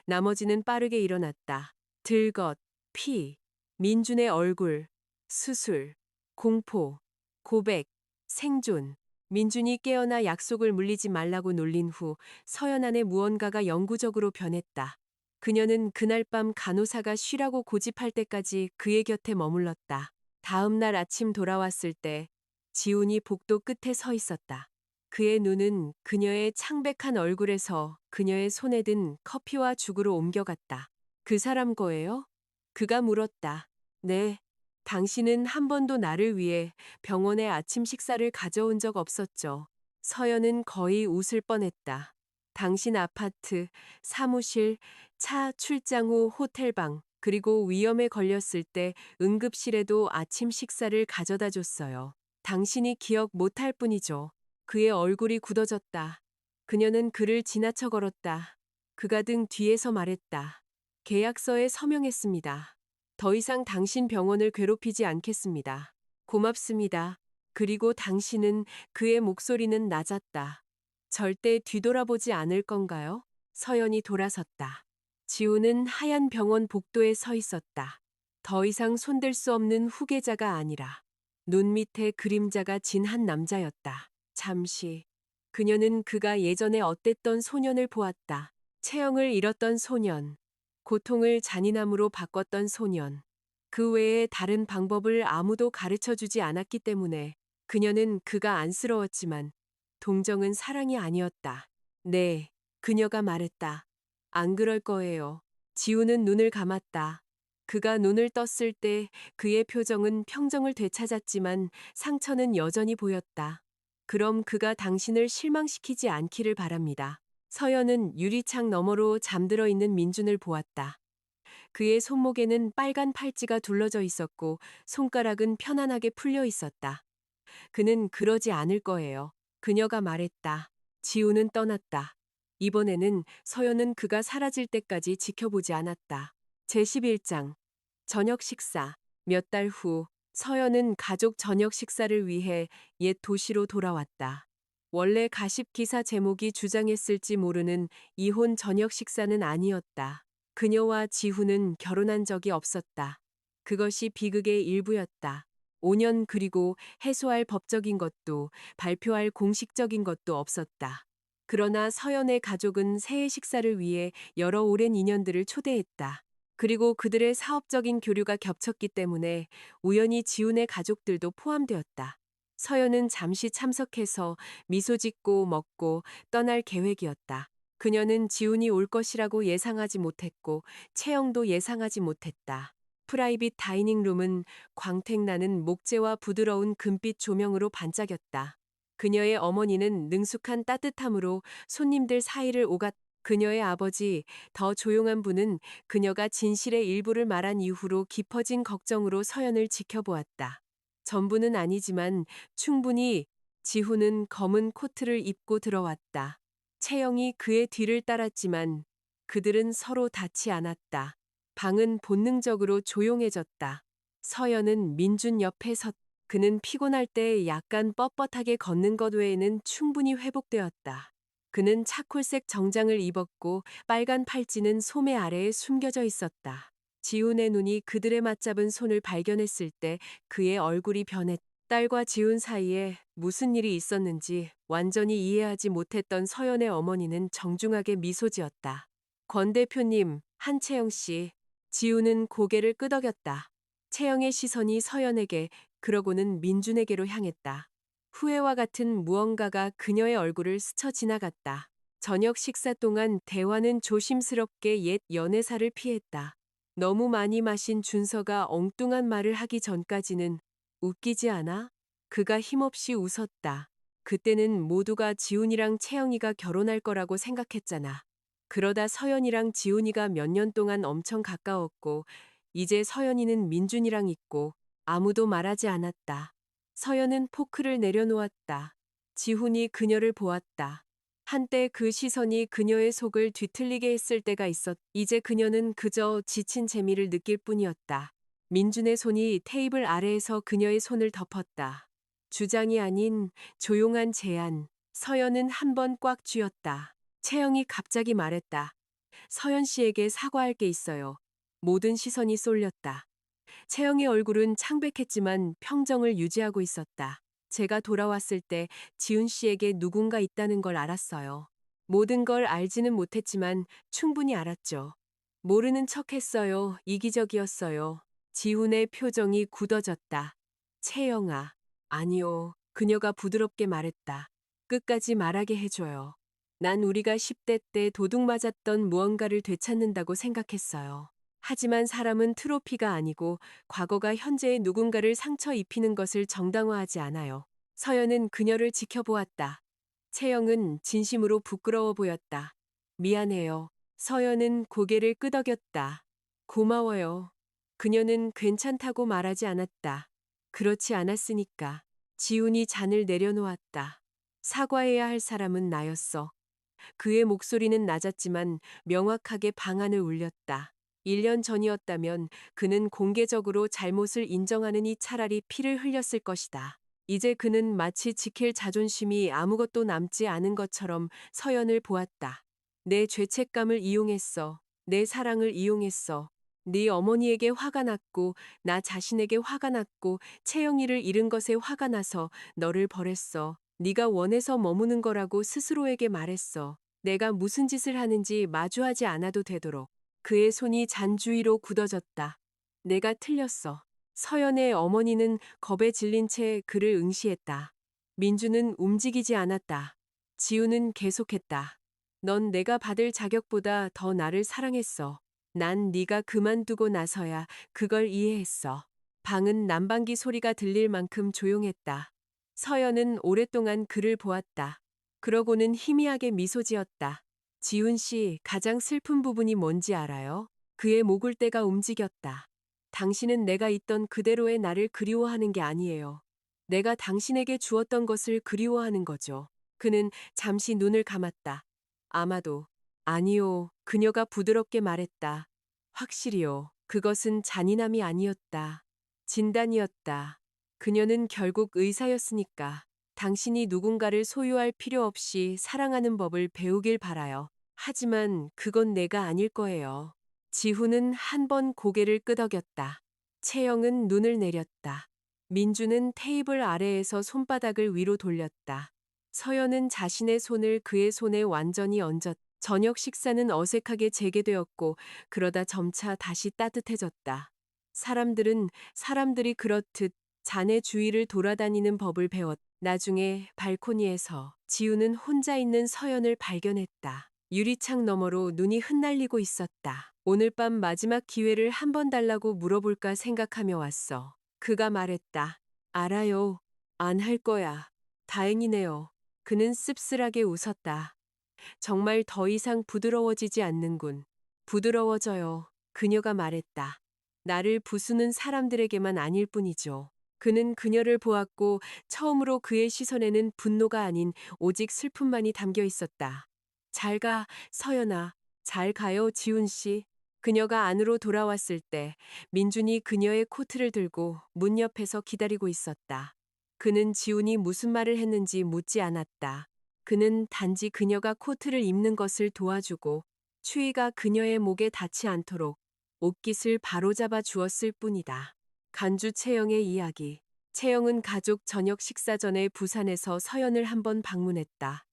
나머지는 빠르게 일어났다. 들것, 피, 민준의 얼굴, 수술, 공포, 고백, 생존. 민준이 깨어나 약속을 물리지 말라고 놀린 후 서연 안에 무언가가 영구적으로 변했다. 그녀는 그날 밤 간호사가 쉬라고 고집할 때까지 그의 곁에 머물렀다. 다음 날 아침 돌아왔을 때 지훈이 복도 끝에 서 있었다. 그의 눈은 그녀의 창백한 얼굴에서 그녀의 손에 든 커피와 죽으로 옮겨갔다. 그 사람 거예요? 그가 물었다. 네. 당신은 한 번도 나를 위해 병원에 아침 식사를 가져온 적 없었죠. 서연은 거의 웃을 뻔했다. 당신 아파트, 사무실, 차 출장 후 호텔방, 그리고 위험에 걸렸을 때 응급실에도 아침 식사를 가져다 줬어요. 당신이 기억 못할 뿐이죠. 그의 얼굴이 굳어졌다. 그녀는 그를 지나쳐 걸었다. 그가 등 뒤에서 말했다. 계약서에 서명했습니다. 더 이상 당신 병원을 괴롭히지 않겠습니다. 고맙습니다. 그리고 당신은 그의 목소리는 낮았다. 절대 뒤돌아보지 않을 건가요? 서연이 돌아섰다. 지우는 하얀 병원 복도에 서 있었다. 더 이상 손댈 수 없는 후계자가 아니라 눈 밑에 그림자가 진 한 남자였다. 잠시 그녀는 그가 예전에 어땠던 소년을 보았다. 체형을 잃었던 소년, 고통을 잔인함으로 바꿨던 소년. 그 외에 다른 방법을 아무도 가르쳐 주지 않았기 때문에 그녀는 그가 안쓰러웠지만 동정은 사랑이 아니었다. 네, 그녀가 말했다. 안 그럴 거예요. 지우는 눈을 감았다. 그가 눈을 떴을 때 그의 표정은 평정을 되찾았지만 상처는 여전히 보였다. 그럼 그가 당신을 실망시키지 않기를 바랍니다. 서연은 유리창 너머로 잠들어 있는 민준을 보았다. 그의 손목에는 빨간 팔찌가 둘러져 있었고 손가락은 편안하게 풀려 있었다. 그는 그러지 않을 거예요. 그녀가 말했다. 지우는 떠났다. 이번에는 서연은 그가 사라질 때까지 지켜보지 않았다. 제11장 저녁 식사. 몇 달 후 서연은 가족 저녁 식사를 위해 옛 도시로 돌아왔다. 원래 가십 기사 제목이 주장했을지 모르는 이혼 저녁 식사는 아니었다. 그녀와 지훈은 결혼한 적이 없었다. 그것이 비극의 일부였다. 5년 그리고 해소할 법적인 것도 발표할 공식적인 것도 없었다. 그러나 서연의 가족은 새해 식사를 위해 여러 오랜 인연들을 초대했다. 그리고 그들의 사업적인 교류가 겹쳤기 때문에 우연히 지훈의 가족들도 포함되었다. 서연은 잠시 참석해서 미소 짓고 먹고 떠날 계획이었다. 그녀는 지훈이 올 것이라고 예상하지 못했고 채영도 예상하지 못했다. 프라이빗 다이닝룸은 광택나는 목재와 부드러운 금빛 조명으로 반짝였다. 그녀의 어머니는 능숙한 따뜻함으로 손님들 사이를 오갔. 그녀의 아버지, 더 조용한 분은 그녀가 진실의 일부를 말한 이후로 깊어진 걱정으로 서연을 지켜보았다. 전부는 아니지만 충분히. 지훈은 검은 코트를 입고 들어왔다. 채영이 그의 뒤를 따랐지만 그들은 서로 닿지 않았다. 방은 본능적으로 조용해졌다. 서연은 민준 옆에 섰. 그는 피곤할 때 약간 뻣뻣하게 걷는 것 외에는 충분히 회복되었다. 그는 차콜색 정장을 입었고 빨간 팔찌는 소매 아래에 숨겨져 있었다. 지훈의 눈이 그들의 맞잡은 손을 발견했을 때 그의 얼굴이 변했다. 딸과 지훈 사이에 무슨 일이 있었는지 완전히 이해하지 못했던 서연의 어머니는 정중하게 미소 지었다. 권 대표님, 한채영 씨. 지훈은 고개를 끄덕였다. 채영의 시선이 서연에게 그러고는 민준에게로 향했다. 후회와 같은 무언가가 그녀의 얼굴을 스쳐 지나갔다. 저녁 식사 동안 대화는 조심스럽게 옛 연애사를 피했다. 너무 많이 마신 준서가 엉뚱한 말을 하기 전까지는 웃기지 않아? 그가 힘없이 웃었다. 그때는 모두가 지훈이랑 채영이가 결혼할 거라고 생각했잖아. 그러다 서연이랑 지훈이가 몇 년 동안 엄청 가까웠고 이제 서연이는 민준이랑 있고 아무도 말하지 않았다. 서연은 포크를 내려놓았다. 지훈이 그녀를 보았다. 한때 그 시선이 그녀의 속을 뒤틀리게 했을 때가 있었. 이제 그녀는 그저 지친 재미를 느낄 뿐이었다. 민준의 손이 테이블 아래에서 그녀의 손을 덮었다. 주장이 아닌 조용한 제안. 서연은 한 번 꽉 쥐었다. 채영이 갑자기 말했다. 서연 씨에게 사과할 게 있어요. 모든 시선이 쏠렸다. 채영의 얼굴은 창백했지만 평정을 유지하고 있었다. 제가 돌아왔을 때 지훈 씨에게 누군가 있다는 걸 알았어요. 모든 걸 알지는 못했지만 충분히 알았죠. 모르는 척 했어요. 이기적이었어요. 지훈의 표정이 굳어졌다. 채영아. 아니요. 그녀가 부드럽게 말했다. 끝까지 말하게 해줘요. 난 우리가 10대 때 도둑 맞았던 무언가를 되찾는다고 생각했어요. 하지만 사람은 트로피가 아니고 과거가 현재의 누군가를 상처 입히는 것을 정당화하지 않아요. 서연은 그녀를 지켜보았다. 채영은 진심으로 부끄러워 보였다. 미안해요. 서연은 고개를 끄덕였다. 고마워요. 그녀는 괜찮다고 말하지 않았다. 그렇지 않았으니까. 지훈이 잔을 내려놓았다. 사과해야 할 사람은 나였어. 그의 목소리는 낮았지만 명확하게 방안을 울렸다. 1년 전이었다면 그는 공개적으로 잘못을 인정하느니 차라리 피를 흘렸을 것이다. 이제 그는 마치 지킬 자존심이 아무것도 남지 않은 것처럼 서연을 보았다. 내 죄책감을 이용했어. 내 사랑을 이용했어. 네 어머니에게 화가 났고 나 자신에게 화가 났고 채영이를 잃은 것에 화가 나서 너를 버렸어. 네가 원해서 머무는 거라고 스스로에게 말했어. 내가 무슨 짓을 하는지 마주하지 않아도 되도록. 그의 손이 잔 주위로 굳어졌다. 내가 틀렸어. 서연의 어머니는 겁에 질린 채 그를 응시했다. 민주는 움직이지 않았다. 지우는 계속했다. 넌 내가 받을 자격보다 더 나를 사랑했어. 난 네가 그만두고 나서야 그걸 이해했어. 방은 난방기 소리가 들릴 만큼 조용했다. 서연은 오랫동안 그를 보았다. 그러고는 희미하게 미소 지었다. 지훈 씨, 가장 슬픈 부분이 뭔지 알아요? 그의 목을대가 움직였다. 당신은 내가 있던 그대로의 나를 그리워하는 게 아니에요. 내가 당신에게 주었던 것을 그리워하는 거죠. 그는 잠시 눈을 감았다. 아마도. 아니요. 그녀가 부드럽게 말했다. 확실히요. 그것은 잔인함이 아니었다. 진단이었다. 그녀는 결국 의사였으니까. 당신이 누군가를 소유할 필요 없이 사랑하는 법을 배우길 바라요. 하지만 그건 내가 아닐 거예요. 지훈은 한 번 고개를 끄덕였다. 채영은 눈을 내렸다. 민주는 테이블 아래에서 손바닥을 위로 돌렸다. 서연은 자신의 손을 그의 손에 완전히 얹었다. 저녁 식사는 어색하게 재개되었고 그러다 점차 다시 따뜻해졌다. 사람들이 그렇듯 자네 주위를 돌아다니는 법을 배웠다. 나중에 발코니에서 지우는 혼자 있는 서연을 발견했다. 유리창 너머로 눈이 흩날리고 있었다. 오늘 밤 마지막 기회를 한 번 달라고 물어볼까 생각하며 왔어. 그가 말했다. 알아요. 안 할 거야. 다행이네요. 그는 씁쓸하게 웃었다. 정말 더 이상 부드러워지지 않는군. 부드러워져요. 그녀가 말했다. 나를 부수는 사람들에게만 아닐 뿐이죠. 그는 그녀를 보았고 처음으로 그의 시선에는 분노가 아닌 오직 슬픔만이 담겨 있었다. 잘 가, 서연아. 잘 가요, 지훈 씨. 그녀가 안으로 돌아왔을 때 민준이 그녀의 코트를 들고 문 옆에서 기다리고 있었다. 그는 지훈이 무슨 말을 했는지 묻지 않았다. 그는 단지 그녀가 코트를 입는 것을 도와주고 추위가 그녀의 목에 닿지 않도록 옷깃을 바로잡아 주었을 뿐이다. 간주 채영의 이야기. 채영은 가족 저녁 식사 전에 부산에서 서연을 한번 방문했다.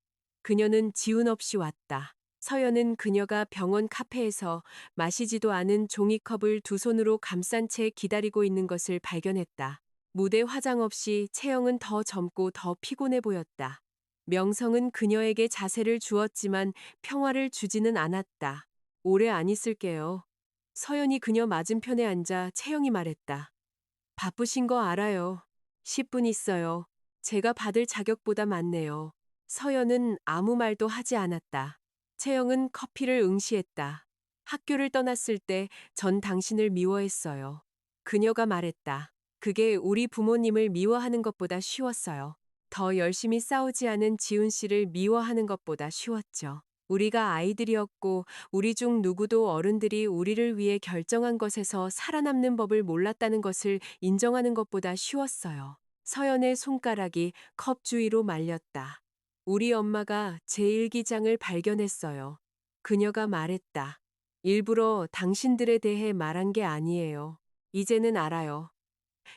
그녀는 지운 없이 왔다. 서연은 그녀가 병원 카페에서 마시지도 않은 종이컵을 두 손으로 감싼 채 기다리고 있는 것을 발견했다. 무대 화장 없이 채영은 더 젊고 더 피곤해 보였다. 명성은 그녀에게 자세를 주었지만 평화를 주지는 않았다. 오래 안 있을게요. 서연이 그녀 맞은편에 앉아 채영이 말했다. 바쁘신 거 알아요. 10분 있어요. 제가 받을 자격보다 많네요. 서연은 아무 말도 하지 않았다. 채영은 커피를 응시했다. 학교를 떠났을 때 전 당신을 미워했어요. 그녀가 말했다. 그게 우리 부모님을 미워하는 것보다 쉬웠어요. 더 열심히 싸우지 않은 지훈 씨를 미워하는 것보다 쉬웠죠. 우리가 아이들이었고 우리 중 누구도 어른들이 우리를 위해 결정한 것에서 살아남는 법을 몰랐다는 것을 인정하는 것보다 쉬웠어요. 서연의 손가락이 컵 주위로 말렸다. 우리 엄마가 제 일기장을 발견했어요. 그녀가 말했다. 일부러 당신들에 대해 말한 게 아니에요. 이제는 알아요.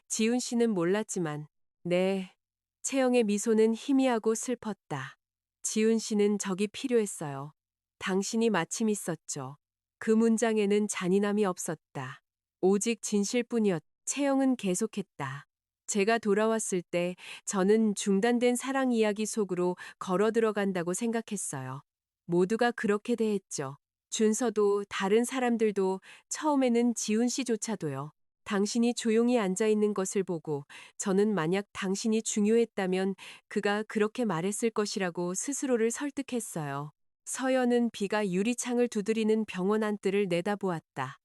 지훈 씨는 몰랐지만, 네. 채영의 미소는 희미하고 슬펐다. 지훈 씨는 적이 필요했어요. 당신이 마침 있었죠. 그 문장에는 잔인함이 없었다. 오직 진실뿐이었. 채영은 계속했다. 제가 돌아왔을 때 저는 중단된 사랑 이야기 속으로 걸어 들어간다고 생각했어요. 모두가 그렇게 대했죠. 준서도 다른 사람들도 처음에는 지훈 씨조차도요. 당신이 조용히 앉아 있는 것을 보고 저는 만약 당신이 중요했다면 그가 그렇게 말했을 것이라고 스스로를 설득했어요. 서연은 비가 유리창을 두드리는 병원 안뜰을 내다보았다.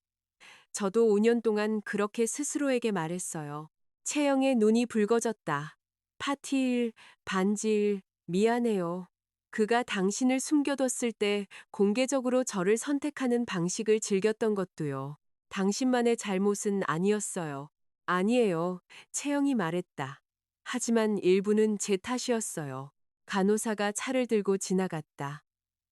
저도 5년 동안 그렇게 스스로에게 말했어요. 채영의 눈이 붉어졌다. 파티일, 반지일, 미안해요. 그가 당신을 숨겨뒀을 때 공개적으로 저를 선택하는 방식을 즐겼던 것도요. 당신만의 잘못은 아니었어요. 아니에요. 채영이 말했다. 하지만 일부는 제 탓이었어요. 간호사가 차를 들고 지나갔다.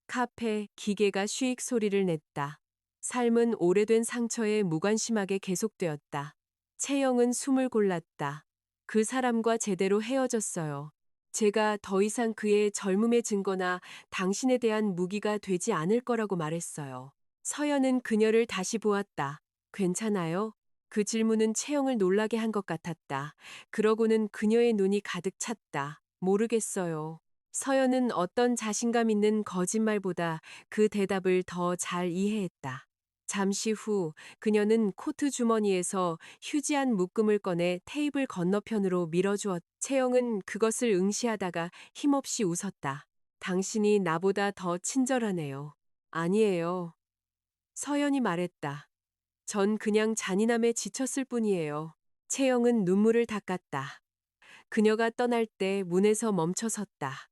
카페, 기계가 쉬익 소리를 냈다. 삶은 오래된 상처에 무관심하게 계속되었다. 채영은 숨을 골랐다. 그 사람과 제대로 헤어졌어요. 제가 더 이상 그의 젊음의 증거나 당신에 대한 무기가 되지 않을 거라고 말했어요. 서연은 그녀를 다시 보았다. 괜찮아요? 그 질문은 채영을 놀라게 한 것 같았다. 그러고는 그녀의 눈이 가득 찼다. 모르겠어요. 서연은 어떤 자신감 있는 거짓말보다 그 대답을 더 잘 이해했다. 잠시 후 그녀는 코트 주머니에서 휴지 한 묶음을 꺼내 테이블 건너편으로 밀어주었. 채영은 그것을 응시하다가 힘없이 웃었다. 당신이 나보다 더 친절하네요. 아니에요. 서연이 말했다. 전 그냥 잔인함에 지쳤을 뿐이에요. 채영은 눈물을 닦았다. 그녀가 떠날 때 문에서 멈춰섰다.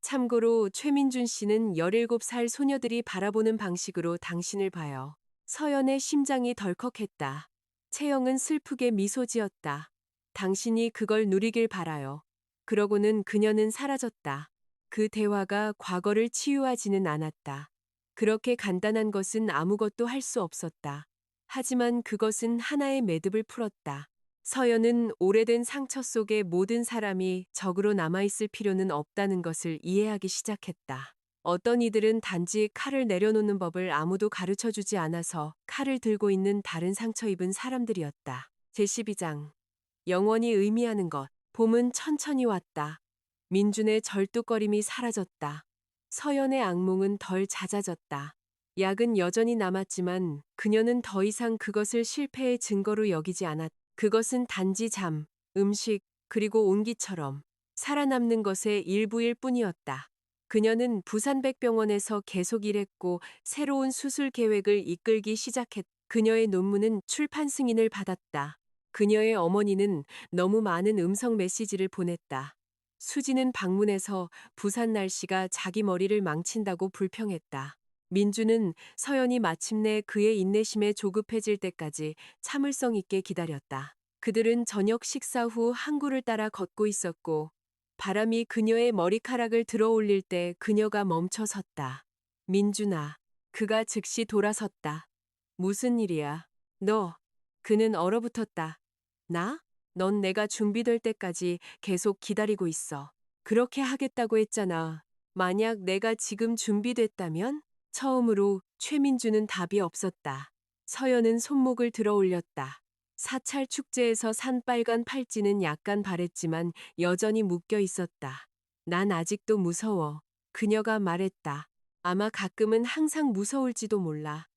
참고로 최민준 씨는 17살 소녀들이 바라보는 방식으로 당신을 봐요. 서연의 심장이 덜컥했다. 채영은 슬프게 미소 지었다. 당신이 그걸 누리길 바라요. 그러고는 그녀는 사라졌다. 그 대화가 과거를 치유하지는 않았다. 그렇게 간단한 것은 아무것도 할 수 없었다. 하지만 그것은 하나의 매듭을 풀었다. 서연은 오래된 상처 속에 모든 사람이 적으로 남아있을 필요는 없다는 것을 이해하기 시작했다. 어떤 이들은 단지 칼을 내려놓는 법을 아무도 가르쳐 주지 않아서 칼을 들고 있는 다른 상처 입은 사람들이었다. 제12장. 영원히 의미하는 것. 봄은 천천히 왔다. 민준의 절뚝거림이 사라졌다. 서연의 악몽은 덜 잦아졌다. 약은 여전히 남았지만 그녀는 더 이상 그것을 실패의 증거로 여기지 않았다. 그것은 단지 잠, 음식, 그리고 온기처럼 살아남는 것의 일부일 뿐이었다. 그녀는 부산백병원에서 계속 일했고 새로운 수술 계획을 이끌기 시작했다. 그녀의 논문은 출판 승인을 받았다. 그녀의 어머니는 너무 많은 음성 메시지를 보냈다. 수지는 방문해서 부산 날씨가 자기 머리를 망친다고 불평했다. 민주는 서연이 마침내 그의 인내심에 조급해질 때까지 참을성 있게 기다렸다. 그들은 저녁 식사 후 항구를 따라 걷고 있었고 바람이 그녀의 머리카락을 들어 올릴 때 그녀가 멈춰 섰다. 민준아. 그가 즉시 돌아섰다. 무슨 일이야? 너. 그는 얼어붙었다. 나? 넌 내가 준비될 때까지 계속 기다리고 있어. 그렇게 하겠다고 했잖아. 만약 내가 지금 준비됐다면? 처음으로 최민주는 답이 없었다. 서연은 손목을 들어 올렸다. 사찰 축제에서 산 빨간 팔찌는 약간 바랬지만 여전히 묶여 있었다. 난 아직도 무서워. 그녀가 말했다. 아마 가끔은 항상 무서울지도 몰라.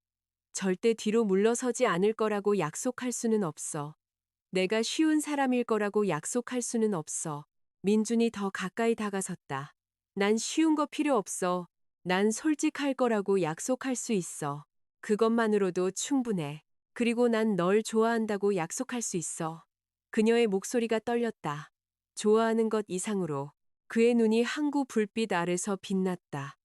절대 뒤로 물러서지 않을 거라고 약속할 수는 없어. 내가 쉬운 사람일 거라고 약속할 수는 없어. 민준이 더 가까이 다가섰다. 난 쉬운 거 필요 없어. 난 솔직할 거라고 약속할 수 있어. 그것만으로도 충분해. 그리고 난 널 좋아한다고 약속할 수 있어. 그녀의 목소리가 떨렸다. 좋아하는 것 이상으로. 그의 눈이 항구 불빛 아래서 빛났다.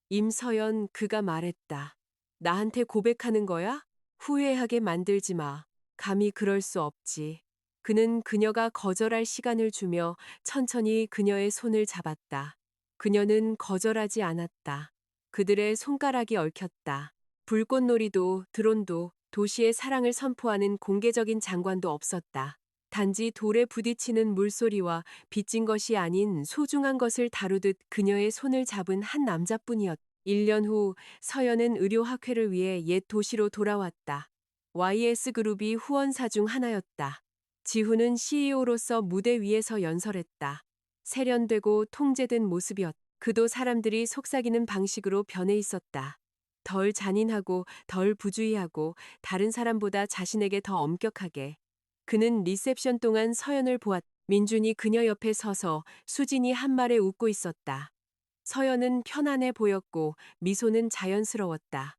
임서연, 그가 말했다. 나한테 고백하는 거야? 후회하게 만들지 마. 감히 그럴 수 없지. 그는 그녀가 거절할 시간을 주며 천천히 그녀의 손을 잡았다. 그녀는 거절하지 않았다. 그들의 손가락이 얽혔다. 불꽃놀이도 드론도 도시의 사랑을 선포하는 공개적인 장관도 없었다. 단지 돌에 부딪히는 물소리와 빚진 것이 아닌 소중한 것을 다루듯 그녀의 손을 잡은 한 남자뿐이었다. 1년 후 서연은 의료학회를 위해 옛 도시로 돌아왔다. YS그룹이 후원사 중 하나였다. 지훈은 CEO로서 무대 위에서 연설했다. 세련되고 통제된 모습이었다. 그도 사람들이 속삭이는 방식으로 변해 있었다. 덜 잔인하고 덜 부주의하고 다른 사람보다 자신에게 더 엄격하게. 그는 리셉션 동안 서연을 보았다. 민준이 그녀 옆에 서서 수진이 한 말에 웃고 있었다. 서연은 편안해 보였고 미소는 자연스러웠다.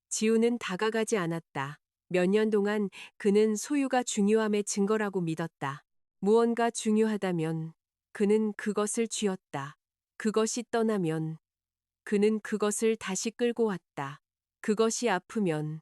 지우는 다가가지 않았다. 몇 년 동안 그는 소유가 중요함의 증거라고 믿었다. 무언가 중요하다면 그는 그것을 쥐었다. 그것이 떠나면 그는 그것을 다시 끌고 왔다. 그것이 아프면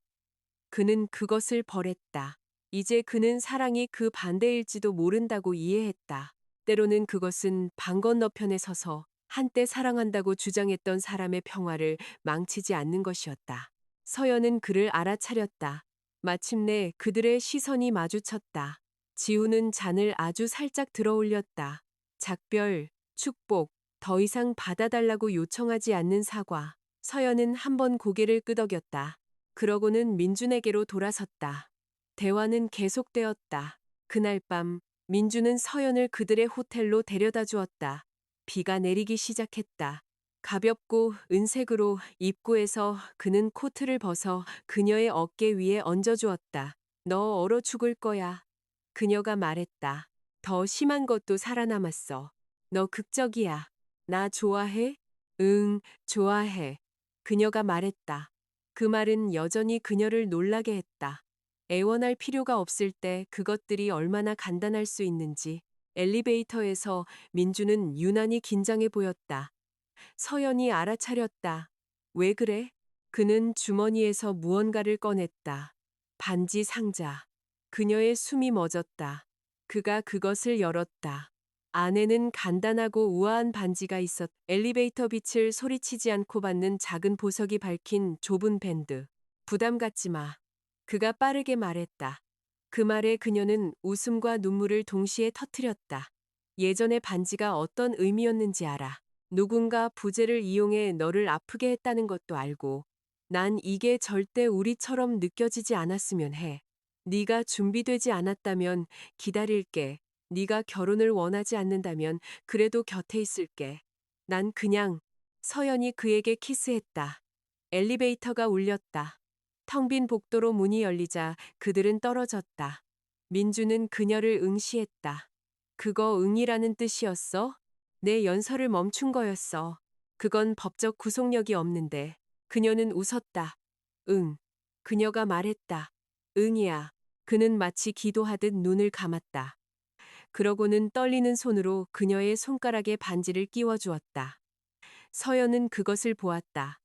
그는 그것을 버렸다. 이제 그는 사랑이 그 반대일지도 모른다고 이해했다. 때로는 그것은 방 건너편에 서서 한때 사랑한다고 주장했던 사람의 평화를 망치지 않는 것이었다. 서연은 그를 알아차렸다. 마침내 그들의 시선이 마주쳤다. 지우는 잔을 아주 살짝 들어 올렸다. 작별, 축복, 더 이상 받아달라고 요청하지 않는 사과. 서연은 한 번 고개를 끄덕였다. 그러고는 민준에게로 돌아섰다. 대화는 계속되었다. 그날 밤 민준은 서연을 그들의 호텔로 데려다 주었다. 비가 내리기 시작했다. 가볍고 은색으로 입구에서 그는 코트를 벗어 그녀의 어깨 위에 얹어주었다. 너 얼어 죽을 거야. 그녀가 말했다. 더 심한 것도 살아남았어. 너 극적이야. 나 좋아해? 응, 좋아해. 그녀가 말했다. 그 말은 여전히 그녀를 놀라게 했다. 애원할 필요가 없을 때 그것들이 얼마나 간단할 수 있는지. 엘리베이터에서 민주는 유난히 긴장해 보였다. 서연이 알아차렸다. 왜 그래? 그는 주머니에서 무언가를 꺼냈다. 반지 상자. 그녀의 숨이 멎었다. 그가 그것을 열었다. 안에는 간단하고 우아한 반지가 있었. 엘리베이터 빛을 소리치지 않고 받는 작은 보석이 밝힌 좁은 밴드. 부담 갖지 마. 그가 빠르게 말했다. 그 말에 그녀는 웃음과 눈물을 동시에 터뜨렸다. 예전의 반지가 어떤 의미였는지 알아. 누군가 부재를 이용해 너를 아프게 했다는 것도 알고 난 이게 절대 우리처럼 느껴지지 않았으면 해. 네가 준비되지 않았다면 기다릴게. 네가 결혼을 원하지 않는다면 그래도 곁에 있을게. 난 그냥 서연이 그에게 키스했다. 엘리베이터가 울렸다. 텅 빈 복도로 문이 열리자 그들은 떨어졌다. 민주는 그녀를 응시했다. 그거 응이라는 뜻이었어? 내 연설을 멈춘 거였어. 그건 법적 구속력이 없는데. 그녀는 웃었다. 응. 그녀가 말했다. 응이야. 그는 마치 기도하듯 눈을 감았다. 그러고는 떨리는 손으로 그녀의 손가락에 반지를 끼워 주었다. 서연은 그것을 보았다.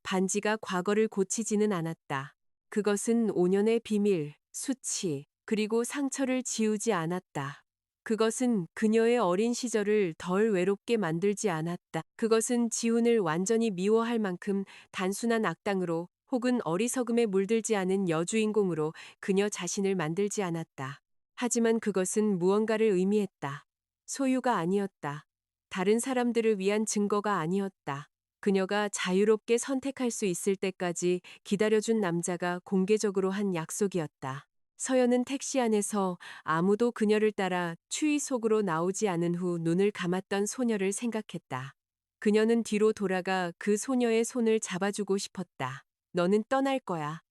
반지가 과거를 고치지는 않았다. 그것은 5년의 비밀, 수치, 그리고 상처를 지우지 않았다. 그것은 그녀의 어린 시절을 덜 외롭게 만들지 않았다. 그것은 지훈을 완전히 미워할 만큼 단순한 악당으로 혹은 어리석음에 물들지 않은 여주인공으로 그녀 자신을 만들지 않았다. 하지만 그것은 무언가를 의미했다. 소유가 아니었다. 다른 사람들을 위한 증거가 아니었다. 그녀가 자유롭게 선택할 수 있을 때까지 기다려준 남자가 공개적으로 한 약속이었다. 서연은 택시 안에서 아무도 그녀를 따라 추위 속으로 나오지 않은 후 눈을 감았던 소녀를 생각했다. 그녀는 뒤로 돌아가 그 소녀의 손을 잡아주고 싶었다. 너는 떠날 거야.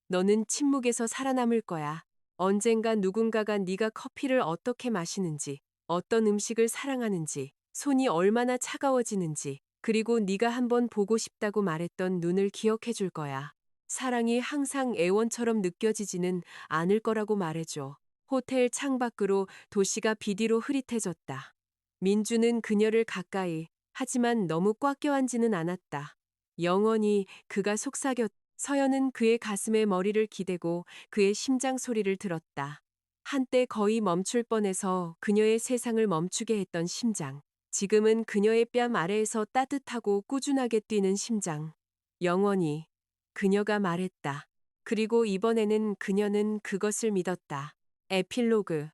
너는 침묵에서 살아남을 거야. 언젠가 누군가가 네가 커피를 어떻게 마시는지, 어떤 음식을 사랑하는지, 손이 얼마나 차가워지는지, 그리고 네가 한번 보고 싶다고 말했던 눈을 기억해 줄 거야. 사랑이 항상 애원처럼 느껴지지는 않을 거라고 말해줘. 호텔 창밖으로 도시가 비디로 흐릿해졌다. 민주는 그녀를 가까이, 하지만 너무 꽉 껴안지는 않았다. 영원히 그가 속삭였. 서연은 그의 가슴에 머리를 기대고 그의 심장 소리를 들었다. 한때 거의 멈출 뻔해서 그녀의 세상을 멈추게 했던 심장. 지금은 그녀의 뺨 아래에서 따뜻하고 꾸준하게 뛰는 심장. 영원히. 그녀가 말했다. 그리고 이번에는 그녀는 그것을 믿었다. 에필로그.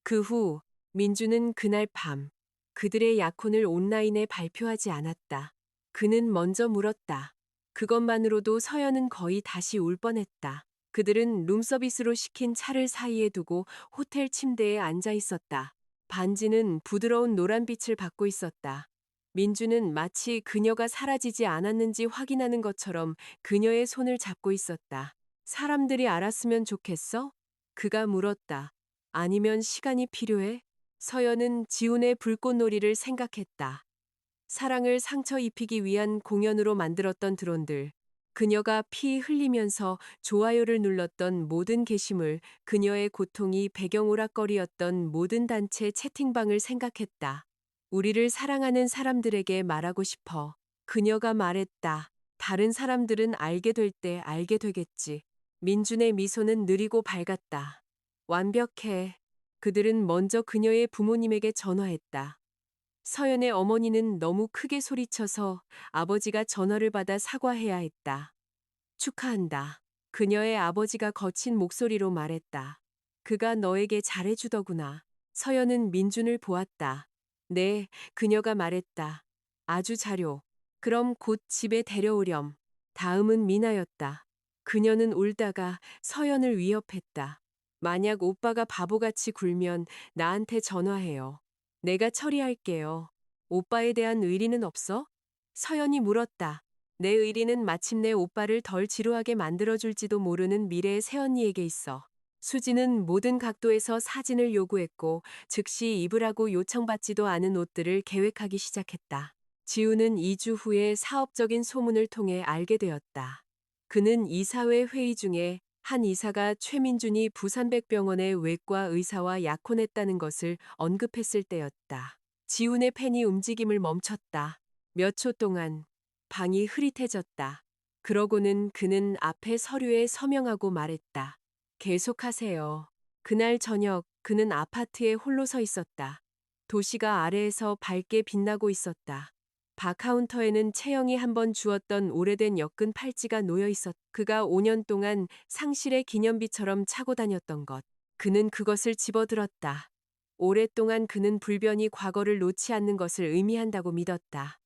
그 후 민주는 그날 밤 그들의 약혼을 온라인에 발표하지 않았다. 그는 먼저 물었다. 그것만으로도 서연은 거의 다시 울 뻔했다. 그들은 룸서비스로 시킨 차를 사이에 두고 호텔 침대에 앉아 있었다. 반지는 부드러운 노란빛을 받고 있었다. 민주는 마치 그녀가 사라지지 않았는지 확인하는 것처럼 그녀의 손을 잡고 있었다. 사람들이 알았으면 좋겠어? 그가 물었다. 아니면 시간이 필요해? 서연은 지훈의 불꽃놀이를 생각했다. 사랑을 상처 입히기 위한 공연으로 만들었던 드론들. 그녀가 피 흘리면서 좋아요를 눌렀던 모든 게시물, 그녀의 고통이 배경오락거리였던 모든 단체 채팅방을 생각했다. 우리를 사랑하는 사람들에게 말하고 싶어. 그녀가 말했다. 다른 사람들은 알게 될 때 알게 되겠지. 민준의 미소는 느리고 밝았다. 완벽해. 그들은 먼저 그녀의 부모님에게 전화했다. 서연의 어머니는 너무 크게 소리쳐서 아버지가 전화를 받아 사과해야 했다. 축하한다. 그녀의 아버지가 거친 목소리로 말했다. 그가 너에게 잘해주더구나. 서연은 민준을 보았다. 네, 그녀가 말했다. 아주 잘요. 그럼 곧 집에 데려오렴. 다음은 미나였다. 그녀는 울다가 서연을 위협했다. 만약 오빠가 바보같이 굴면 나한테 전화해요. 내가 처리할게요. 오빠에 대한 의리는 없어? 서연이 물었다. 내 의리는 마침내 오빠를 덜 지루하게 만들어줄지도 모르는 미래의 새언니에게 있어. 수지는 모든 각도에서 사진을 요구했고 즉시 입으라고 요청받지도 않은 옷들을 계획하기 시작했다. 지우는 2주 후에 사업적인 소문을 통해 알게 되었다. 그는 이사회 회의 중에 한 이사가 최민준이 부산백병원의 외과 의사와 약혼했다는 것을 언급했을 때였다. 지훈의 펜이 움직임을 멈췄다. 몇 초 동안 방이 흐릿해졌다. 그러고는 그는 앞에 서류에 서명하고 말했다. 계속하세요. 그날 저녁 그는 아파트에 홀로 서 있었다. 도시가 아래에서 밝게 빛나고 있었다. 바 카운터에는 채영이 한번 주었던 오래된 엮은 팔찌가 놓여 있었다. 그가 5년 동안 상실의 기념비처럼 차고 다녔던 것. 그는 그것을 집어들었다. 오랫동안 그는 불변이 과거를 놓지 않는 것을 의미한다고 믿었다.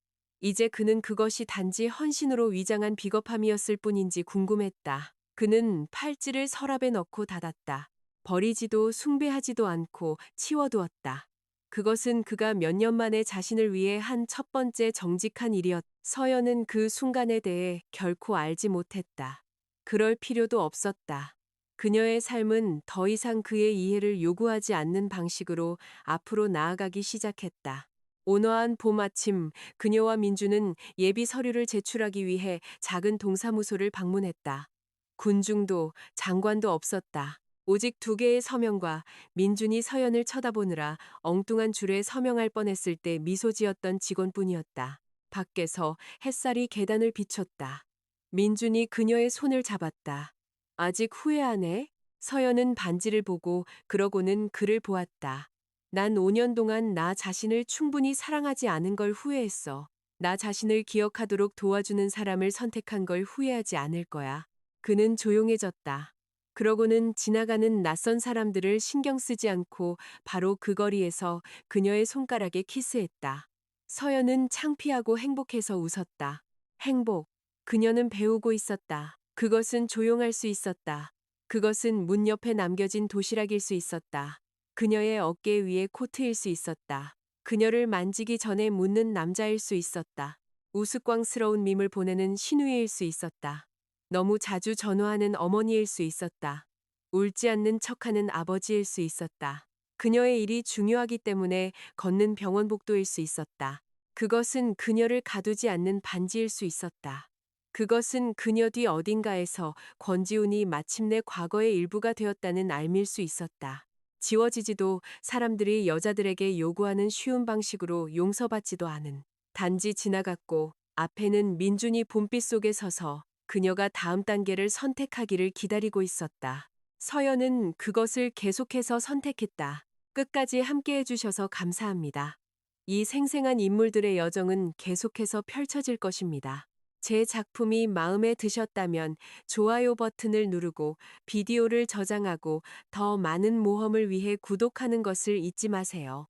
이제 그는 그것이 단지 헌신으로 위장한 비겁함이었을 뿐인지 궁금했다. 그는 팔찌를 서랍에 넣고 닫았다. 버리지도 숭배하지도 않고 치워두었다. 그것은 그가 몇 년 만에 자신을 위해 한 첫 번째 정직한 일이었다. 서연은 그 순간에 대해 결코 알지 못했다. 그럴 필요도 없었다. 그녀의 삶은 더 이상 그의 이해를 요구하지 않는 방식으로 앞으로 나아가기 시작했다. 온화한 봄 아침, 그녀와 민주는 예비 서류를 제출하기 위해 작은 동사무소를 방문했다. 군중도 장관도 없었다. 오직 2개의 서명과 민준이 서연을 쳐다보느라 엉뚱한 줄에 서명할 뻔했을 때 미소 지었던 직원뿐이었다. 밖에서 햇살이 계단을 비췄다. 민준이 그녀의 손을 잡았다. 아직 후회하네? 서연은 반지를 보고 그러고는 그를 보았다. 난 5년 동안 나 자신을 충분히 사랑하지 않은 걸 후회했어. 나 자신을 기억하도록 도와주는 사람을 선택한 걸 후회하지 않을 거야. 그는 조용해졌다. 그러고는 지나가는 낯선 사람들을 신경 쓰지 않고 바로 그 거리에서 그녀의 손가락에 키스했다. 서연은 창피하고 행복해서 웃었다. 행복. 그녀는 배우고 있었다. 그것은 조용할 수 있었다. 그것은 문 옆에 남겨진 도시락일 수 있었다. 그녀의 어깨 위에 코트일 수 있었다. 그녀를 만지기 전에 묻는 남자일 수 있었다. 우스꽝스러운 밈을 보내는 신우이일 수 있었다. 너무 자주 전화하는 어머니일 수 있었다. 울지 않는 척하는 아버지일 수 있었다. 그녀의 일이 중요하기 때문에 걷는 병원 복도일 수 있었다. 그것은 그녀를 가두지 않는 반지일 수 있었다. 그것은 그녀 뒤 어딘가에서 권지훈이 마침내 과거의 일부가 되었다는 알밀 수 있었다. 지워지지도 사람들이 여자들에게 요구하는 쉬운 방식으로 용서받지도 않은. 단지 지나갔고 앞에는 민준이 봄빛 속에 서서 그녀가 다음 단계를 선택하기를 기다리고 있었다. 서연은 그것을 계속해서 선택했다. 끝까지 함께 해주셔서 감사합니다. 이 생생한 인물들의 여정은 계속해서 펼쳐질 것입니다. 제 작품이 마음에 드셨다면 좋아요 버튼을 누르고 비디오를 저장하고 더 많은 모험을 위해 구독하는 것을 잊지 마세요.